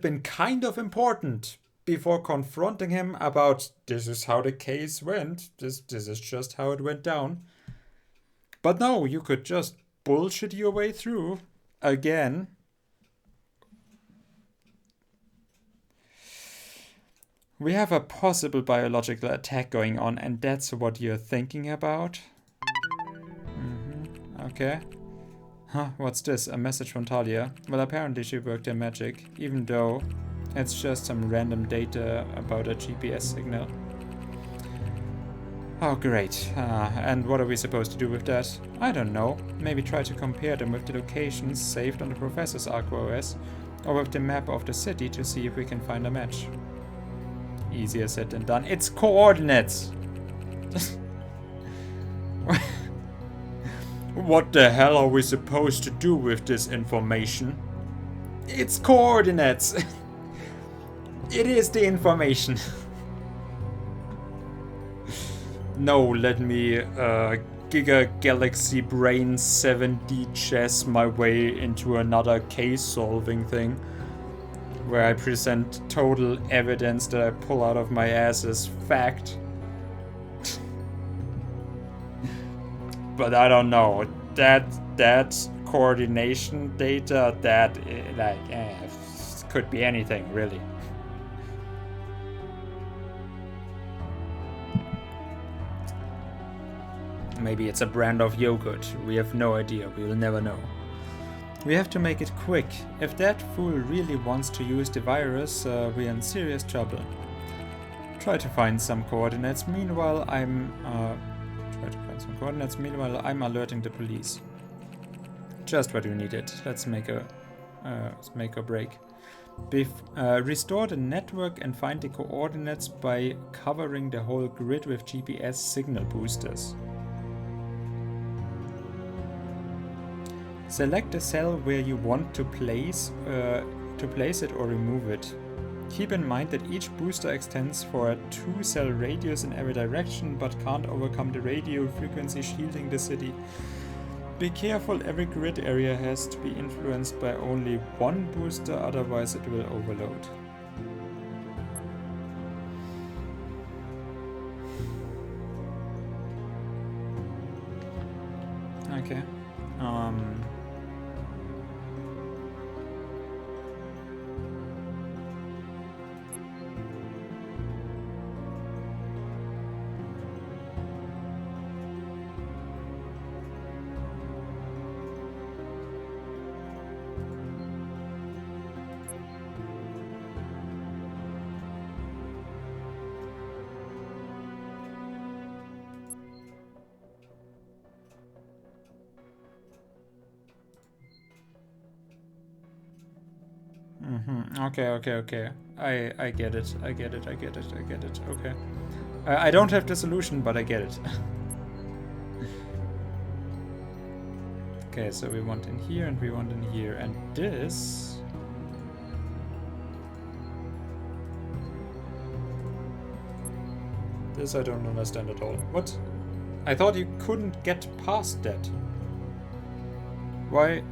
been kind of important before confronting him about this is how the case went. This is just how it went down. But no, you could just bullshit your way through again. We have a possible biological attack going on, and that's what you're thinking about? Okay. Huh, what's this? A message from Talia. Well, apparently she worked in magic, even though it's just some random data about a GPS signal. Oh, great. And what are we supposed to do with that? I don't know. Maybe try to compare them with the locations saved on the Professor's Aqua OS, or with the map of the city to see if we can find a match. Easier said than done. It's coordinates! What the hell are we supposed to do with this information? It's coordinates! It is the information. No, let me Giga Galaxy Brain 7D chess my way into another case solving thing where I present total evidence that I pull out of my ass as fact. But I don't know. That coordination data, that could be anything, really. Maybe it's a brand of yogurt. We have no idea. We will never know. We have to make it quick. If that fool really wants to use the virus, we're in serious trouble. Try to find some coordinates. Meanwhile, I'm alerting the police. Just what you needed. Let's make a break. Restore the network and find the coordinates by covering the whole grid with GPS signal boosters. Select the cell where you want to place it or remove it. Keep in mind that each booster extends for a 2-cell radius in every direction, but can't overcome the radio frequency shielding the city. Be careful, every grid area has to be influenced by only one booster, otherwise it will overload. Okay. Okay, okay, okay. I get it. I get it. I get it. I get it. Okay. I don't have the solution, but I get it. Okay, so we want in here and we want in here. And this... This I don't understand at all. What? I thought you couldn't get past that. Why?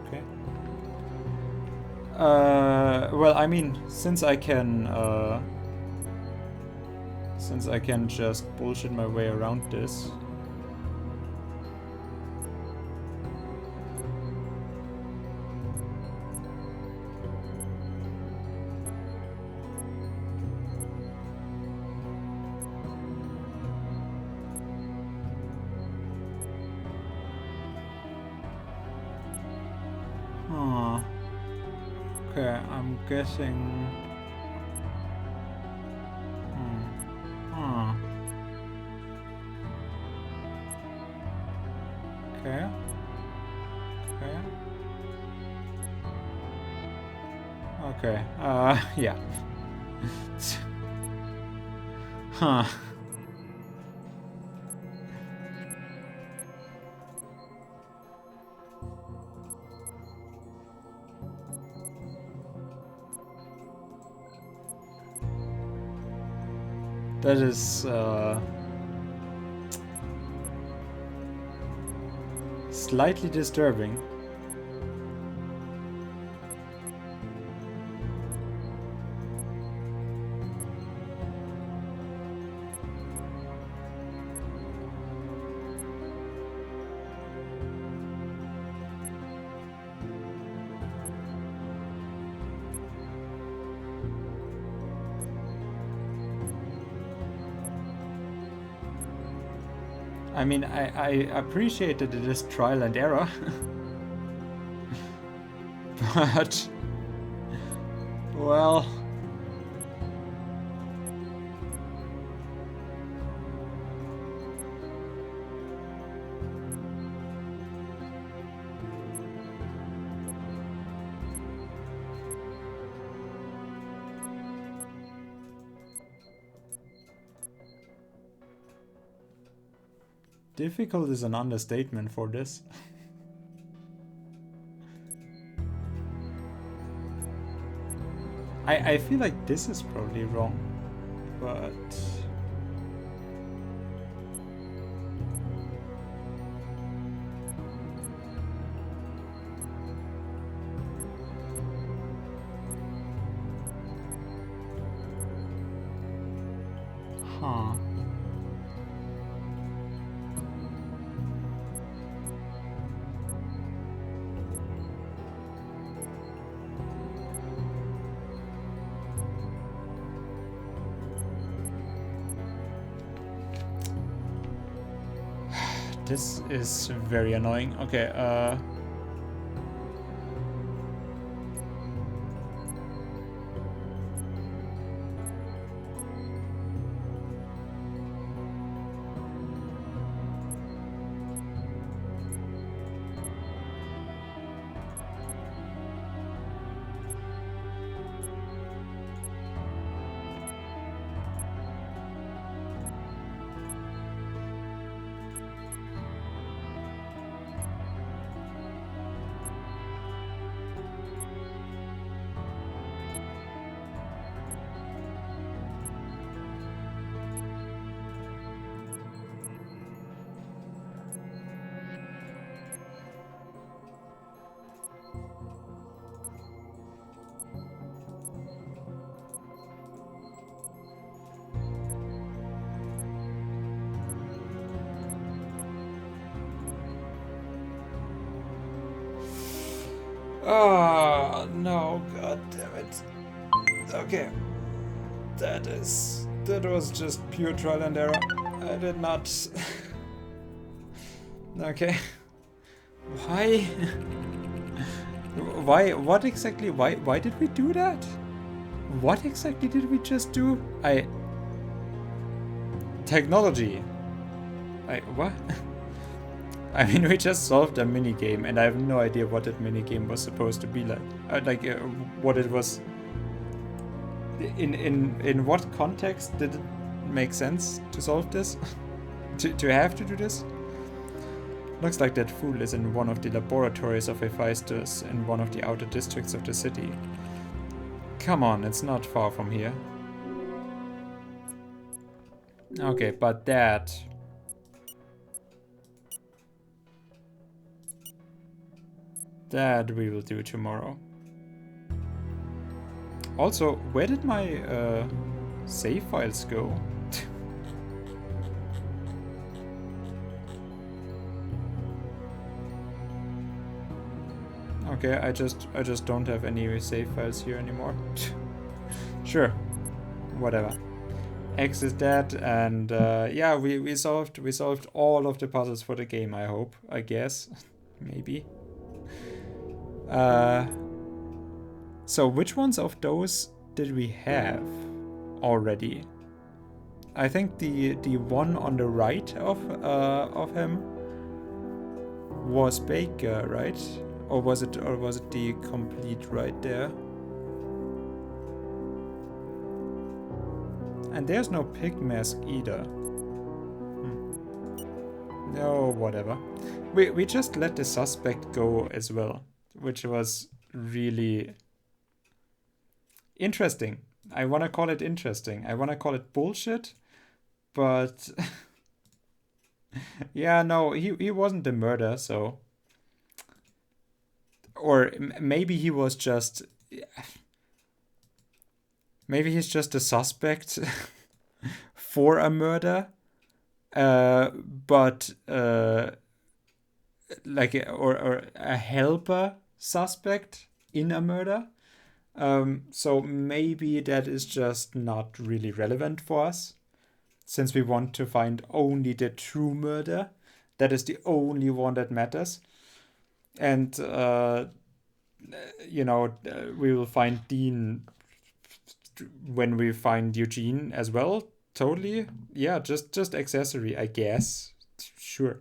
Okay. Well, I mean, since I can just bullshit my way around this. Huh. Okay, I'm guessing... Huh. Okay. Okay. Okay. Yeah. Huh. That is, slightly disturbing. I mean, I appreciate that it is trial and error. But... well... difficult is an understatement for this. I feel like this is probably wrong, but... huh. This is very annoying. Okay, oh no, god damn it. Okay. That was just pure trial and error. I did not... okay. Why? What exactly, why did we do that? What exactly did we just do? Technology. What? I mean, we just solved a minigame, and I have no idea what that minigame was supposed to be like. What it was. In what context did it make sense to solve this? to have to do this? Looks like that fool is in one of the laboratories of Hephaestus in one of the outer districts of the city. Come on, it's not far from here. Okay, but that... that we will do tomorrow. Also, where did my save files go? Okay, I just don't have any save files here anymore. Sure, whatever. X is dead, and yeah, we solved all of the puzzles for the game. I guess, maybe. So which ones of those did we have already? I think the one on the right of him was Baker, right? Or was it the complete right there? And there's no pig mask either. No, whatever. We just let the suspect go as well, which was really interesting. I want to call it interesting. I want to call it bullshit, but yeah, no, he wasn't the murderer, so... Or maybe he was just... Maybe he's just a suspect for a murder, but like or a helper suspect in a murder. So maybe that is just not really relevant for us, since we want to find only the true murder. That is the only one that matters. And, you know, we will find Dean when we find Eugene as well. Totally. Yeah, just accessory, I guess. Sure.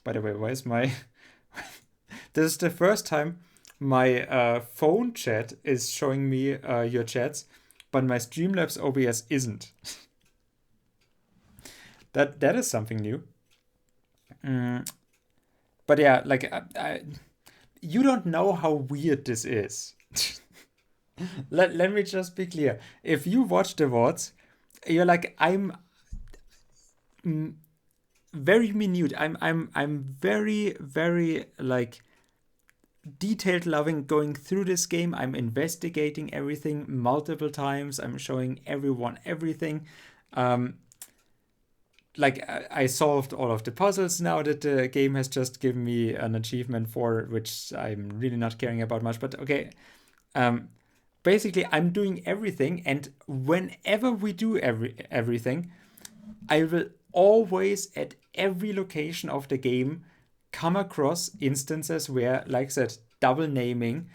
By the way, why is my... This is the first time my phone chat is showing me your chats, but my Streamlabs OBS isn't. That is something new. But yeah, like you don't know how weird this is. let me just be clear. If you watch the VODs, you're like, I'm very minute. I'm very, very like detailed loving going through this game. I'm investigating everything multiple times. I'm showing everyone everything. Like I solved all of the puzzles now that the game has just given me an achievement for, which I'm really not caring about much, but okay. Basically, I'm doing everything, and whenever we do everything, I will always at every location of the game come across instances where, like I said, double naming.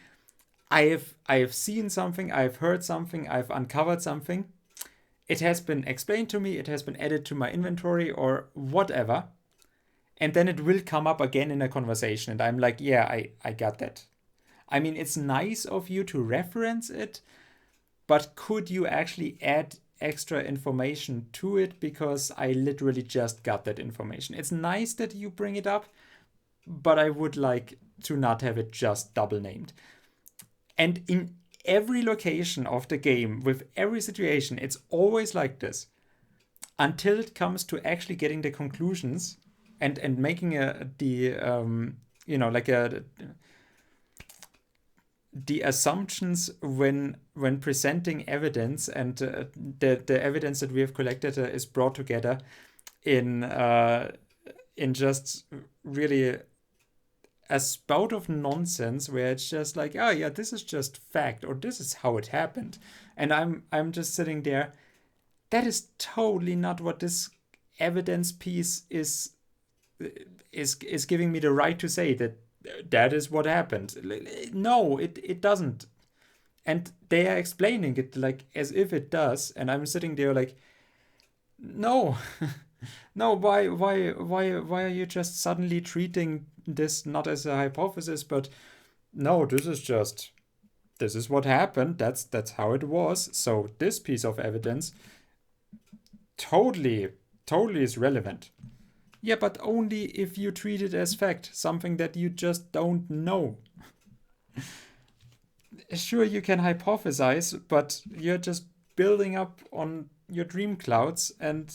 I have seen something, I've heard something, I've uncovered something. It has been explained to me, it has been added to my inventory or whatever. And then it will come up again in a conversation. And I'm like, yeah, I got that. I mean, it's nice of you to reference it, but could you actually add extra information to it? Because I literally just got that information. It's nice that you bring it up, but I would like to not have it just double named. And in every location of the game, with every situation, it's always like this. Until it comes to actually getting the conclusions and making the assumptions when presenting evidence, and the evidence that we have collected is brought together in just really a spout of nonsense where it's just like, oh yeah, this is just fact, or this is how it happened, and I'm just sitting there. That is totally not what this evidence piece is giving me the right to say, that is what happened. No, it doesn't. And they are explaining it like as if it does, and I'm sitting there like, No. No, why are you just suddenly treating this not as a hypothesis, but no, this is what happened. That's how it was. So this piece of evidence totally totally is relevant. Yeah, but only if you treat it as fact, something that you just don't know. Sure, you can hypothesize, but you're just building up on your dream clouds, and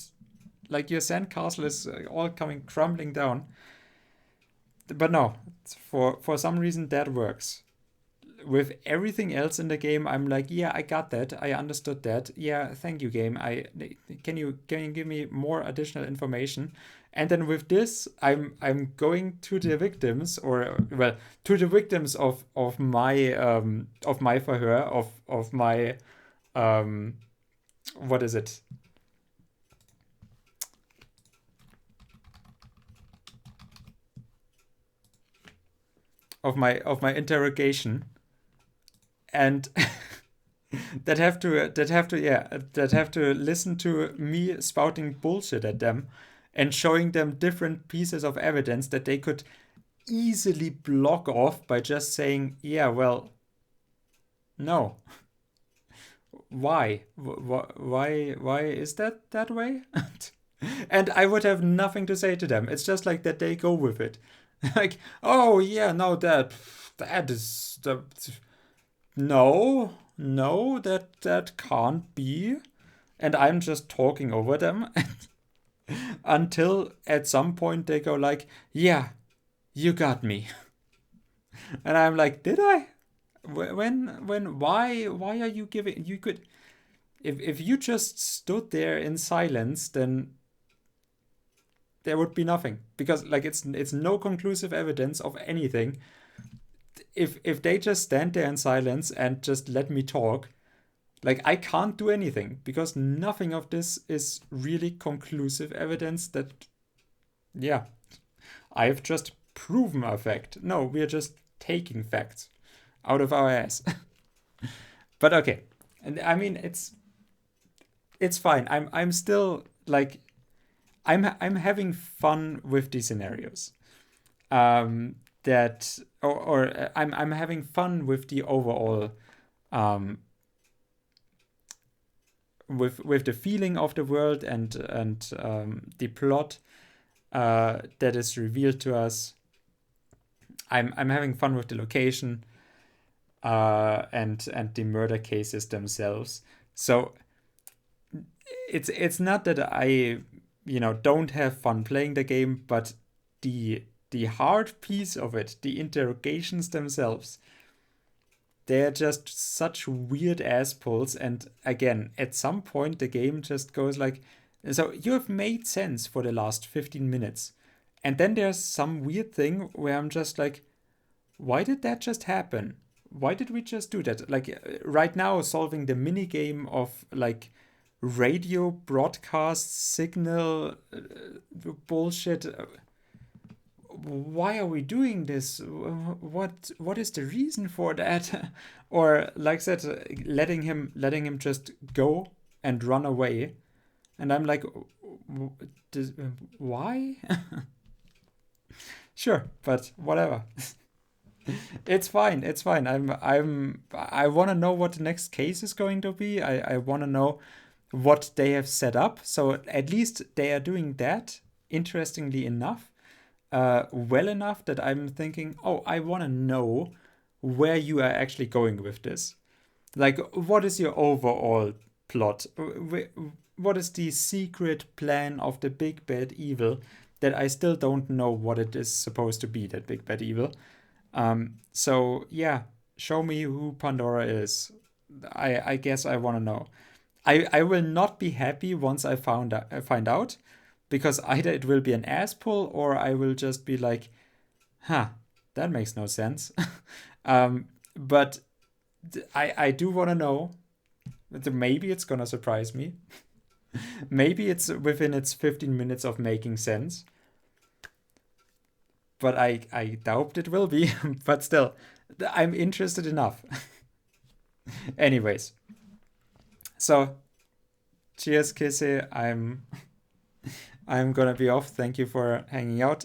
like your sandcastle is all coming crumbling down. But no, for some reason that works. With everything else in the game, I'm like, yeah, I got that, I understood that. Yeah, thank you, game. Can you give me more additional information? And then with this, I'm going to the victims, or well, to the victims of my verhör, of my um what is it? Of my interrogation, and that have to listen to me spouting bullshit at them and showing them different pieces of evidence that they could easily block off by just saying, yeah, well, no. Why? Why is that way? And I would have nothing to say to them. It's just like that they go with it. Like, oh yeah, no, that is the no, that can't be. And I'm just talking over them until at some point they go like, yeah, you got me. And I'm like, did I? Why are you giving? You could, if you just stood there in silence, then there would be nothing, because like it's no conclusive evidence of anything. If they just stand there in silence and just let me talk, like I can't do anything, because nothing of this is really conclusive evidence that, yeah, I've just proven a fact. No, we are just taking facts out of our ass. But okay, and I mean it's fine. I'm still like I'm having fun with these scenarios. That or I'm having fun with the overall um with the feeling of the world, and the plot that is revealed to us. I'm having fun with the location, and the murder cases themselves. So it's not that I don't have fun playing the game, but the hard piece of it, the interrogations themselves, they're just such weird ass pulls. And again, at some point the game just goes like, so you have made sense for the last 15 minutes, and then there's some weird thing where I'm just like, why did that just happen? Why did we just do that? Like right now, solving the mini game of like radio broadcast signal bullshit. Why are we doing this? What is the reason for that? Or like I said, letting him just go and run away, and I'm like, why? Sure, but whatever. It's fine. It's fine. I want to know what the next case is going to be. I want to know what they have set up. So at least they are doing that interestingly enough, well enough that I'm thinking, oh, I want to know where you are actually going with this. Like, what is your overall plot? What is the secret plan of the big bad evil that I still don't know what it is supposed to be, that big bad evil? So yeah, show me who Pandora is. I guess I want to know. I will not be happy once I find out, because either it will be an ass pull, or I will just be like, huh, that makes no sense. But I do want to know. Maybe it's gonna surprise me. Maybe it's within its 15 minutes of making sense. But I doubt it will be. But still, I'm interested enough. Anyways, so Cheers, Kissy. I'm gonna be off. Thank you for hanging out.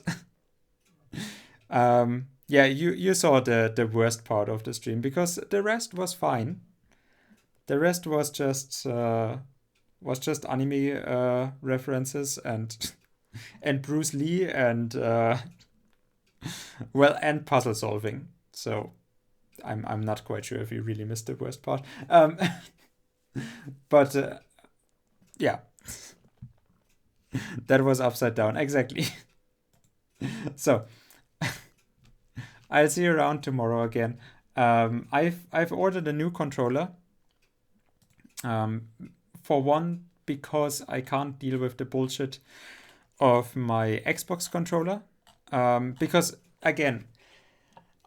Yeah, you saw the worst part of the stream because the rest was fine. The rest was just anime references and and Bruce Lee and well, and puzzle solving. So I'm not quite sure if you really missed the worst part. But yeah, that was upside down exactly. So I'll see you around tomorrow again. I've ordered a new controller. For one, because I can't deal with the bullshit of my Xbox controller. Because again,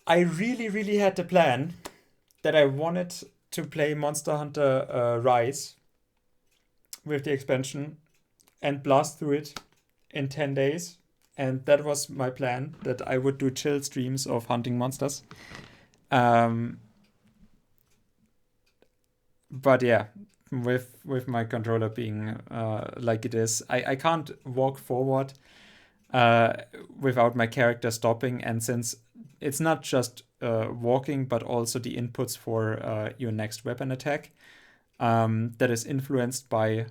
I really had the plan that I wanted to play Monster Hunter Rise with the expansion and blast through it in 10 days. And that was my plan, that I would do chill streams of hunting monsters. But yeah, with my controller being like it is, I can't walk forward without my character stopping. And since it's not just walking, but also the inputs for your next weapon attack that is influenced by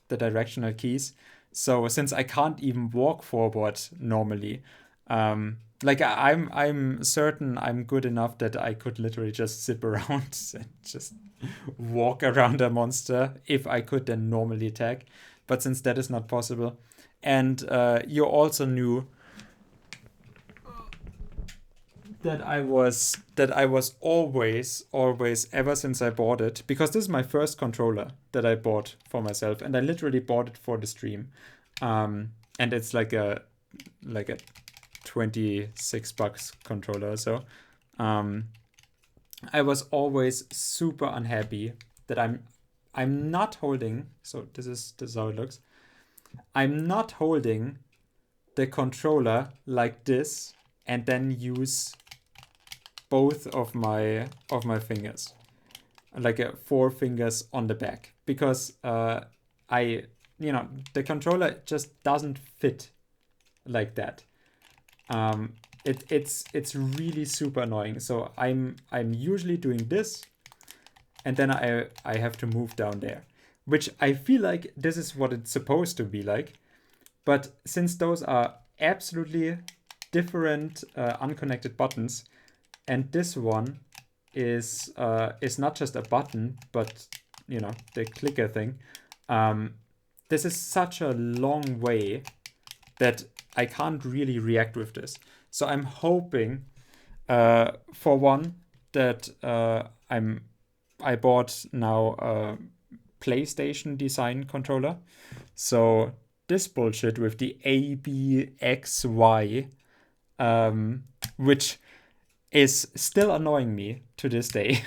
the directional keys. So since I can't even walk forward normally, like I'm certain I'm good enough that I could literally just zip around and just walk around a monster if I could then normally attack. But since that is not possible, and you also knew that I was always ever since I bought it, because this is my first controller that I bought for myself, and I literally bought it for the stream, and it's like a $26 controller. So I was always super unhappy that I'm not holding. So this is how it looks. I'm not holding the controller like this and then use both of my fingers, like 4 fingers on the back, because the controller just doesn't fit like that. It's really super annoying. So I'm usually doing this, and then I have to move down there, which I feel like this is what it's supposed to be like. But since those are absolutely different unconnected buttons, and this one is not just a button, but the clicker thing, this is such a long way that I can't really react with this. So I'm hoping, for one, that I bought now a PlayStation design controller. So this bullshit with the ABXY, which is still annoying me to this day.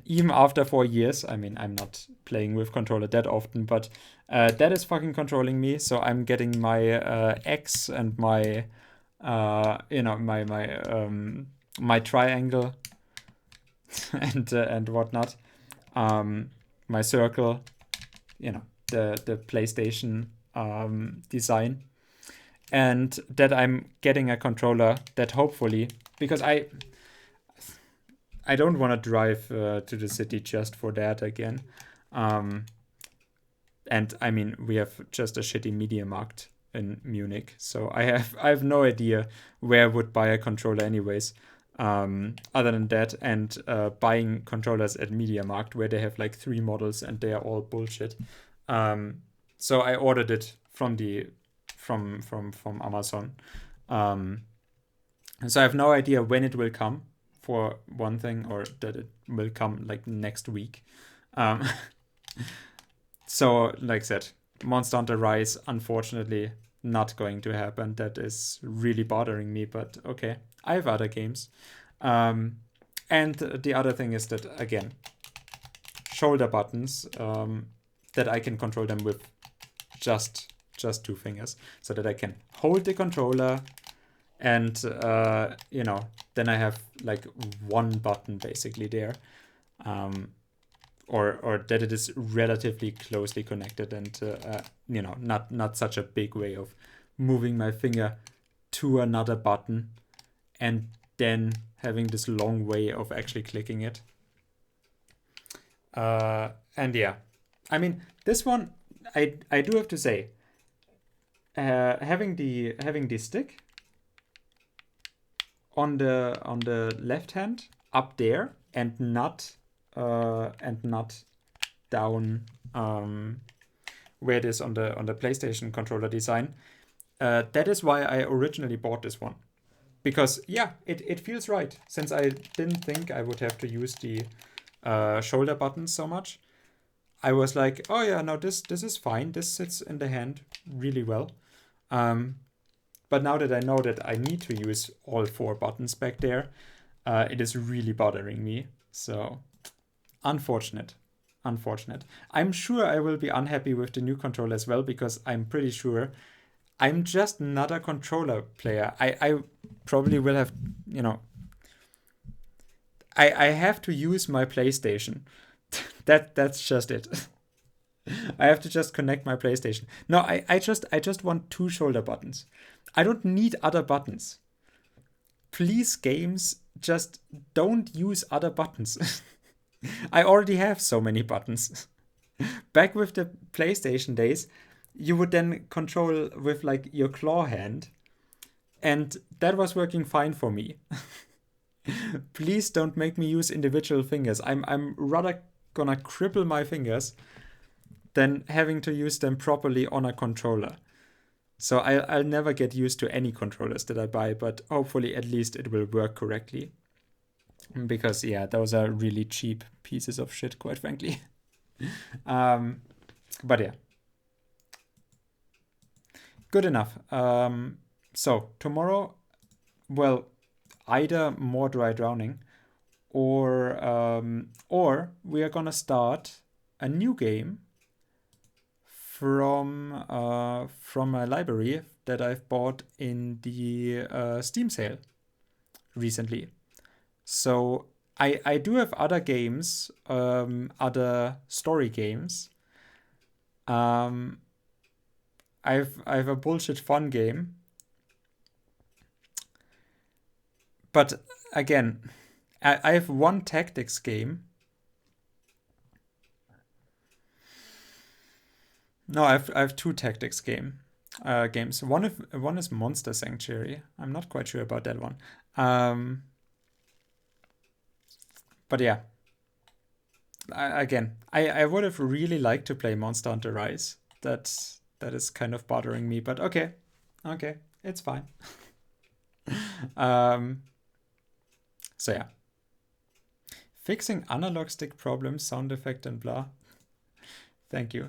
Even after 4 years. I mean, I'm not playing with controller that often, but that is fucking controlling me. So I'm getting my X and my my triangle and whatnot, my circle, the PlayStation design, and that I'm getting a controller that hopefully, because I don't want to drive to the city just for that again. And I mean, we have just a shitty media market in Munich, so I have no idea where I would buy a controller anyways. Other than that, and buying controllers at MediaMarkt where they have like 3 models and they are all bullshit. So I ordered it from Amazon. So I have no idea when it will come, for one thing, or that it will come like next week. So like I said, Monster Hunter Rise, unfortunately, not going to happen. That is really bothering me, but okay. I have other games. And the other thing is that, again, shoulder buttons, that I can control them with just 2 fingers, so that I can hold the controller and, then I have like 1 button basically there. or that it is relatively closely connected, and not such a big way of moving my finger to another button and then having this long way of actually clicking it. And yeah, I mean, this one, I do have to say, having the stick on the left hand up there and not down where it is on the PlayStation controller design. That is why I originally bought this one, because yeah, it feels right, since I didn't think I would have to use the shoulder buttons so much. I was like, oh yeah, no, this is fine. This sits in the hand really well. But now that I know that I need to use all 4 buttons back there, it is really bothering me. So, unfortunate. I'm sure I will be unhappy with the new controller as well, because I'm pretty sure I'm just not a controller player. I probably will have, I have to use my PlayStation. That's just it. I have to just connect my PlayStation. No, I just want 2 shoulder buttons. I don't need other buttons. Please, games, just don't use other buttons. I already have so many buttons. Back with the PlayStation days, you would then control with like your claw hand, and that was working fine for me. Please don't make me use individual fingers. I'm rather gonna cripple my fingers than having to use them properly on a controller. So I'll never get used to any controllers that I buy, but hopefully at least it will work correctly. Because yeah, those are really cheap pieces of shit, quite frankly. But yeah. Good enough. So tomorrow, well, either more dry drowning, or we are gonna start a new game from a library that I've bought in the Steam sale recently. So I do have other games, other story games. I have a bullshit fun game, but again, I have one tactics game. No, I have 2 tactics games. One is Monster Sanctuary. I'm not quite sure about that one. But yeah, I would have really liked to play Monster Hunter Rise. That is kind of bothering me, but okay, it's fine. So yeah, fixing analog stick problems, sound effect and blah. Thank you.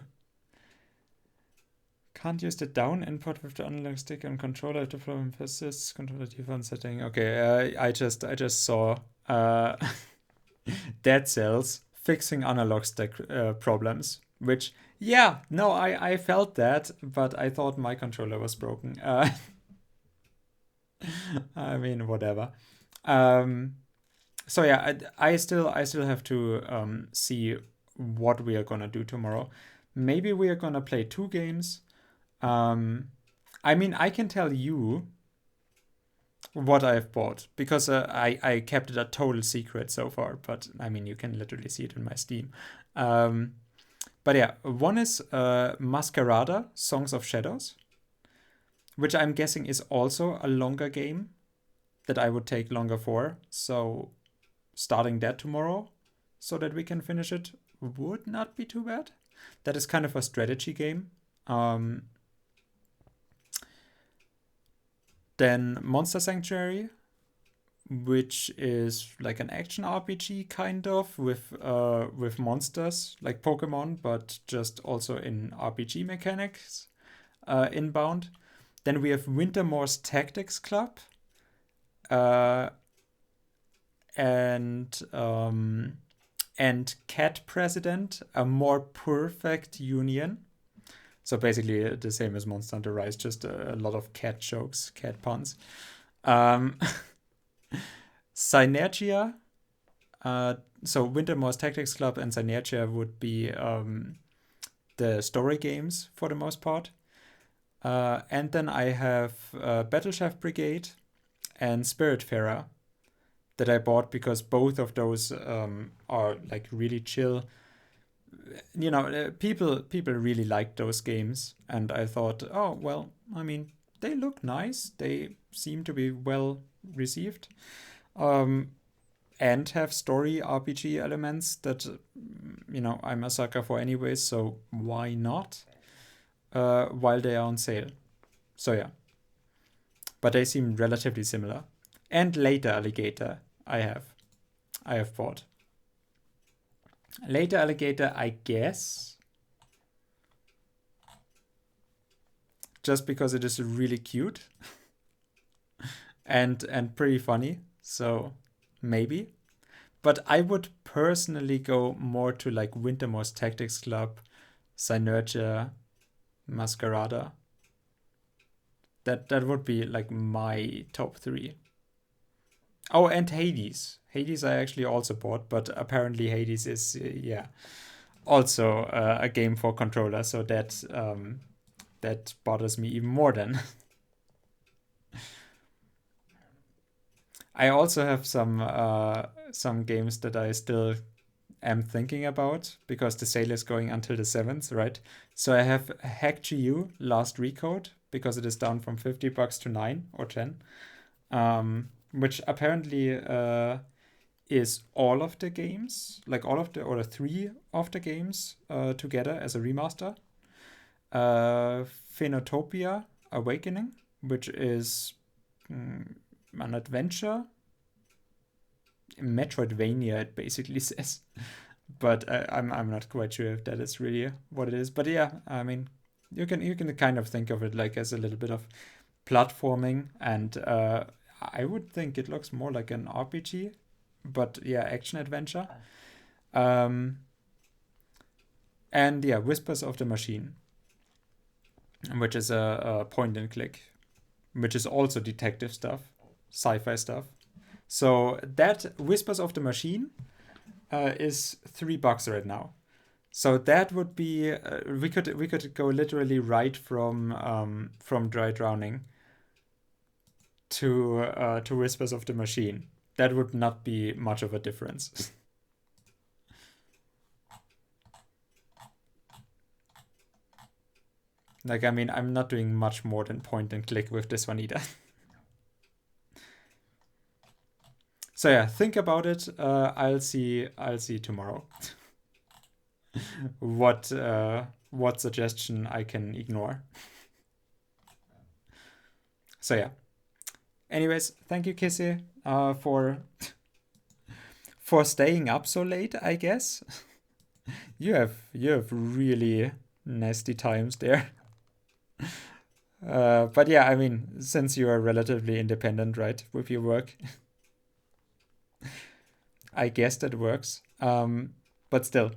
Can't use the down input with the analog stick and controller if the problem persists. Controller default setting. Okay, I just saw Dead Cells fixing analog stick problems. Which, yeah, no, I felt that, but I thought my controller was broken. I mean, whatever. So yeah, I still have to see what we are gonna do tomorrow. Maybe we are gonna play 2 games. I mean, I can tell you what I've bought, because I kept it a total secret so far, but I mean, you can literally see it in my Steam. But yeah, one is Masquerada, Songs of Shadows, which I'm guessing is also a longer game that I would take longer for. So starting that tomorrow so that we can finish it would not be too bad. That is kind of a strategy game. Then Monster Sanctuary, which is like an action RPG kind of with monsters like Pokemon, but just also in RPG mechanics inbound. Then we have Wintermore's Tactics Club, and Cat President, a more perfect union. So basically the same as Monster Hunter Rise, just a lot of cat jokes, cat puns. Synergia, So Wintermoor's Tactics Club and Synertia would be the story games for the most part. And then I have Battle Chef Brigade and Spiritfarer that I bought because both of those are like really chill. You know, people really like those games, and I thought, oh well, I mean, they look nice. They seem to be well received, and have story RPG elements that you know I'm a sucker for anyways. So why not? While they are on sale. So yeah, but they seem relatively similar. And Later Alligator, I have bought. Later Alligator, I guess, just because it is really cute and pretty funny. So maybe. But I would personally go more to like Wintermoor's Tactics Club, Synertia, Masquerada. That would be like my top 3. Oh, and Hades. Hades I actually also bought, but apparently Hades is also a game for controller, so that that bothers me even more then. I also have some games that I still am thinking about because the sale is going until the 7th, right? So I have Hack GU Last Recode because it is down from $50 to 9 or 10, which apparently is all of the games, like all of the or 3 of the games together as a remaster. Phenotopia Awakening, which is an adventure. Metroidvania, it basically says, but I'm not quite sure if that is really what it is. But yeah, I mean, you can kind of think of it like as a little bit of platforming, and I would think it looks more like an RPG, but yeah, action adventure. And yeah, Whispers of the Machine, which is a point and click, which is also detective stuff, sci-fi stuff. So that Whispers of the Machine is $3 right now. So that would be we could go literally right from Dry Drowning to Whispers of the Machine. That would not be much of a difference. Like, I mean, I'm not doing much more than point and click with this one either. So yeah, think about it. I'll see tomorrow what suggestion I can ignore. So yeah. Anyways, thank you, Kissy, for staying up so late, I guess. You have really nasty times there. But yeah, I mean, since you are relatively independent, right, with your work, I guess that works. But still,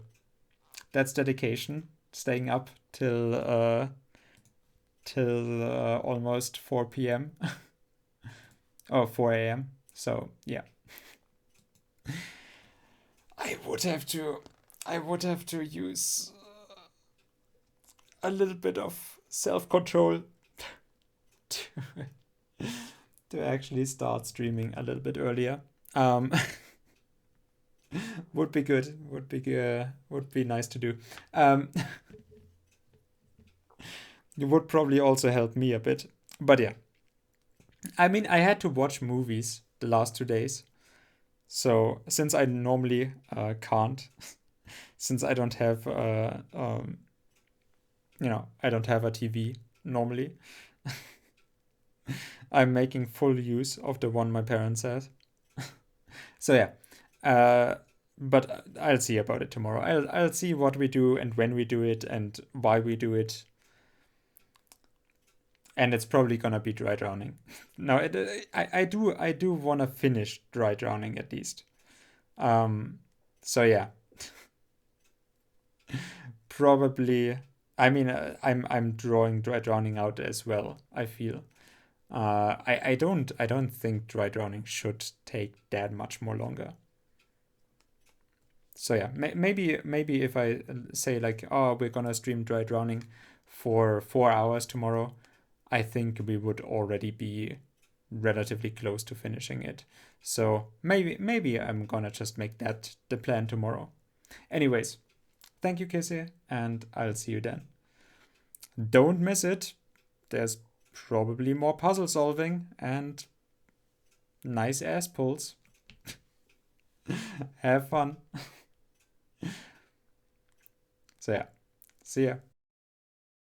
that's dedication. Staying up till almost 4 p.m. or 4 a.m. So yeah, I would have to use a little bit of self-control to actually start streaming a little bit earlier. Would be good. Would be nice to do. It would probably also help me a bit. But yeah, I mean, I had to watch movies the last 2 days. So since I normally can't, since I don't have I don't have a TV normally, I'm making full use of the one my parents had. So yeah, but I'll see about it tomorrow. I'll see what we do and when we do it and why we do it. And it's probably gonna be Dry Drowning. No, I do want to finish Dry Drowning at least. So yeah, probably. I mean, I'm drawing Dry Drowning out as well, I feel. I don't think Dry Drowning should take that much more longer. So yeah, maybe if I say like, oh, we're gonna stream Dry Drowning for 4 hours tomorrow, I think we would already be relatively close to finishing it. So maybe I'm gonna just make that the plan tomorrow. Anyways, thank you, Kissy, and I'll see you then. Don't miss it. There's probably more puzzle solving and nice ass pulls. Have fun. So yeah, see ya.